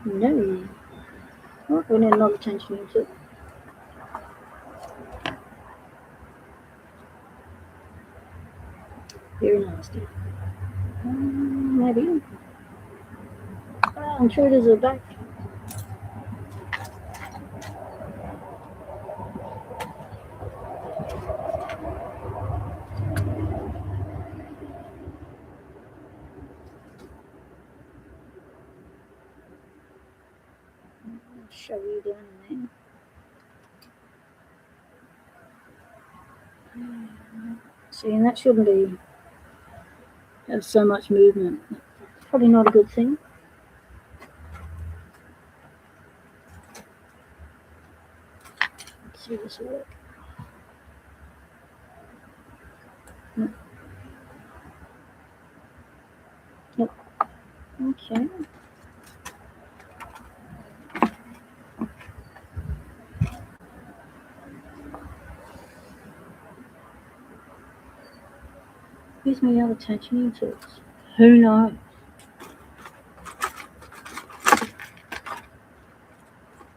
No. Right, we need another tensioning tool. Very nasty. Maybe. Intruders are back. I'll show you down in there. See, and that shouldn't be have so much movement. Probably not a good thing. Let's see if this will work. Nope. Okay. Where's my other tensioning tools? Who knows?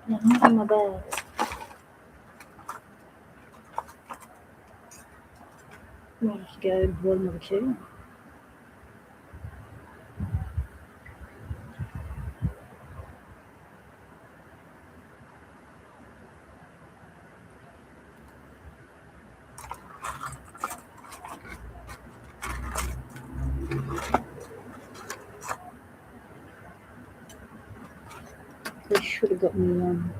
They're not in my bag. Might have to go to the bottom of the chair. They should have got me one.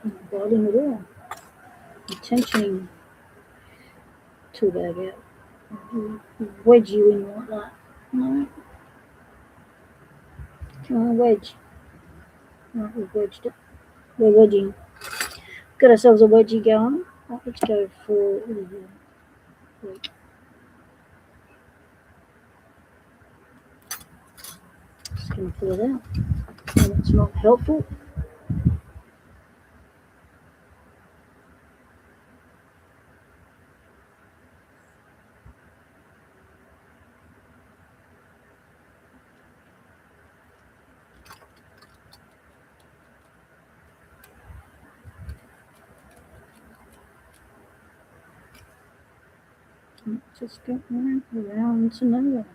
I'm biting it all. The tensioning tool bag out. Wedge you in like that. No. Come on, wedge. Right, we've wedged it. We're wedging. Got ourselves a wedgie going. Right, let's go for just going to pull it out. And it's not helpful. Just go around to nowhere.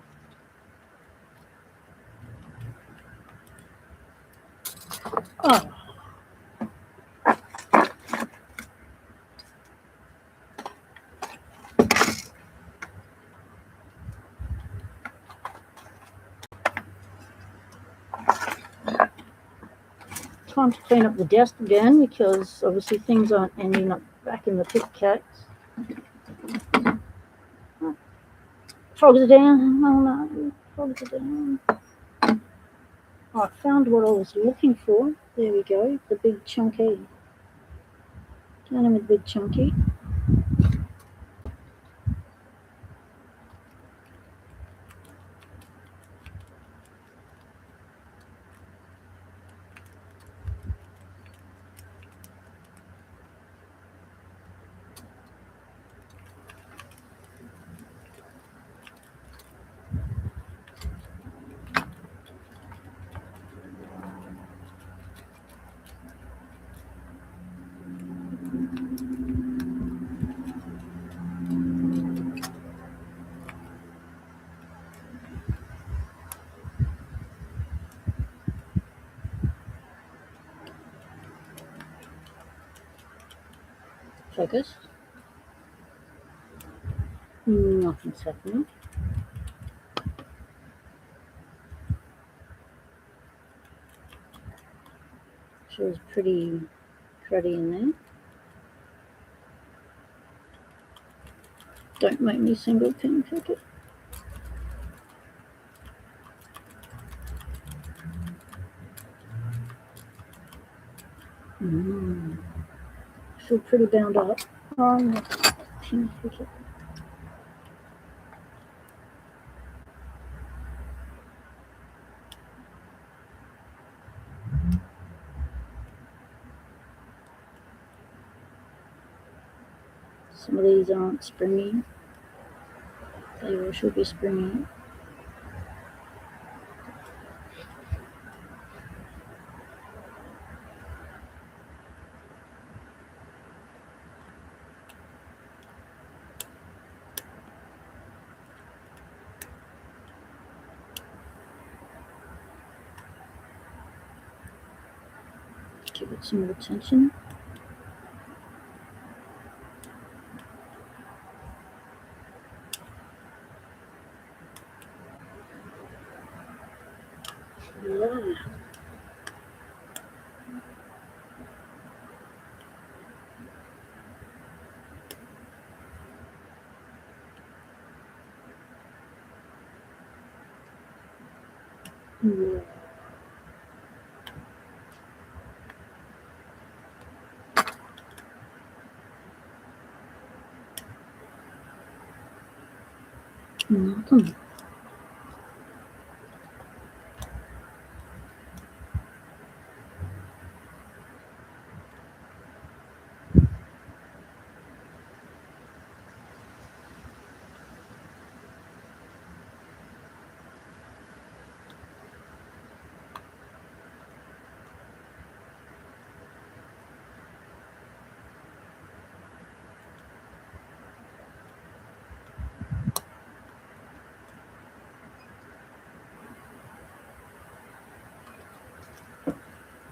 Oh. Time to clean up the desk again because obviously things aren't ending up back in the pick case. Frogs are down. Oh no, frogs are down. I found what I was looking for. There we go, the big chunky. Down with big chunky. Focus. Nothing's happening. Sure is pretty cruddy in there. Don't make me single pin pick it. Feel pretty bound up. Some of these aren't springy. They all should be springy. Give it some more attention. Yeah. Yeah. Nothing.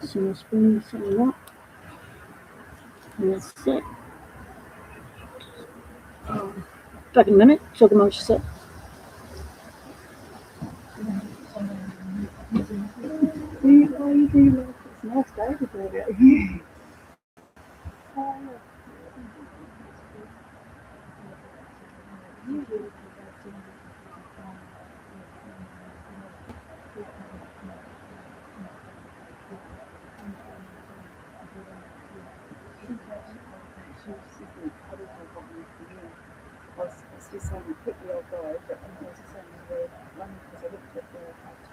Some more spring, some more. And that's it. Back in a minute, talk amongst yourself. You do look, it's a nice day to do it. I was just saying a quick old guy, but I was just saying the running because I looked at the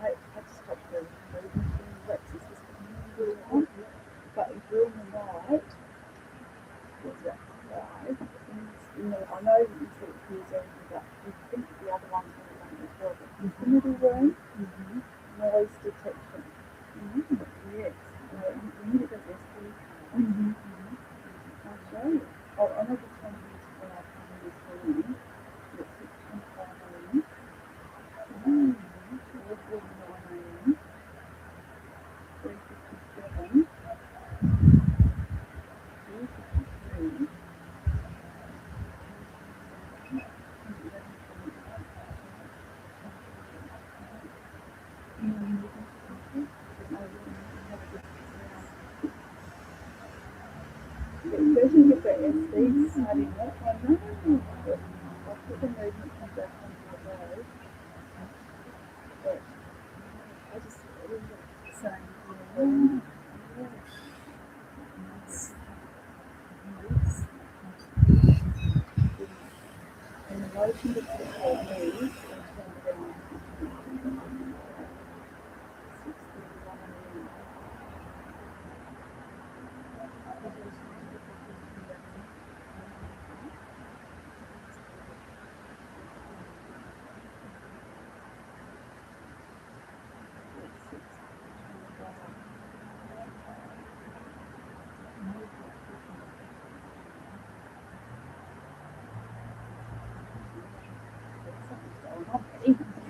I had to stop the movement in the Lexus was really on. But if you're on the right, what's that? Five. I know that you thought he was over that. You think the other one's going to run as well, but it's the middle room, noise detection. Yes. When you does this, I'll show you. Oh, I know this one is when I come in this morning. It's 6:25 a.m. 4:49 a.m. 3:57. 4:53. Especially with the SDs, I didn't know. I know. I'll put the movement comes back on the road. But I just saying, and the motion to support me and turn around.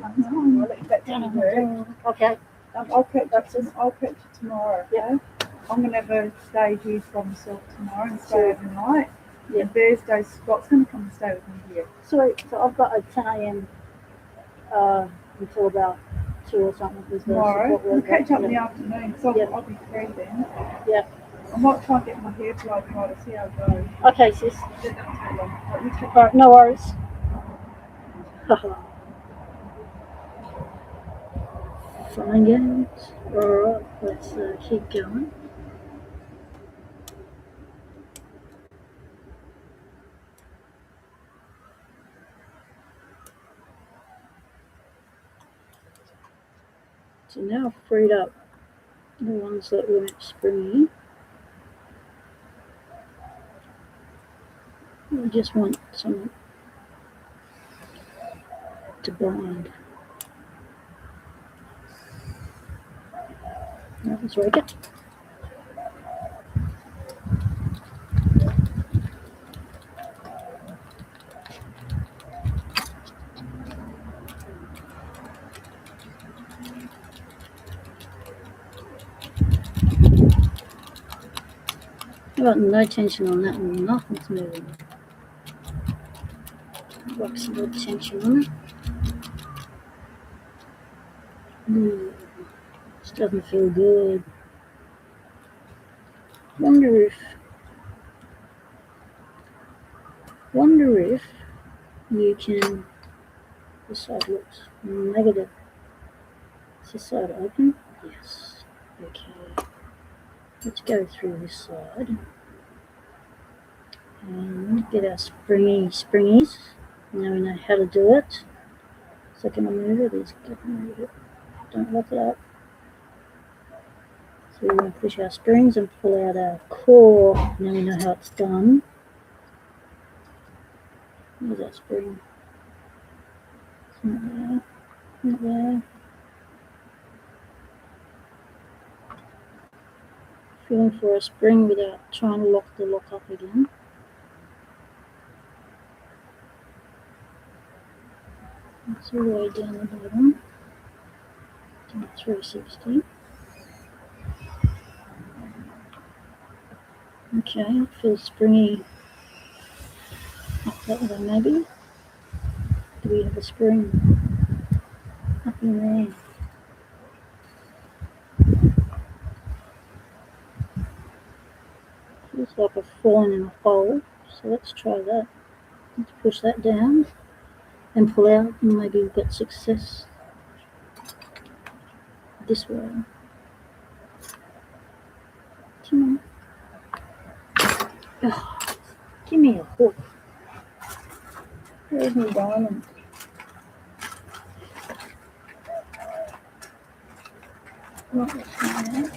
6:31 a.m. I'll let you back down and work. Okay. I'll catch you tomorrow. Yeah. I'm going to have a day here for myself tomorrow and stay overnight. Yeah. And Thursday, Scott's going to come and stay with me here. Sweet. So I've got a 10 a.m. Until about 2 or something. Tomorrow. We'll catch up in the afternoon, so I'll be free then. Yeah. I might try and get my hair blown right to see how it goes. Okay, sis. It doesn't take long. Alright, no worries. Fine games. Alright, let's keep going. So now I've freed up the ones that weren't springy. I just want some to bind. Now let's rake it. I've got no tension on that one, nothing's moving. Like some good tension on it. This doesn't feel good. Wonder if you can. This side looks negative. Is this side open? Yes. Okay. Let's go through this side and get our springies. Now we know how to do it. Second I move it is get move it. Don't lock it up. So we're going to push our springs and pull out our core. Now we know how it's done. Where's that spring? It's not there. Not there. Feeling for a spring without trying to lock the lock up again. It's all the way down the bottom. Down 360. Okay, it feels springy up that way maybe. Do we have a spring up in there? Feels like I've fallen in a hole, so let's try that. Let's push that down and pull out, and maybe we'll get success this way. Come on. Oh, give me a hook. Where's my diamond? Not this one.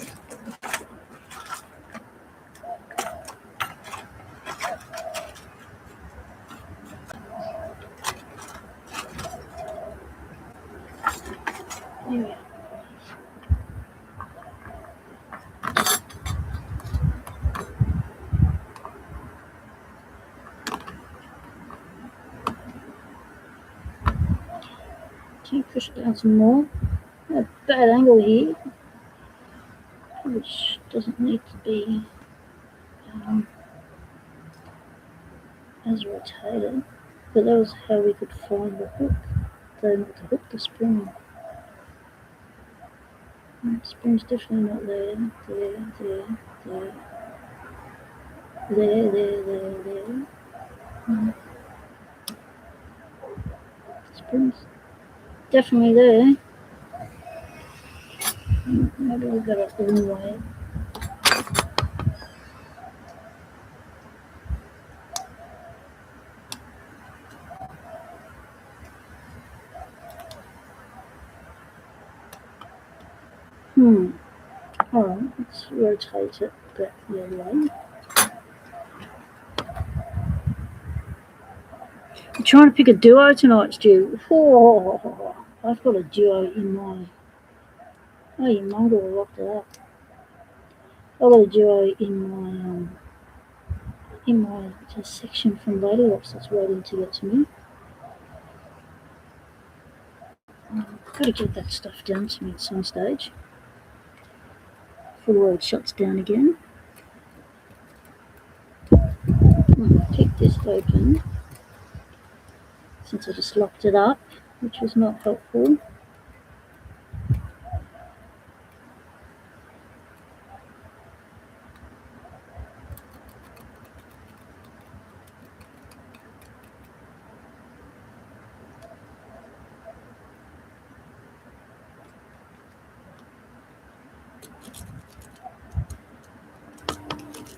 Yeah. Can you push it down some more? A bad angle here, which doesn't need to be as rotated, but that was how we could find the hook. Though not to hook the spring. The spring's definitely not there. There. The spring's definitely there. Maybe we got it the wrong way. Alright, let's rotate it back the other way. I'm trying to pick a duo tonight, Stu. Oh, I've got a duo in my... Oh, you mongrel locked it up. I've got a duo in my section from Padlocks that's waiting to get to me. Got to get that stuff down to me at some stage before the world shuts down again. I'll keep this open since I just locked it up, which was not helpful.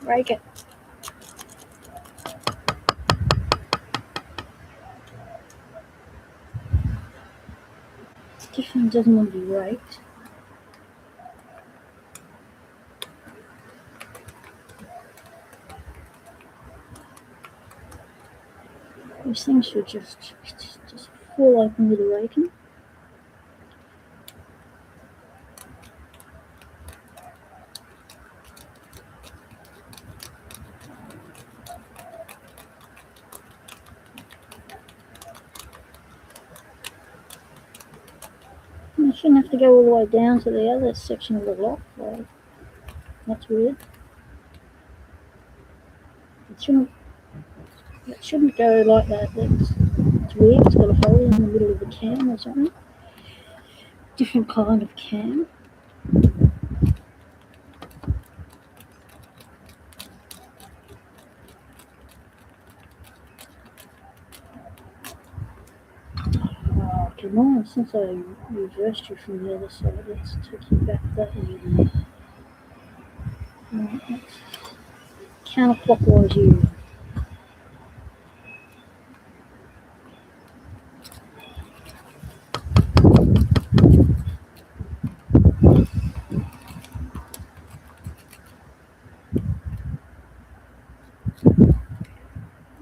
Rake it. Definitely doesn't want to be raked. These things should just fall open with a raking. You shouldn't have to go all the way down to the other section of the lock, though. That's weird. It shouldn't go like that. It's weird. It's got a hole in the middle of the cam or something. Different kind of cam. Oh, come on, since I reversed you from the other side, let's take you back that way. Right, let's counterclockwise you.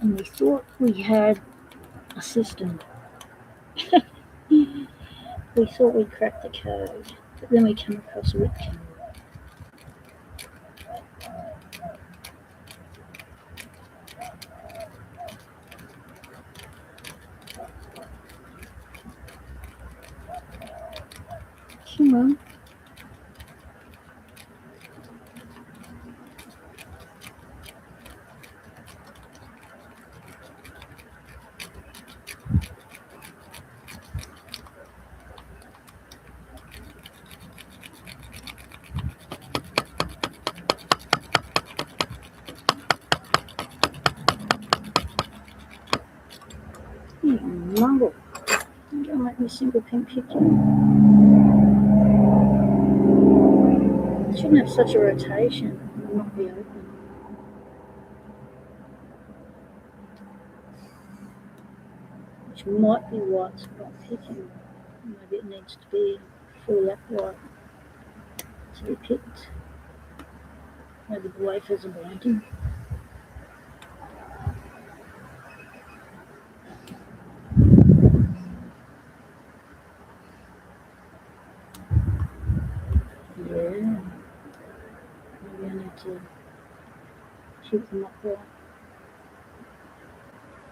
And we thought we had a system. We thought we'd cracked the code, but then we came across a rip code. Come on. Mumble. Don't make me single pink picture. It shouldn't have such a rotation and not be open. Which might be why it's not picking. Maybe it needs to be full upright to be picked. Maybe the wafers are blanking. Yeah. Maybe I need to keep them upright.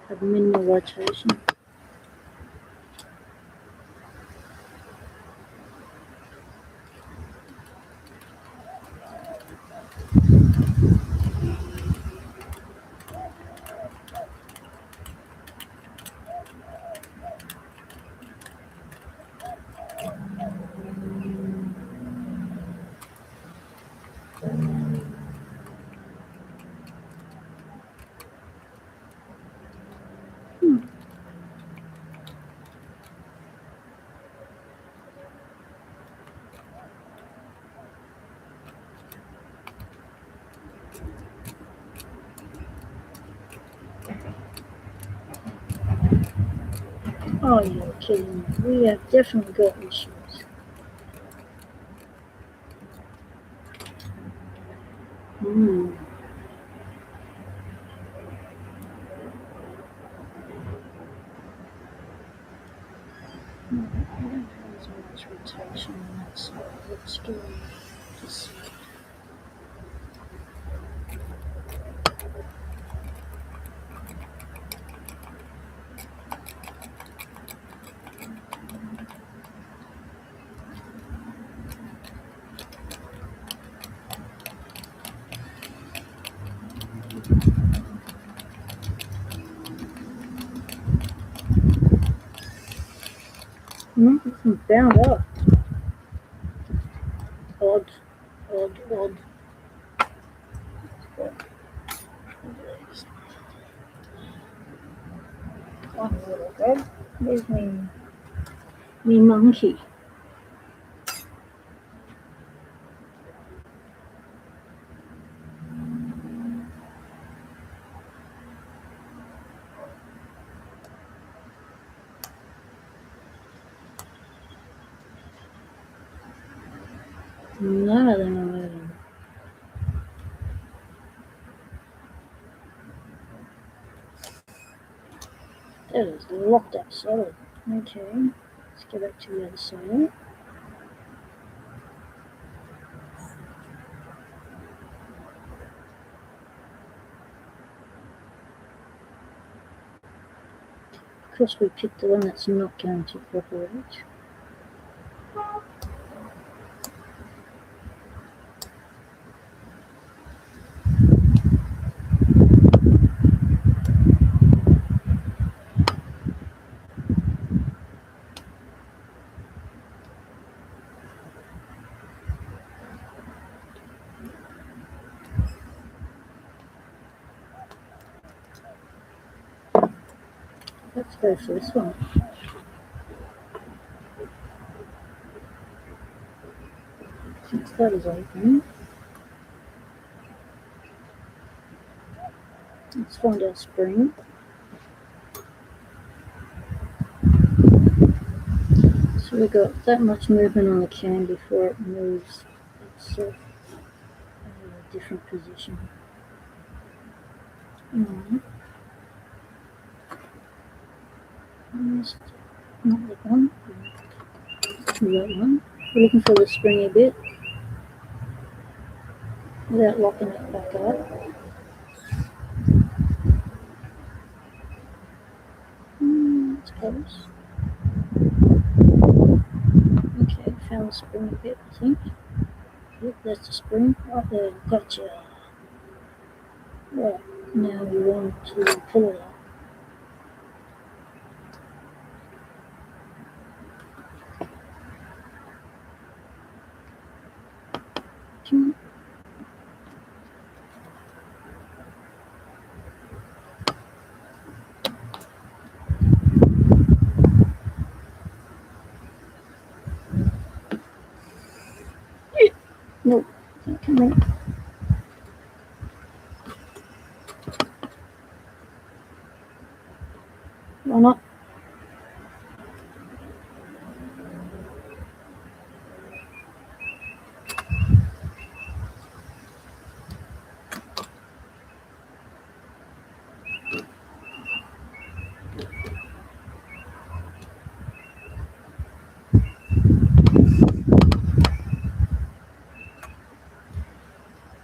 Have minimal rotation. Oh, you're kidding me. We have definitely got issues. Hmm. I don't have as much rotation on that side. Let's go this side. It's bound up. Odd. One little bit. There's me. Me monkey. None of them are moving. That is locked up solid. Okay, let's go back to the other side. Of course, we picked the one that's not going to cooperate. Let's go for this one. Since that is open, let's find our spring. So we got that much movement on the cam before it moves itself in a different position. Almost not that one. That one. We're looking for the springy bit without locking it back up. That's close. Okay, found the springy bit, I think. Yep, that's the spring. Right there, gotcha. Right, now we want to pull it up. Come on. Nope, can't come in. Why not?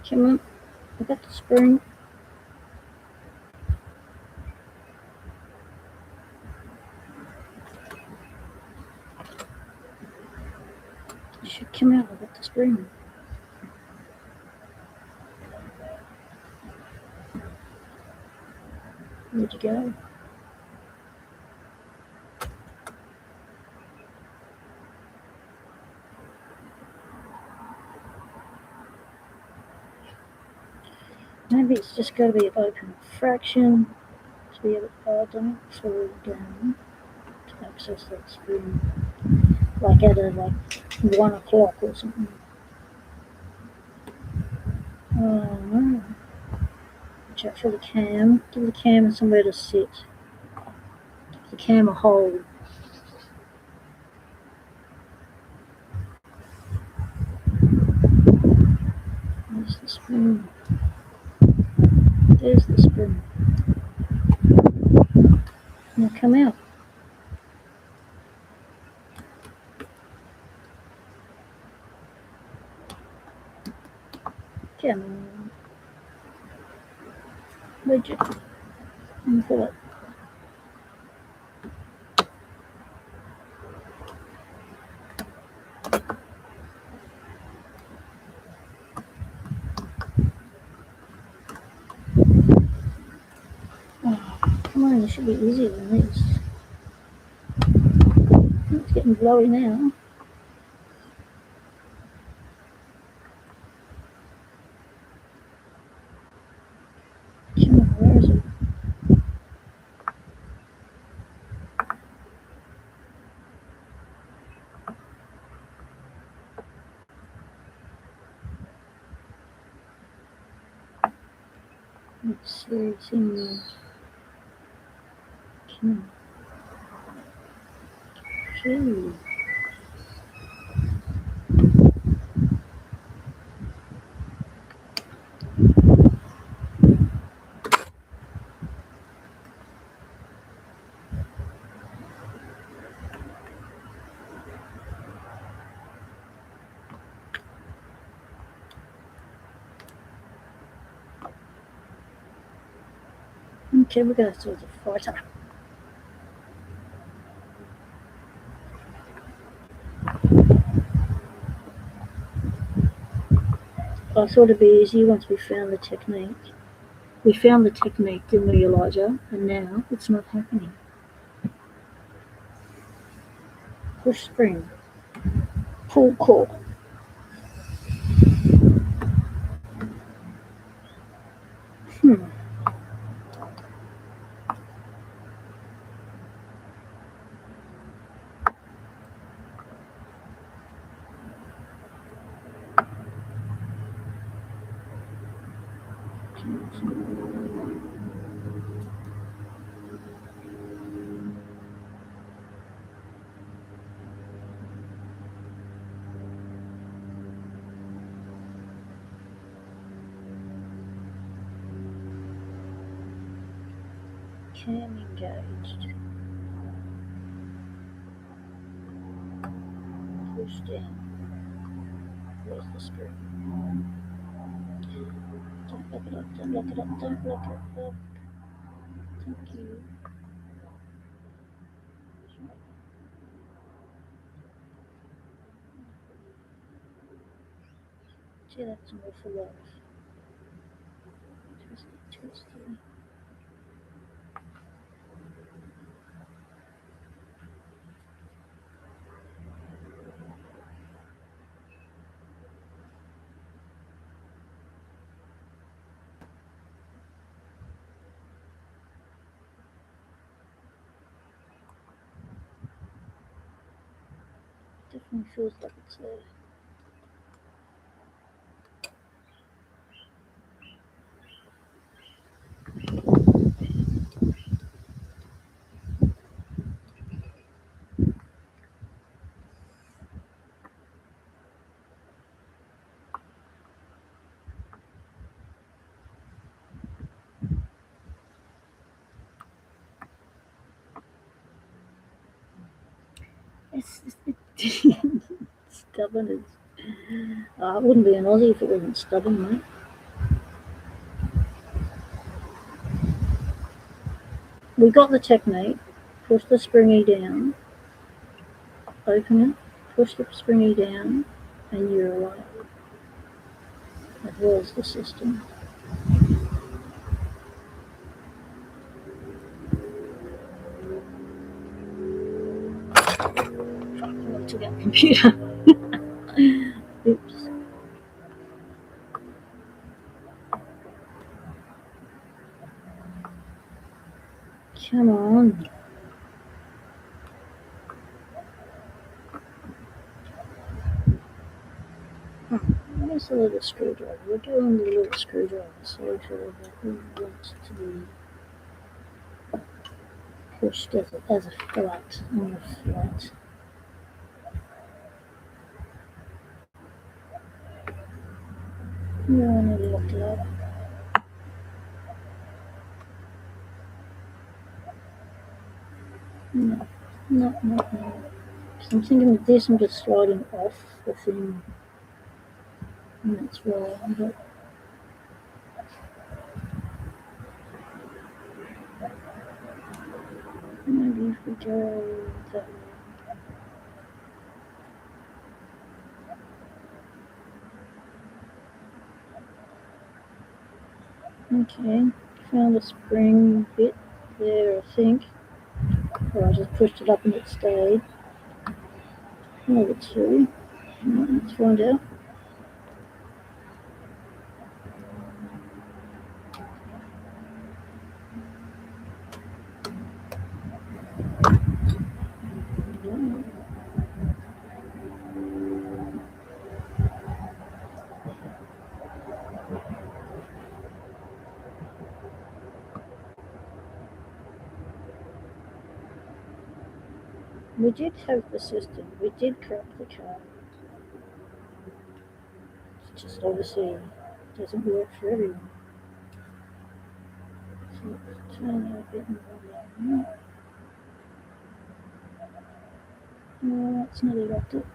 Come on, I got the spring. It should come out, I got the spring. Where'd you go? Maybe it's just got to be an open fraction to be able to done it further down to access that spring, like at 1 o'clock or something. Oh no. Watch out for the cam. Give the cam somewhere to sit. Give the cam a hold. There's the spring. There's the spring. Now come out. Come on. Where'd you? Pull it. Oh, come on, it should be easier than this. It's getting blowy now. Come on, where is it? Let's see, it's in there. Come on. Okay. Okay, we're going to do the fighter. I thought it'd be easy once we found the technique. We found the technique, didn't we, Elijah? And now it's not happening. Push spring. Pull core. Cam engaged. Push down. Where's the spring? Don't lock it up, don't lock it up, don't lock it up. Thank you. Gee, that's an awful lot. Twisty. Definitely feels like it's there. It's stubborn as. It wouldn't be an Aussie if it wasn't stubborn, mate. We got the technique. Push the springy down. Open it. Push the springy down, and you're away. That was the system. Fuck, I took out the computer. Oops. Come on. Where's the little screwdriver? We're doing the little screwdriver. Sorry for that. We want to be pushed as a flat on the flat. No, I need to lock it up. No. Because I'm thinking with this, I'm just sliding off the thing. And that's wrong, but maybe if we go that way. Okay, found a spring bit there, I think. Or I just pushed it up and it stayed. Number 2. Let's find out. We did have the system. We did crack the card. It's just obviously doesn't work for everyone. So let's turn that a bit more. No, it's nearly locked up.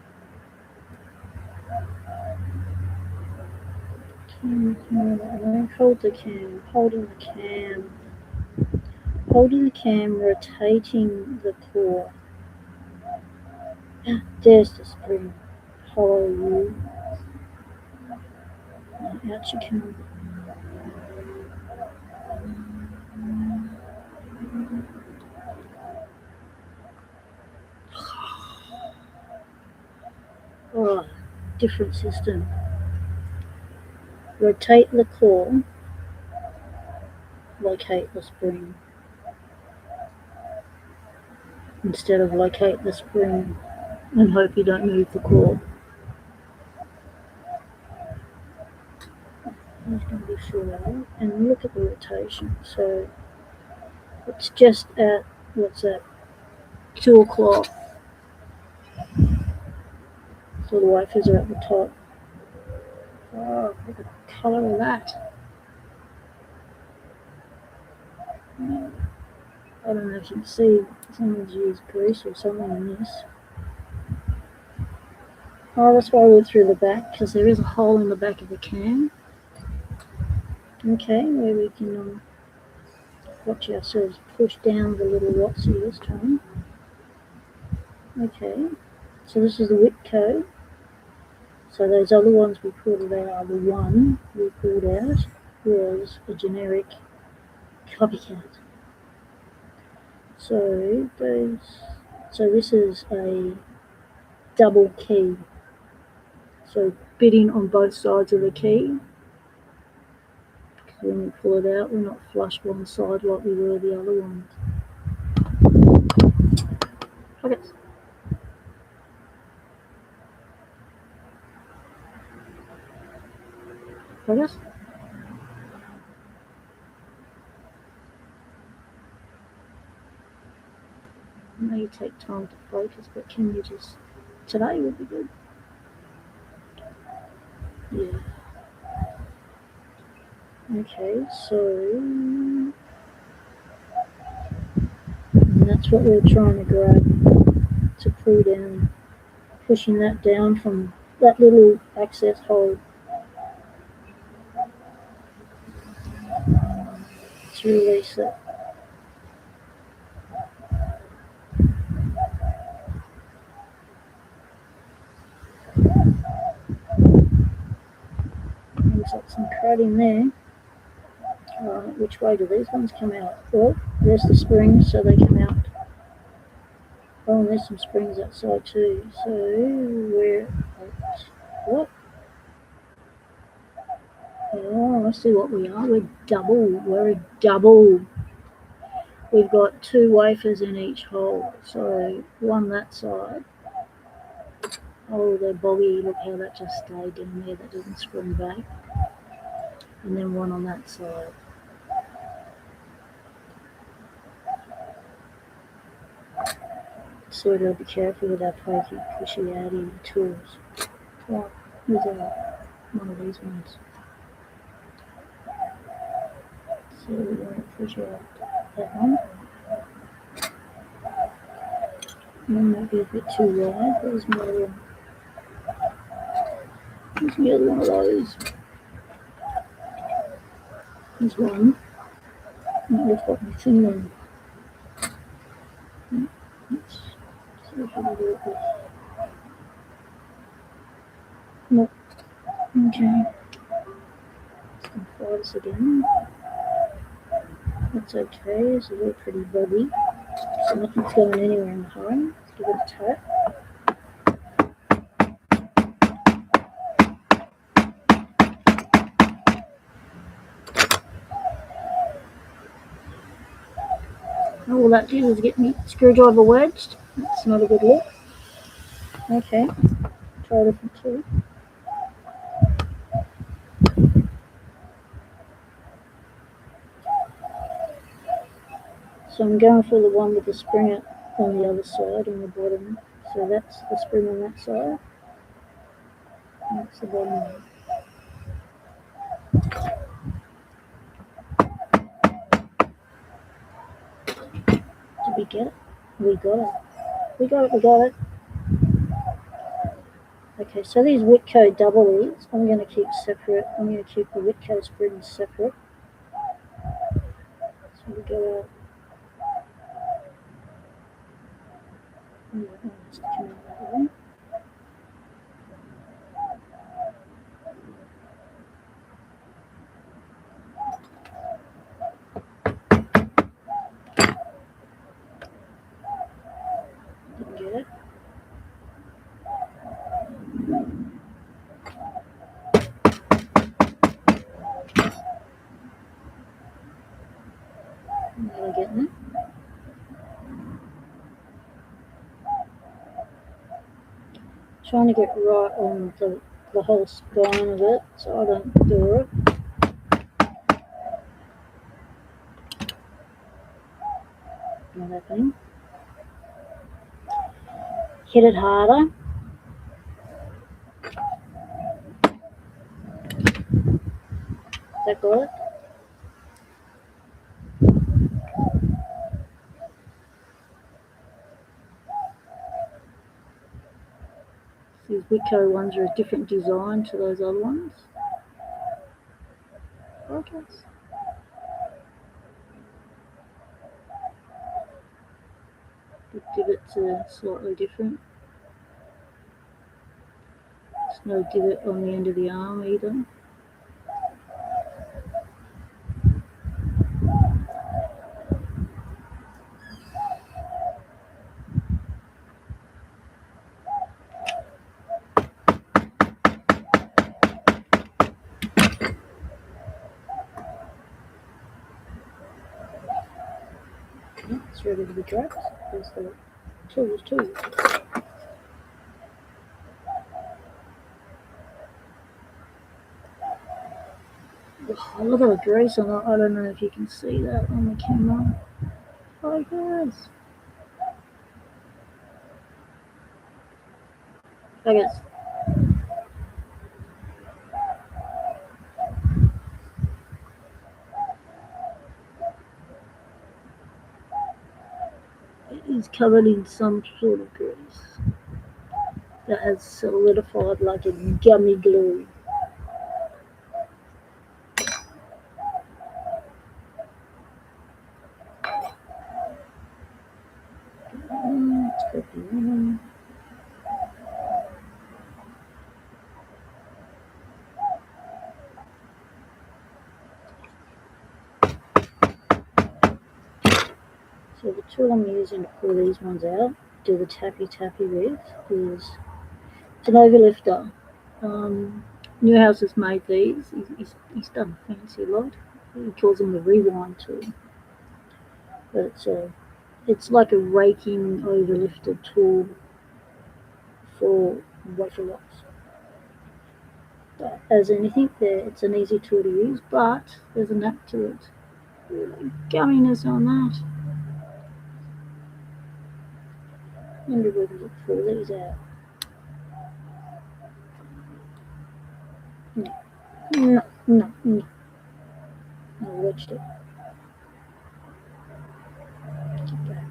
Cam, hold the cam, holding the cam. Holding the cam, rotating the core. There's the spring. Follow you. And out you come. Oh, different system. Rotate the core. Locate the spring. Instead of locate the spring and hope you don't move the core. It's going to be full out. And look at the rotation. So it's just at, what's that, 2 o'clock. So the wafers are at the top. Oh, look at the colour of that. I don't know if you can see, someone's used grease or something in this. Oh, that's why I went through the back, because there is a hole in the back of the can. Okay, where we can watch ourselves push down the little Watsy this time. Okay, so this is the whip code. So those other ones we pulled out, the one we pulled out was a generic copycat. So this is a double key. So bitting on both sides of the key. When we pull it out, we're not flush one side like we were the other ones. Okay. Focus. It may take time to focus, but can you just, today would be good. Yeah. Okay, so that's what we're trying to grab, to pull down, pushing that down from that little access hole to release it. There's like some crud in there. Which way do these ones come out? Well, there's the springs, so they come out. Oh, and there's some springs outside too. So we're at what? Oh, I see what we are. We're a double. We've got 2 wafers in each hole. So one that side. Oh, they're boggy. Look how that just stayed in there. That didn't spring back. And then one on that side. So gotta be careful with our pokey, pushy outy tools. Right, here's one of these ones. So we're going to push out that one. One might be a bit too wide. There's my other one of those. There's one. Might lift up my finger. Let's see if we can do it with. Nope. Okay. It's going to fly this again. That's okay. It's a little pretty boggy. So nothing's going anywhere in the hurry. Let's give it a tap. All that did was get me screwdriver wedged. That's not a good look. Okay, try a different tool. So I'm going for the one with the spring on the other side, on the bottom. So that's the spring on that side. And that's the bottom one. Did we get it? We got it. We got it. Okay, so these Whitco double-E's, I'm going to keep separate. I'm going to keep the Whitco springs separate. So we go out Yeah, I'll just come out that way. Didn't get it. I'm really getting it. Trying to get right on the whole spine of it so I don't do it. Not happening. Hit it harder. Is that got it? These Wicco ones are a different design to those other ones. I guess. The divots are slightly different. There's no divot on the end of the arm either. It's ready to be dropped. There's the tools too. Oh, look at the grease on it. I don't know if you can see that on the camera. Oh, yes. I guess. It is covered in some sort of grease that has solidified like a gummy glue. Let's go for that one. So the tool I'm using to pull these ones out, do the tappy with, is it's an overlifter. Newhouse has made these. He's done a fancy lot. He calls them the rewind tool. But it's like a raking overlifter tool for wafer locks. But as anything, it's an easy tool to use, but there's a knack to it. Really gumminess on that. Wonder if we can pull these out. No. I wedged it. Get back.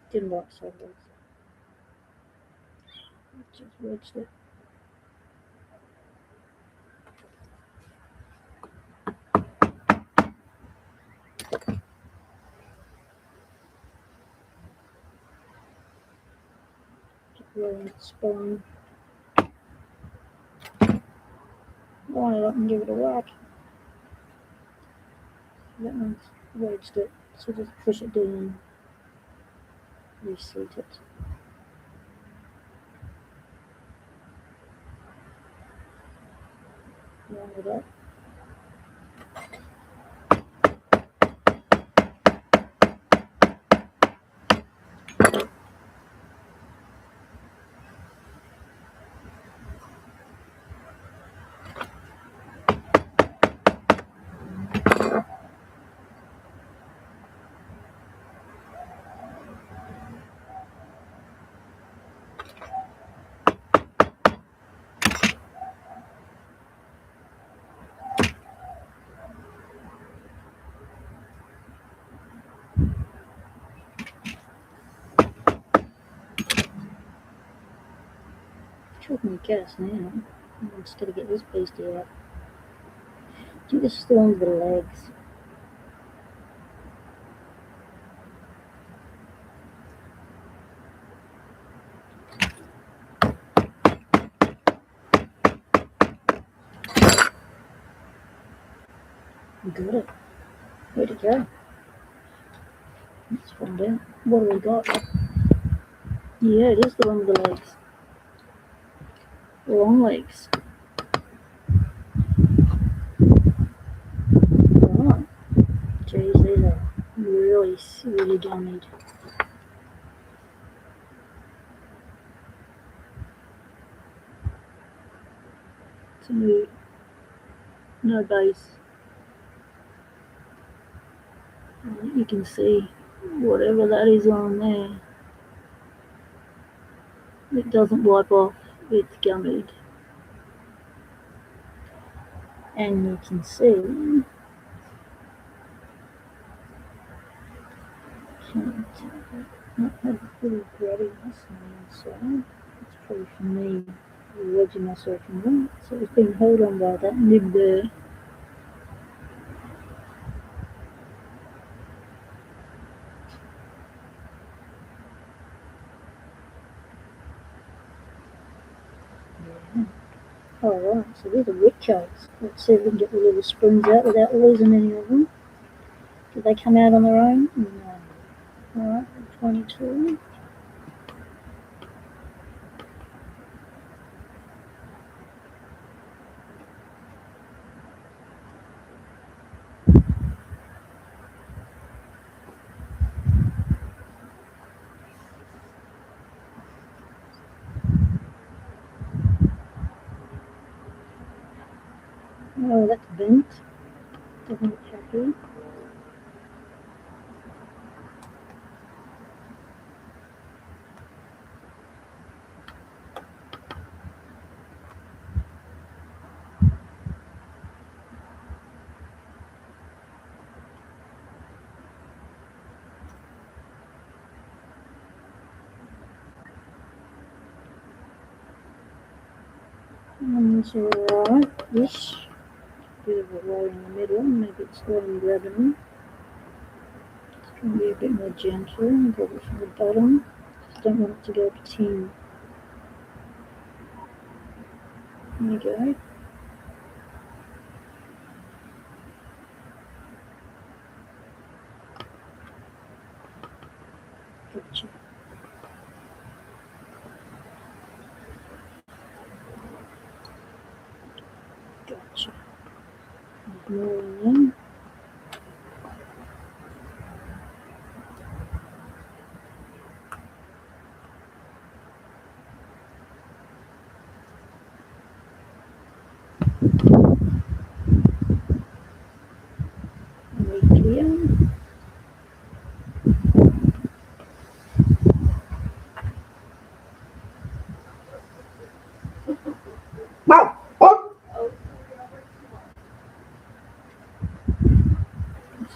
Didn't like sideways. Just wedged it. Rolling the spine. Line it up and give it a whack. That one's wedged it, so just push it down, reseat it. Line it up. Chopping gas now. Instead of get this piece out. Do this still under the legs. Got it. Where'd it go? Let's find out. What have we got? Yeah, it is the one with the legs. Long legs. Right. Geez, these are really, really gummied. So no base. You can see whatever that is on there. It doesn't wipe off, it's gummied. And you can see not had a little grubbiness on the inside. It's probably from me wedging myself in that. So it's been held on by that nib there. Yeah. Alright, so these are whip coats. Let's see if we can get the little springs out without losing any of them. Did they come out on their own? No. Alright, 22. Oh, that's bent. Doesn't look happy. It's alright-ish. Bit of a roll in the middle, maybe it's what I'm grabbing. It's going to be a bit more gentle and grab it from the bottom. Just don't want it to go tin. There you go. Gotcha. Gotcha. There's more in there.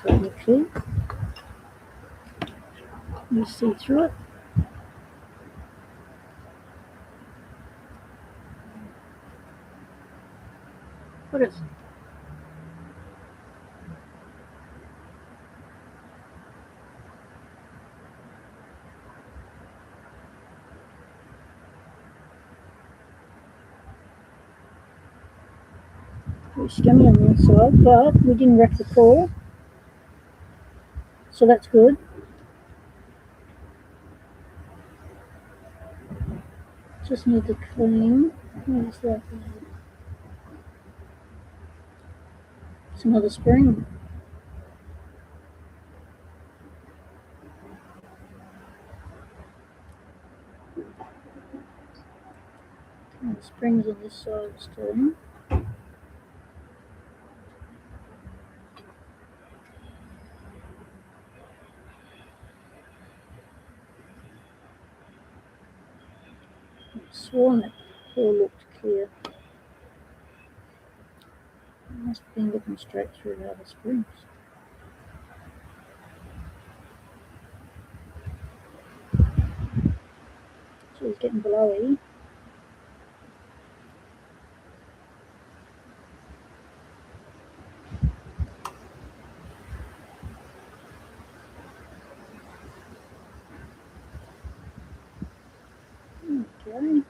Slightly clear. You see through it. What is it? Pretty scummy on the inside, but we didn't wreck the core. So that's good. Just need to clean. Where's that? It's another spring. And the springs on this side still. I sworn that all looked clear. I must have been looking straight through the other springs. So it's getting blowy. Okay.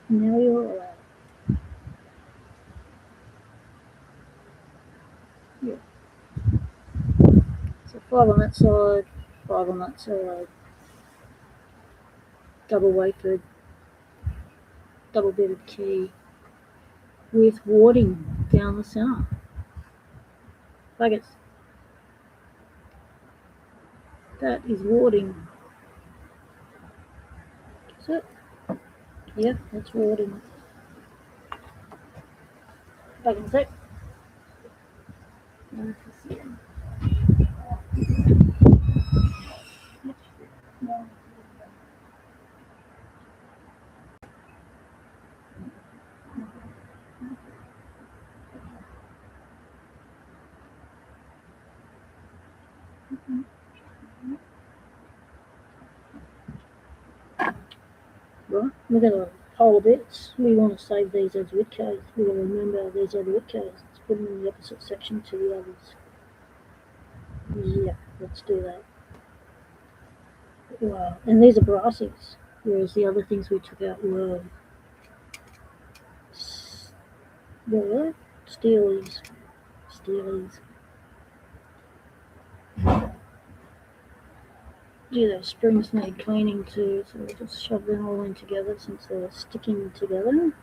Now you're all right. Yeah. So 5 on that side, 5 on that side. Double wafered, double beaded key with warding down the centre. Buggers. That is warding. Is it? Yep, that's warding. Back in a sec. Right, we're going to pole bits. We want to save these as Witcos. We want to remember these are the Witcos. Let's put them in the opposite section to the others. Yeah, let's do that. Wow, and these are brassies, whereas the other things we took out were steelies. Yeah, those springs need cleaning too, so we'll just shove them all in together since they're sticking together.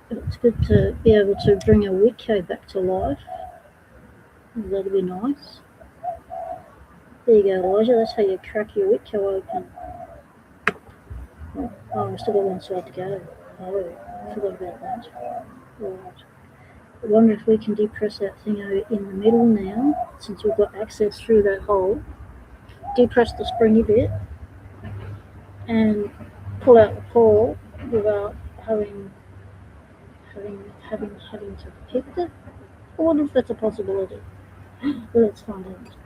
But it's good to be able to bring a Witco back to life. That'll be nice. There you go, Elijah, that's how you crack your Witco open. Oh, I've still got one side to go. Oh, I forgot about that. Right. I wonder if we can depress that thing in the middle now, since we've got access through that hole. Depress the springy bit and pull out the pole without having to hit it. I wonder if that's a possibility. Well, let's find out.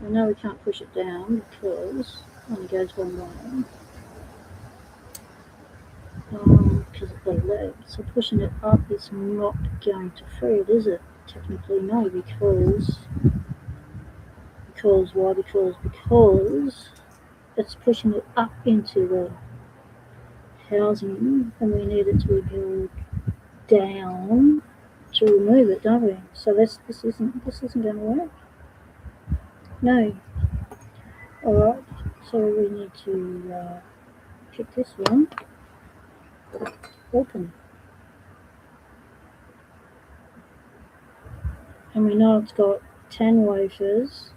I know we can't push it down because it only goes one way. Because of the leg. So pushing it up is not going to free it, is it? Technically, no, because why? Because it's pushing it up into the housing, and we need it to be held down to remove it, don't we? So this isn't going to work. No. All right. So we need to pick this one. Open. And we know it's got 10 wafers,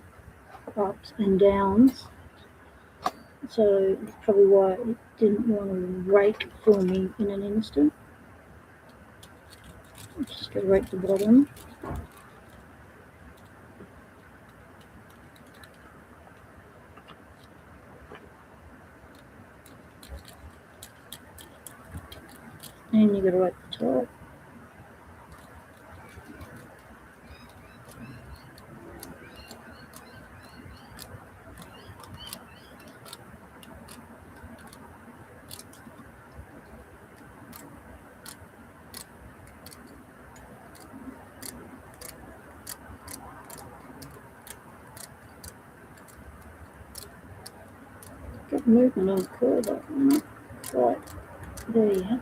ups and downs. So that's probably why it didn't want to rake for me in an instant. I'm just going to rake the bottom. And you've got to rake the top. movement on the cord, but not quite there yet.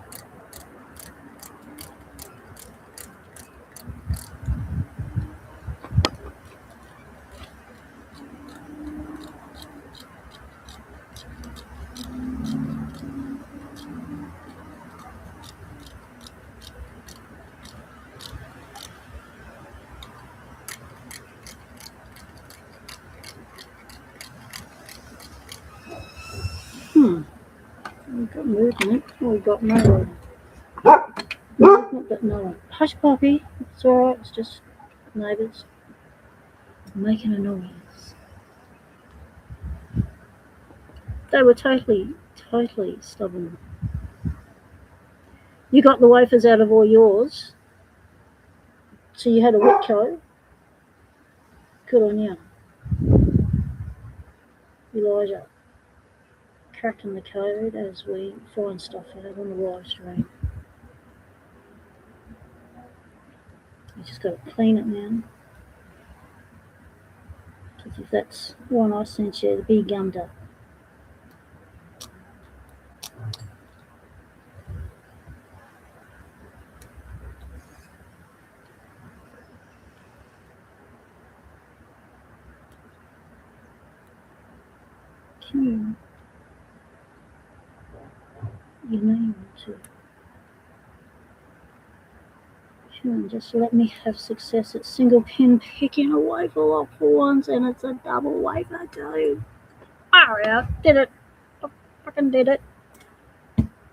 We've got movement. We've got no movement, but no. Hush, puppy. It's alright. It's just neighbours making a noise. They were totally stubborn. You got the wafers out of all yours, so you had a wet coat. Good on you, Elijah. Cracking the code as we find stuff out on the live stream. You just got to clean it now. Because if that's one I sent you, it'd be gummed up. You name to. Sure, just let me have success at single pin picking a wafer lock for once, and it's a double wafer too. Far out, did it. I fucking did it.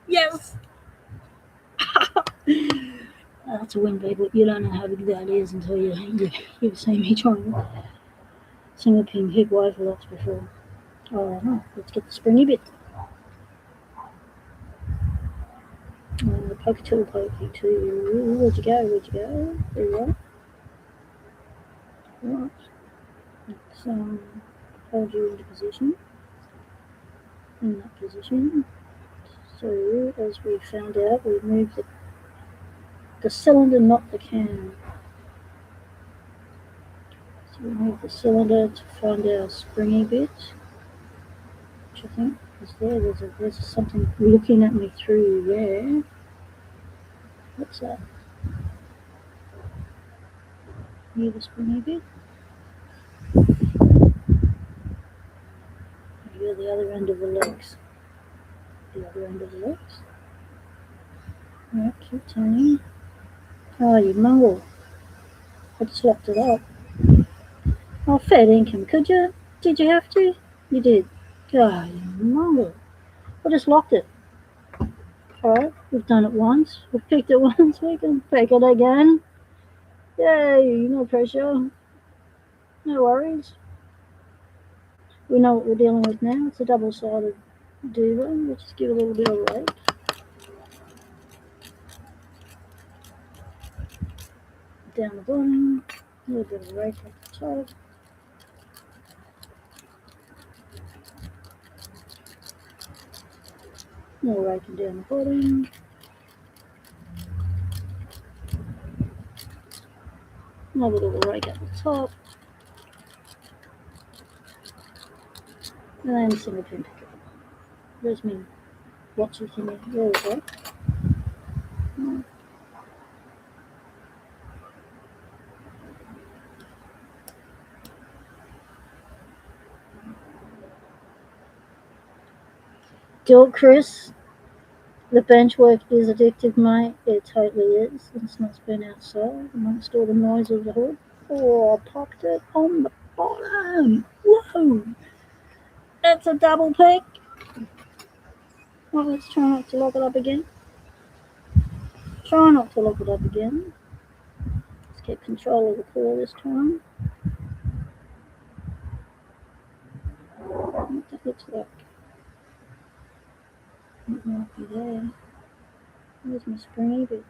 Yes. That's a win, people. You don't know how big that is until you've seen me trying single pin pick wafer locks before. Alright, let's get the springy bit. Poker tool, pokey too. Where'd you go? There you are. Right. Let's hold you into position. In that position. So, as we found out, we moved the cylinder, not the can. So we move the cylinder to find our springy bit, which I think is there. There's something looking at me through there. What's that? Near the springy bit. You're the other end of the legs. Right, keep turning. Oh, you mongrel. I just locked it up. Oh, fair income, could you? Did you have to? You did. Oh, you mongrel. I just locked it. Alright, we've done it once. We've picked it once. We can pick it again. Yay, no pressure. No worries. We know what we're dealing with now. It's a double-sided duo. Let's just give it a little bit of rake. Down the bottom. A little bit of rake at the top. More raking down the bottom. Another little rake at the top. And then single pin picker. There's me watching thingy. There we go. Do it, Chris. The bench work is addictive, mate. It totally is. It's not been outside amongst all the noise of the hood. Oh, I popped it on the bottom. Whoa! That's a double pick. Well, let's try not to lock it up again. Let's get control of the core this time. What that looks like. It might be there. Where's my springy bit?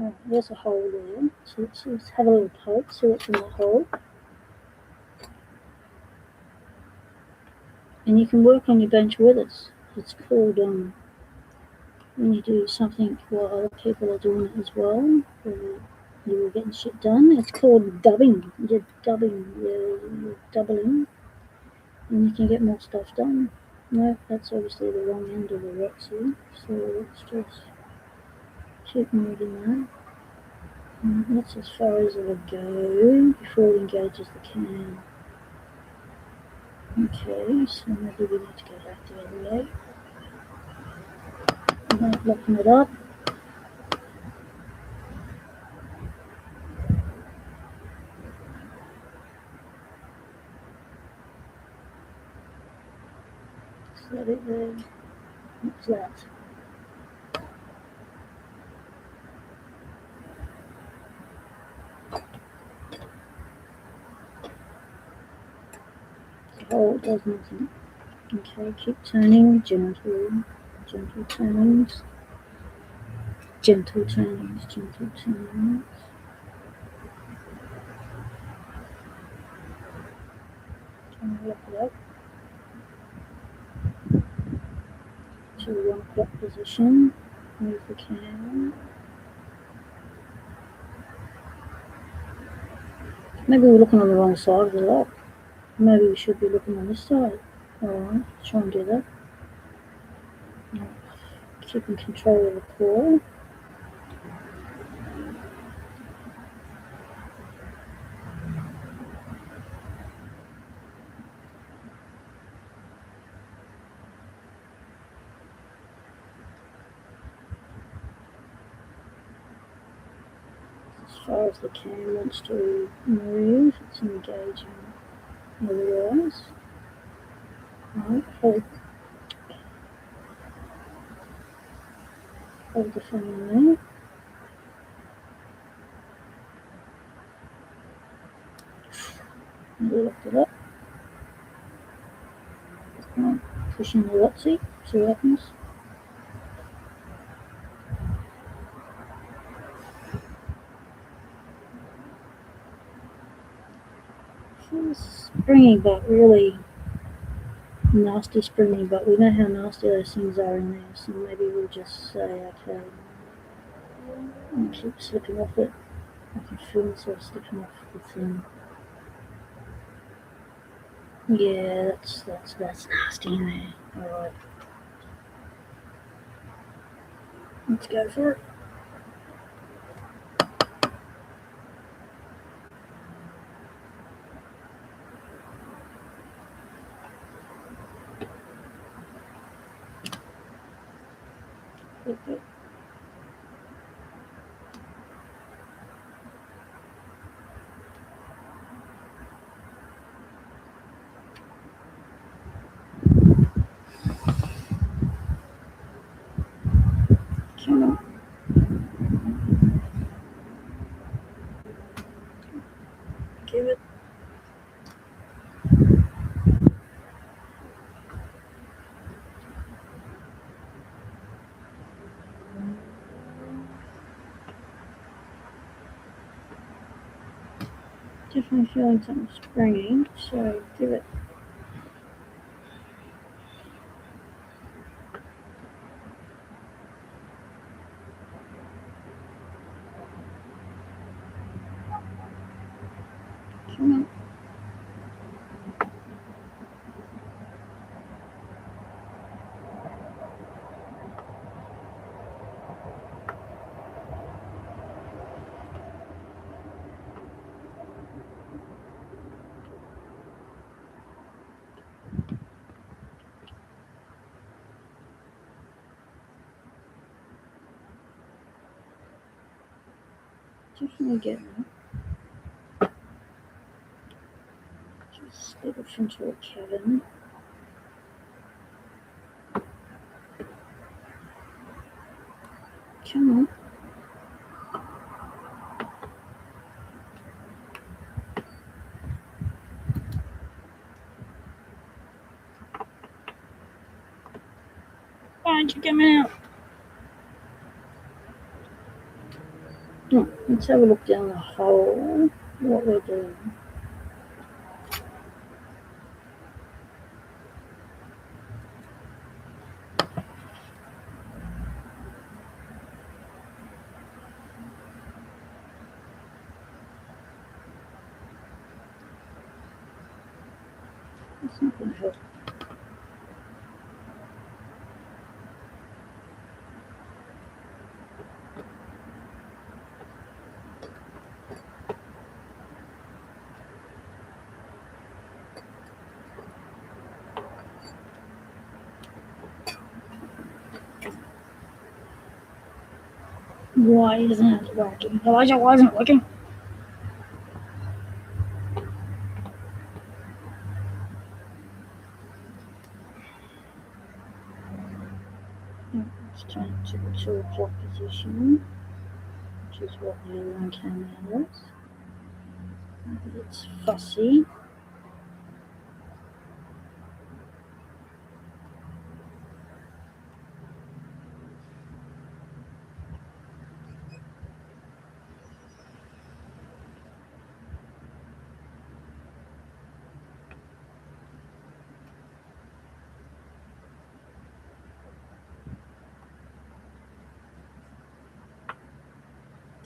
Oh, there's a hole there. So let's have a little poke, see what's in the hole. And you can work on your bench with us. It's called, when you do something while other people are doing it as well, or you're getting shit done, it's called dubbing. You're doubling. and you can get more stuff done. No, that's obviously the wrong end of the rocks here, so let's just keep moving that. And that's as far as it'll go before it engages the can. Okay, so maybe we need to go back the other way. Not locking it up. Is that it there? What's that? Oh, it does nothing. Okay, keep turning, gentle turnings. Gentle turnings. Trying to lock it up to 1 o'clock position. Move the can. Maybe we're looking on the wrong side of the lock. Maybe we should be looking on this side. Alright, try and do that. Keeping control of the core. As far as the can wants to move, it's engaging otherwise. Right, hold the fan there. And we locked it up. Right, pushing the Watsy, see what happens. Springy, but really nasty springy, but we know how nasty those things are in there, so maybe we'll just say, okay, and keep slipping off it. I can feel myself slipping off the thing. Yeah, that's nasty in there. Alright. Let's go for it. Okay. Come on. Give it. Definitely feeling something springy, so give it. Come on. Definitely getting it. Just slip it into a cabin. Come on. Why aren't you coming out? Let's have a look down the hole, what we're doing. It's not going to help. Why isn't it working? Elijah, why isn't it working? Let's turn it to the 2 o'clock position, which is what the other one came out as. It's fussy.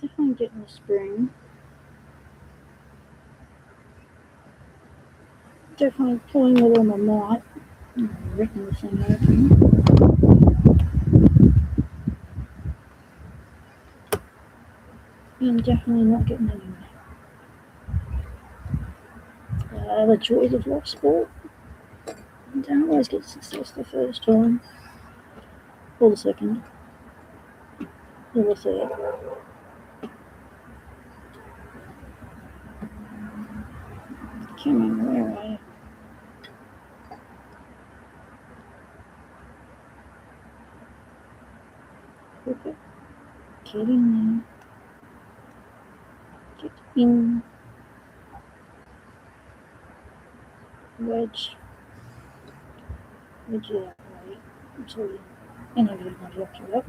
Definitely getting the spring. Definitely pulling with all my might. Ripping the thing open. And definitely not getting anywhere. The joys of Locksport. You don't always get success the first time. Or the second. Or the third. Come on, where are you? Okay. Get in there. Get in. Wedge. Wedge it that way. Until any of you can lock you up.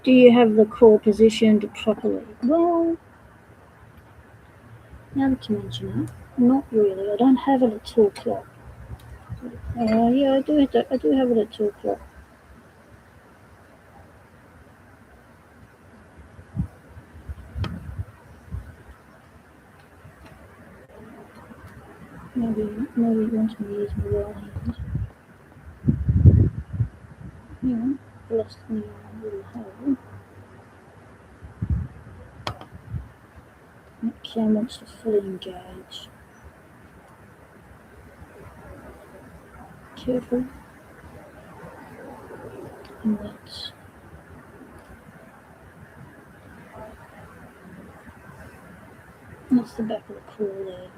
Do you have the core positioned properly? Well, now that you mention it, not really. I don't have it at 2 o'clock. Yeah, I do have it at 2 o'clock. Maybe he wants me to use my right hand. Yeah, blessed me a little hole. Cam wants to fully engage. Careful. And that's the back of the core there.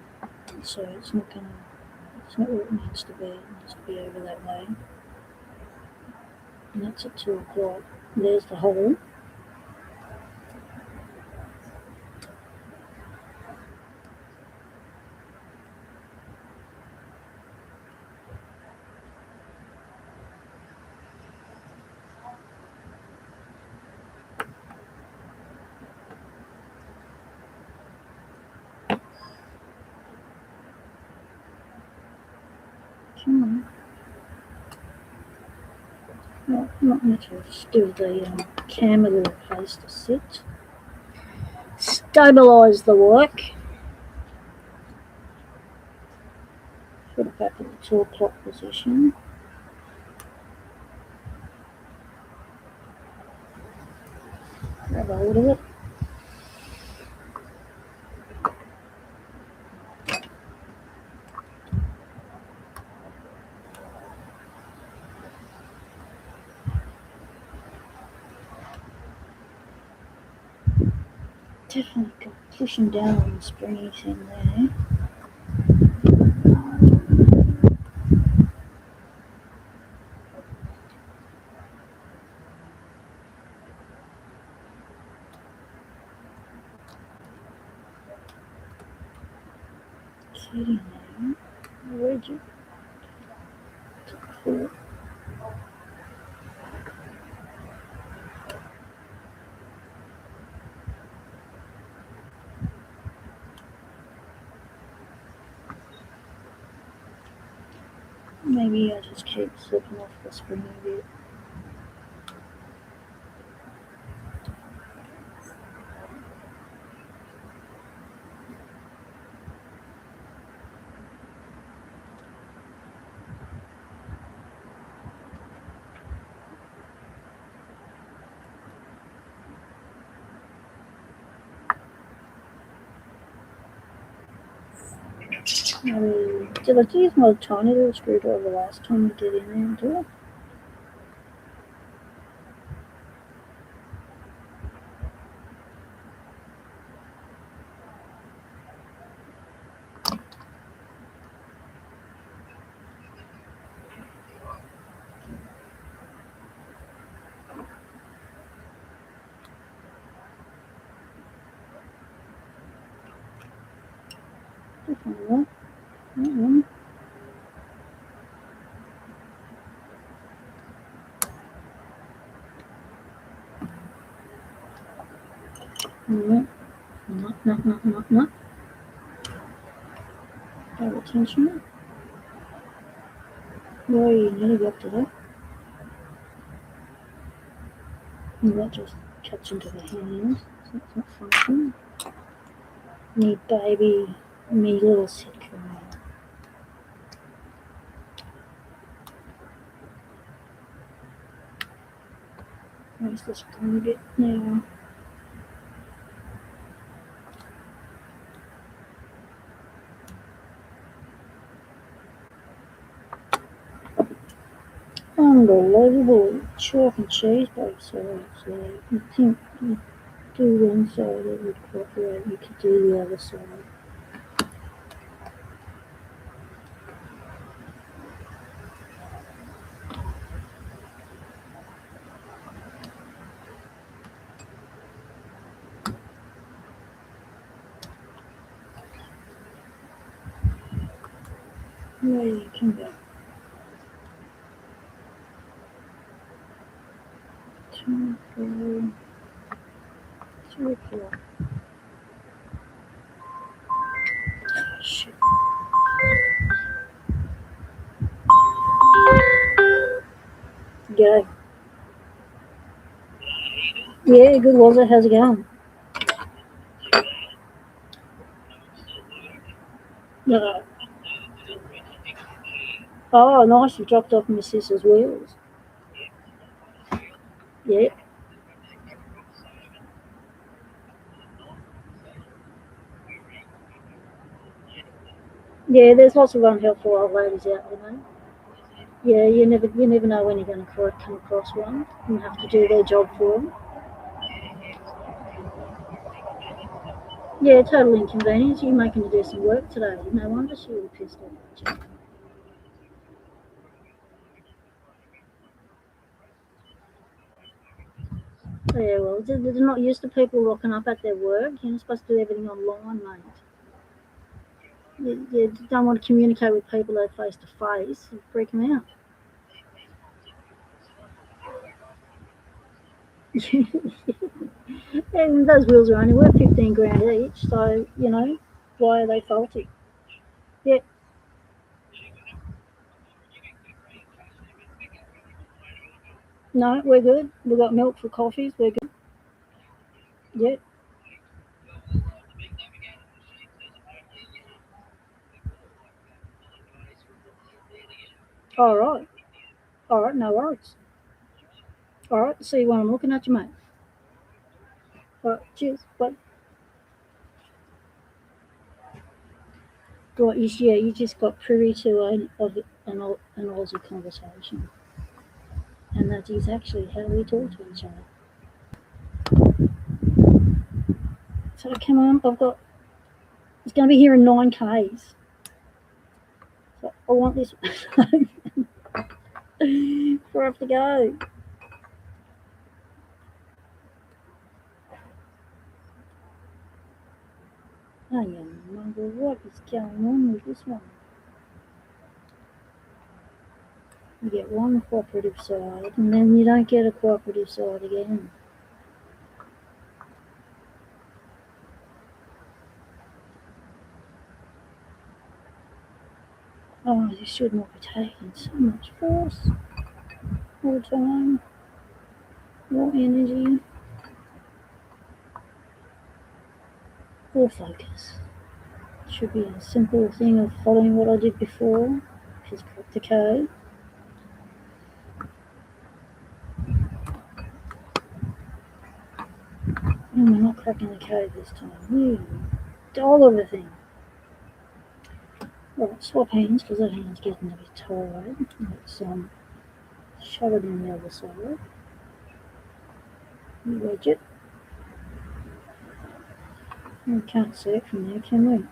So it's not where it needs to be. It needs to be over that way. And that's at 2 o'clock. There's the hole. Come on. Not much. Just give the cam a little place to sit. Stabilise the work. Put it back in the 2 o'clock position. Grab a hold of it. Definitely pushing down on the springy thing there. Getting there. Where'd you pull it? Maybe I just keep slipping off the spring a bit. Did I use my tiny little screwdriver last time to get in there and do it? Definitely. Mm-hmm. No. No. Pay attention. Well, you nearly got to that. And that just cuts into the hands. So that's not functioning. Me baby, me little sitcom. Where's the screw bit now? Unbelievable chalk and cheese both sides. So you think you do one side, it would cooperate. You could do the other side. Yeah, you come back. 2, 4, 3, 4. Shit. Go. Yeah, good was it? How's it going? No. Oh, nice. You dropped off my sister's wheels. Yeah. Yeah, there's lots of unhelpful old ladies out there, mate. Yeah, you never know when you're going to come across one and have to do their job for them. Yeah, total inconvenience. You're making her do some work today. No wonder she was pissed off at you. Yeah, well, they're not used to people rocking up at their work. You're not supposed to do everything online, mate. You don't want to communicate with people that face to face. You freak them out. And those wheels are only worth 15 grand each, so why are they faulty? Yeah, no, we're good. We've got milk for coffees. We're good. Yeah. All right. All right. No worries. All right. See you when I'm looking at you, mate. All right. Cheers. Bye. Right. You just got privy to an Aussie conversation, and that is actually how we talk to each other. So come on, it's going to be here in 9Ks. So I want this before I have to go. Oh, yeah, Mumble, what is going on with this one? You get one cooperative side, and then you don't get a cooperative side again. Oh, this should not be taking so much force all the time. More energy. Or focus. It should be a simple thing of following what I did before, which is crack the code. And we're not cracking the code this time. Ooh, dog of a thing. Right, swap hands because that hand's getting a bit tired. Let's shove it in the other side. Wedge it. We can't see it from there, can we?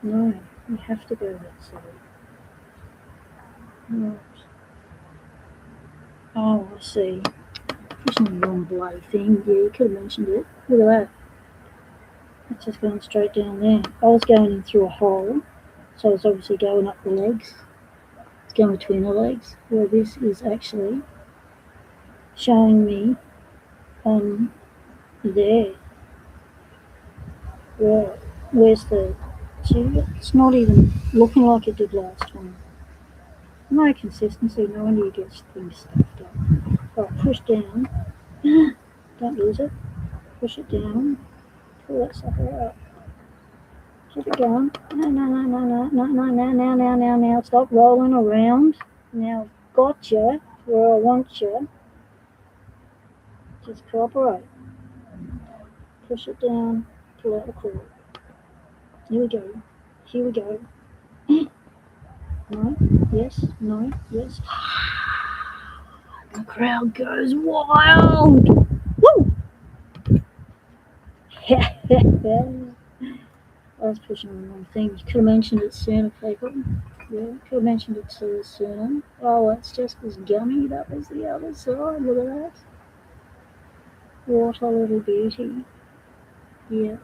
No, we have to go that side. Right. Oh, I see. Pushing the wrong bloody thing. Yeah, you could have mentioned it. Look at that. It's just going straight down there. I was going in through a hole, so it's obviously going up the legs. It's going between the legs. Where this is actually showing me there. Right. Where's the... See, it's not even looking like it did last time. No consistency, no wonder you get things stuffed up. Right, push down. Don't lose it. Push it down. Pull that sucker up. Keep it going. No. Stop rolling around. Now I've got you where I want you. Just cooperate. Push it down. Pull out the cord. Here we go. Here we go. No. Yes. No. Yes. The crowd goes wild. Woo! I was pushing on the wrong thing. You could have mentioned it sooner, people. Yeah, could have mentioned it sooner. Oh, it's just as gummy. That was the other side. Look at that. What a little beauty. Yeah,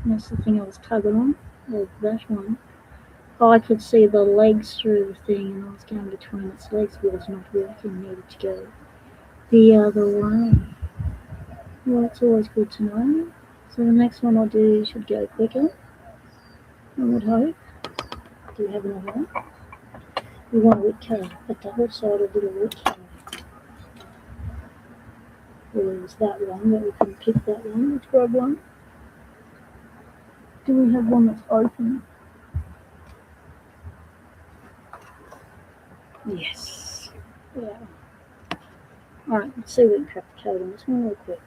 that's the thing I was tugging on. Well, that one. I could see the legs through the thing, and I was going between its legs. It was not working. Needed to go the other way. Well, it's always good to know. So the next one I'll do should go quicker, I would hope. Do you have another one? We want a wood cutter, a double-sided little wood cutter. Well, there's that one, but we couldn't pick that one. Let's grab one. Do we have one that's open? Yes. Yeah. Alright, let's see if we can crack the code on this one real quick.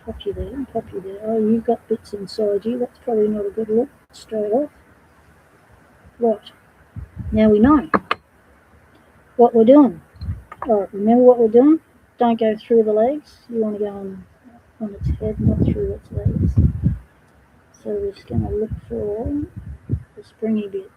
Pop you there, pop you there. Oh, you've got bits inside you. That's probably not a good look straight off. Right. Now we know what we're doing. Alright, remember what we're doing? Don't go through the legs. You want to go on its head, not through its legs. So we're just going to look for the springy bit.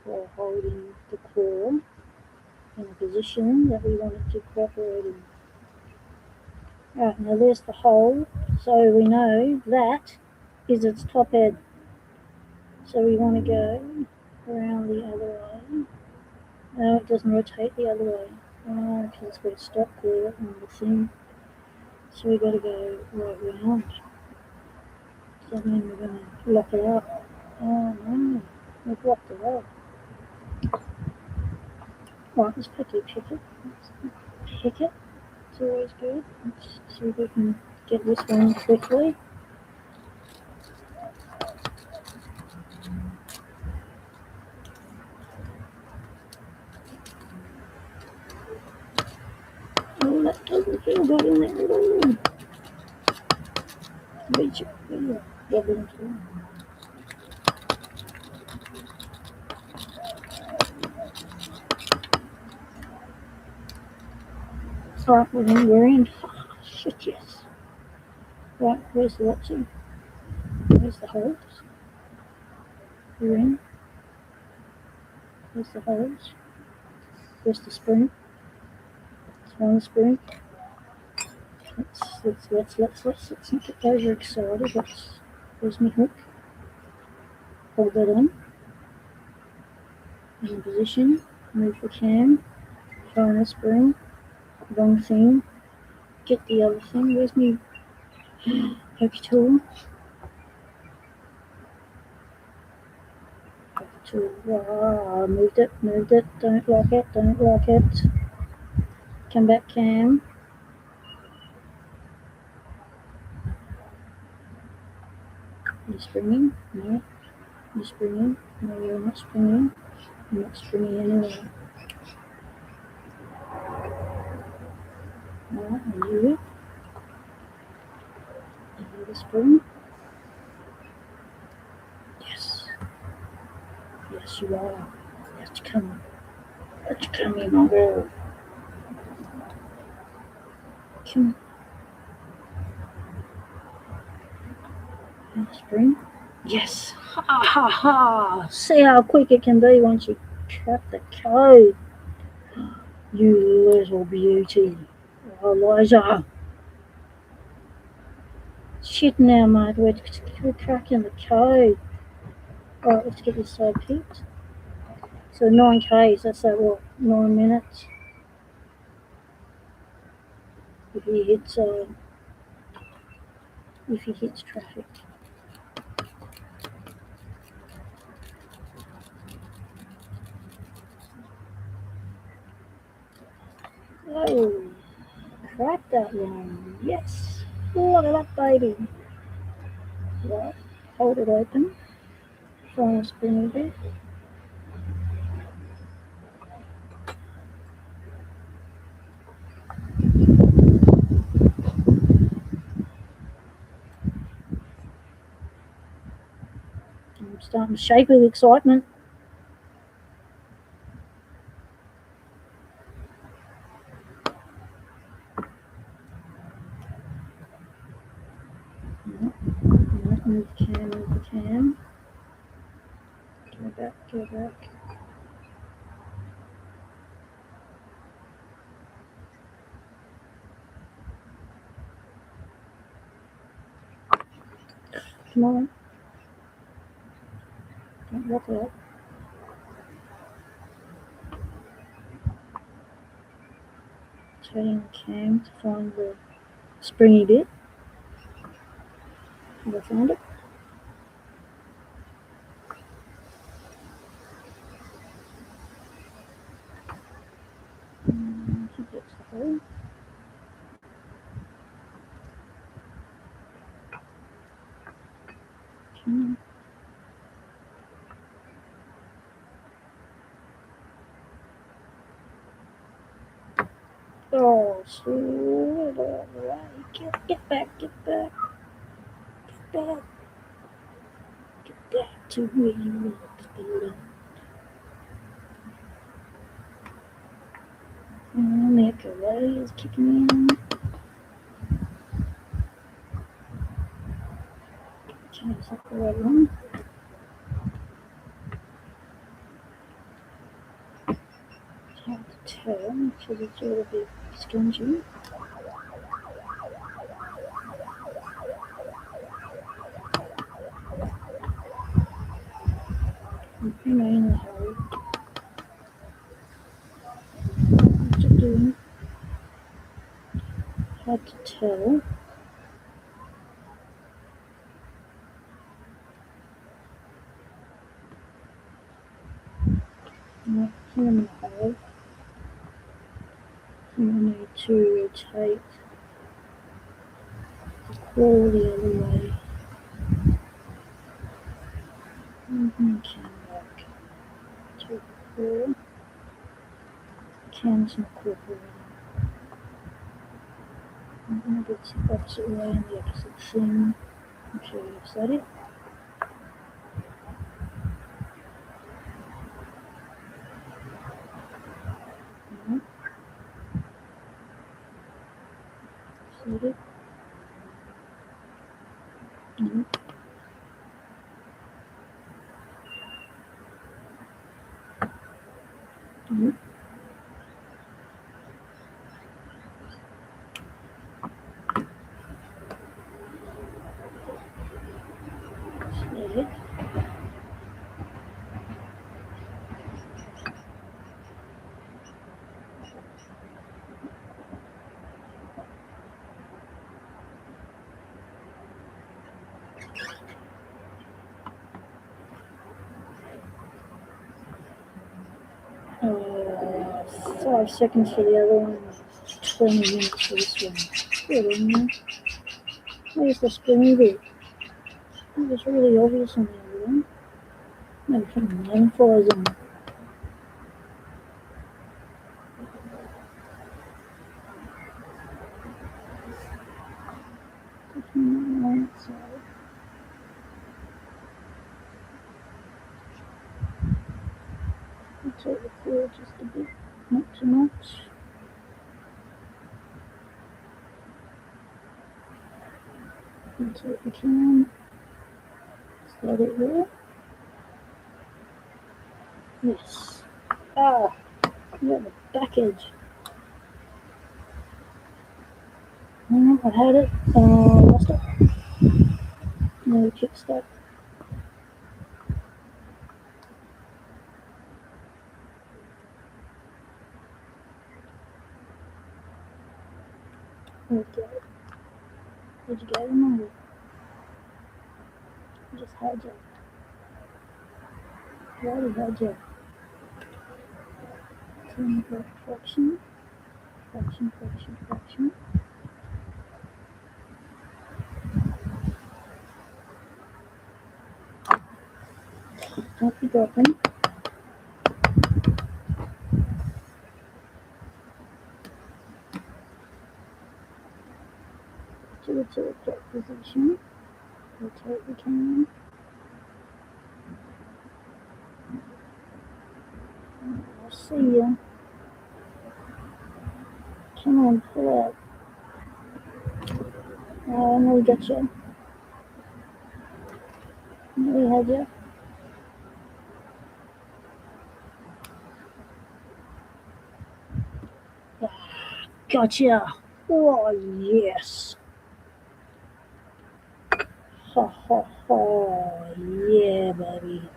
While holding the claw in a position that we want it to cooperate in. Right, now there's the hole, so we know that is its top head. So we want to go around the other way. No, it doesn't rotate the other way. Oh, because it's got a stop there on the thing. So we've got to go right round. So then we're going to lock it up. Oh no, we've locked it up. Right, let's quickly pick it. Pick it. It's always good. Let's see if we can get this one quickly. Oh, that doesn't feel good in there at all. Reach it. Get into it. Alright, we're in. Oh, shit, yes. Right, where's the watching? Where's the holes? We're in. Where's the holes? Where's the spring? It's one spring. Let's not get overexcited. Where's my hook? Hold that on. In position. Move the cam. Find the spring. Wrong thing. get the other thing. Where's me pokey tool? Pokey tool. Ah, moved it. Don't lock it. Come back, Cam. You springing? No. You springing? No, you're not springing. You're not springing anyway. No, are you? Are you the spring? Yes. Yes, you are. Let's come. Let's come in, my girl. Come. Spring. Yes. Ha ha ha. See how quick it can be once you crack the code. You little beauty. Oh, Elijah. Shit now, mate. We're cracking the code. Alright, let's get this side picked. So 9Ks, that's like what, 9 minutes? If he hits traffic. Oh, crack that one. Yes. Look at that baby. Right, hold it open. Try and spin a bit. I'm starting to shake with excitement. Move the cam. Go back. Come on. Don't lock it up. Turning the cam to find the springy bit. Have I found it? I think that's the hole. Okay. Oh, slow it right. Get back. Get back to where you belong. And the echo is kicking in. Okay, is that the right one? It's hard to tell because it's a little bit stringy. I'm in a hurry. What's it doing? Hard to tell. Here in the hole. I need to rotate the claw the other way. Come back to the claw. Cam's not cooperating. I'm going to go the opposite way and the opposite thing. Okay, is that it? No. Is that it? No. No. Is that it? 5 seconds for the other one, 20 minutes for this one. Good on you. Where's the spinny bit? It was really obvious on the other one. Maybe put some dragonflies on. Definitely on that side. I'll take the cord just a bit, not too much. That's what we can. Let it there. Yes. Ah, you got the back edge. Oh, I had it. Lost it. No kickstart. Okay. Where'd you go? No. I just had you. I already had you. Turn the fraction. Fraction. Don't be dropping. To the correct position. Rotate the can. I'll see you. Come on, pull out. I nearly got you. Nearly had you. Gotcha. Oh, yes. Ha ha ha. Yeah, baby.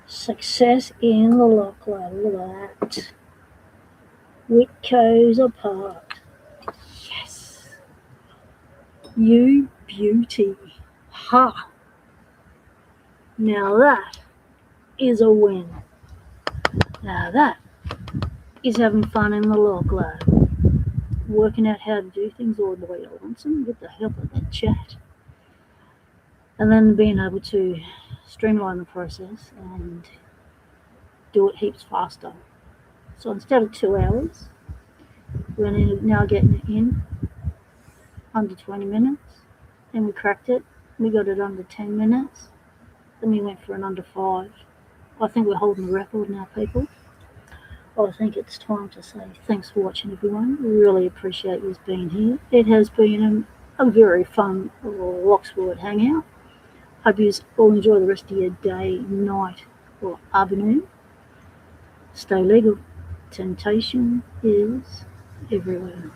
Success in the lock ladder. Look at that. Whitco's apart. Yes. You beauty. Ha. Now that is a win. Now that is having fun in the lock ladder. Working out how to do things all the way at once with the help of that chat. And then being able to streamline the process and do it heaps faster. So instead of 2 hours, we're now getting it in under 20 minutes. Then we cracked it. We got it under 10 minutes. Then we went for an under 5. I think we're holding the record now, people. I think it's time to say thanks for watching, everyone. We really appreciate you being here. It has been a very fun Locksport Hangout. Hope you all enjoy the rest of your day, night, or afternoon. Stay legal. Temptation is everywhere.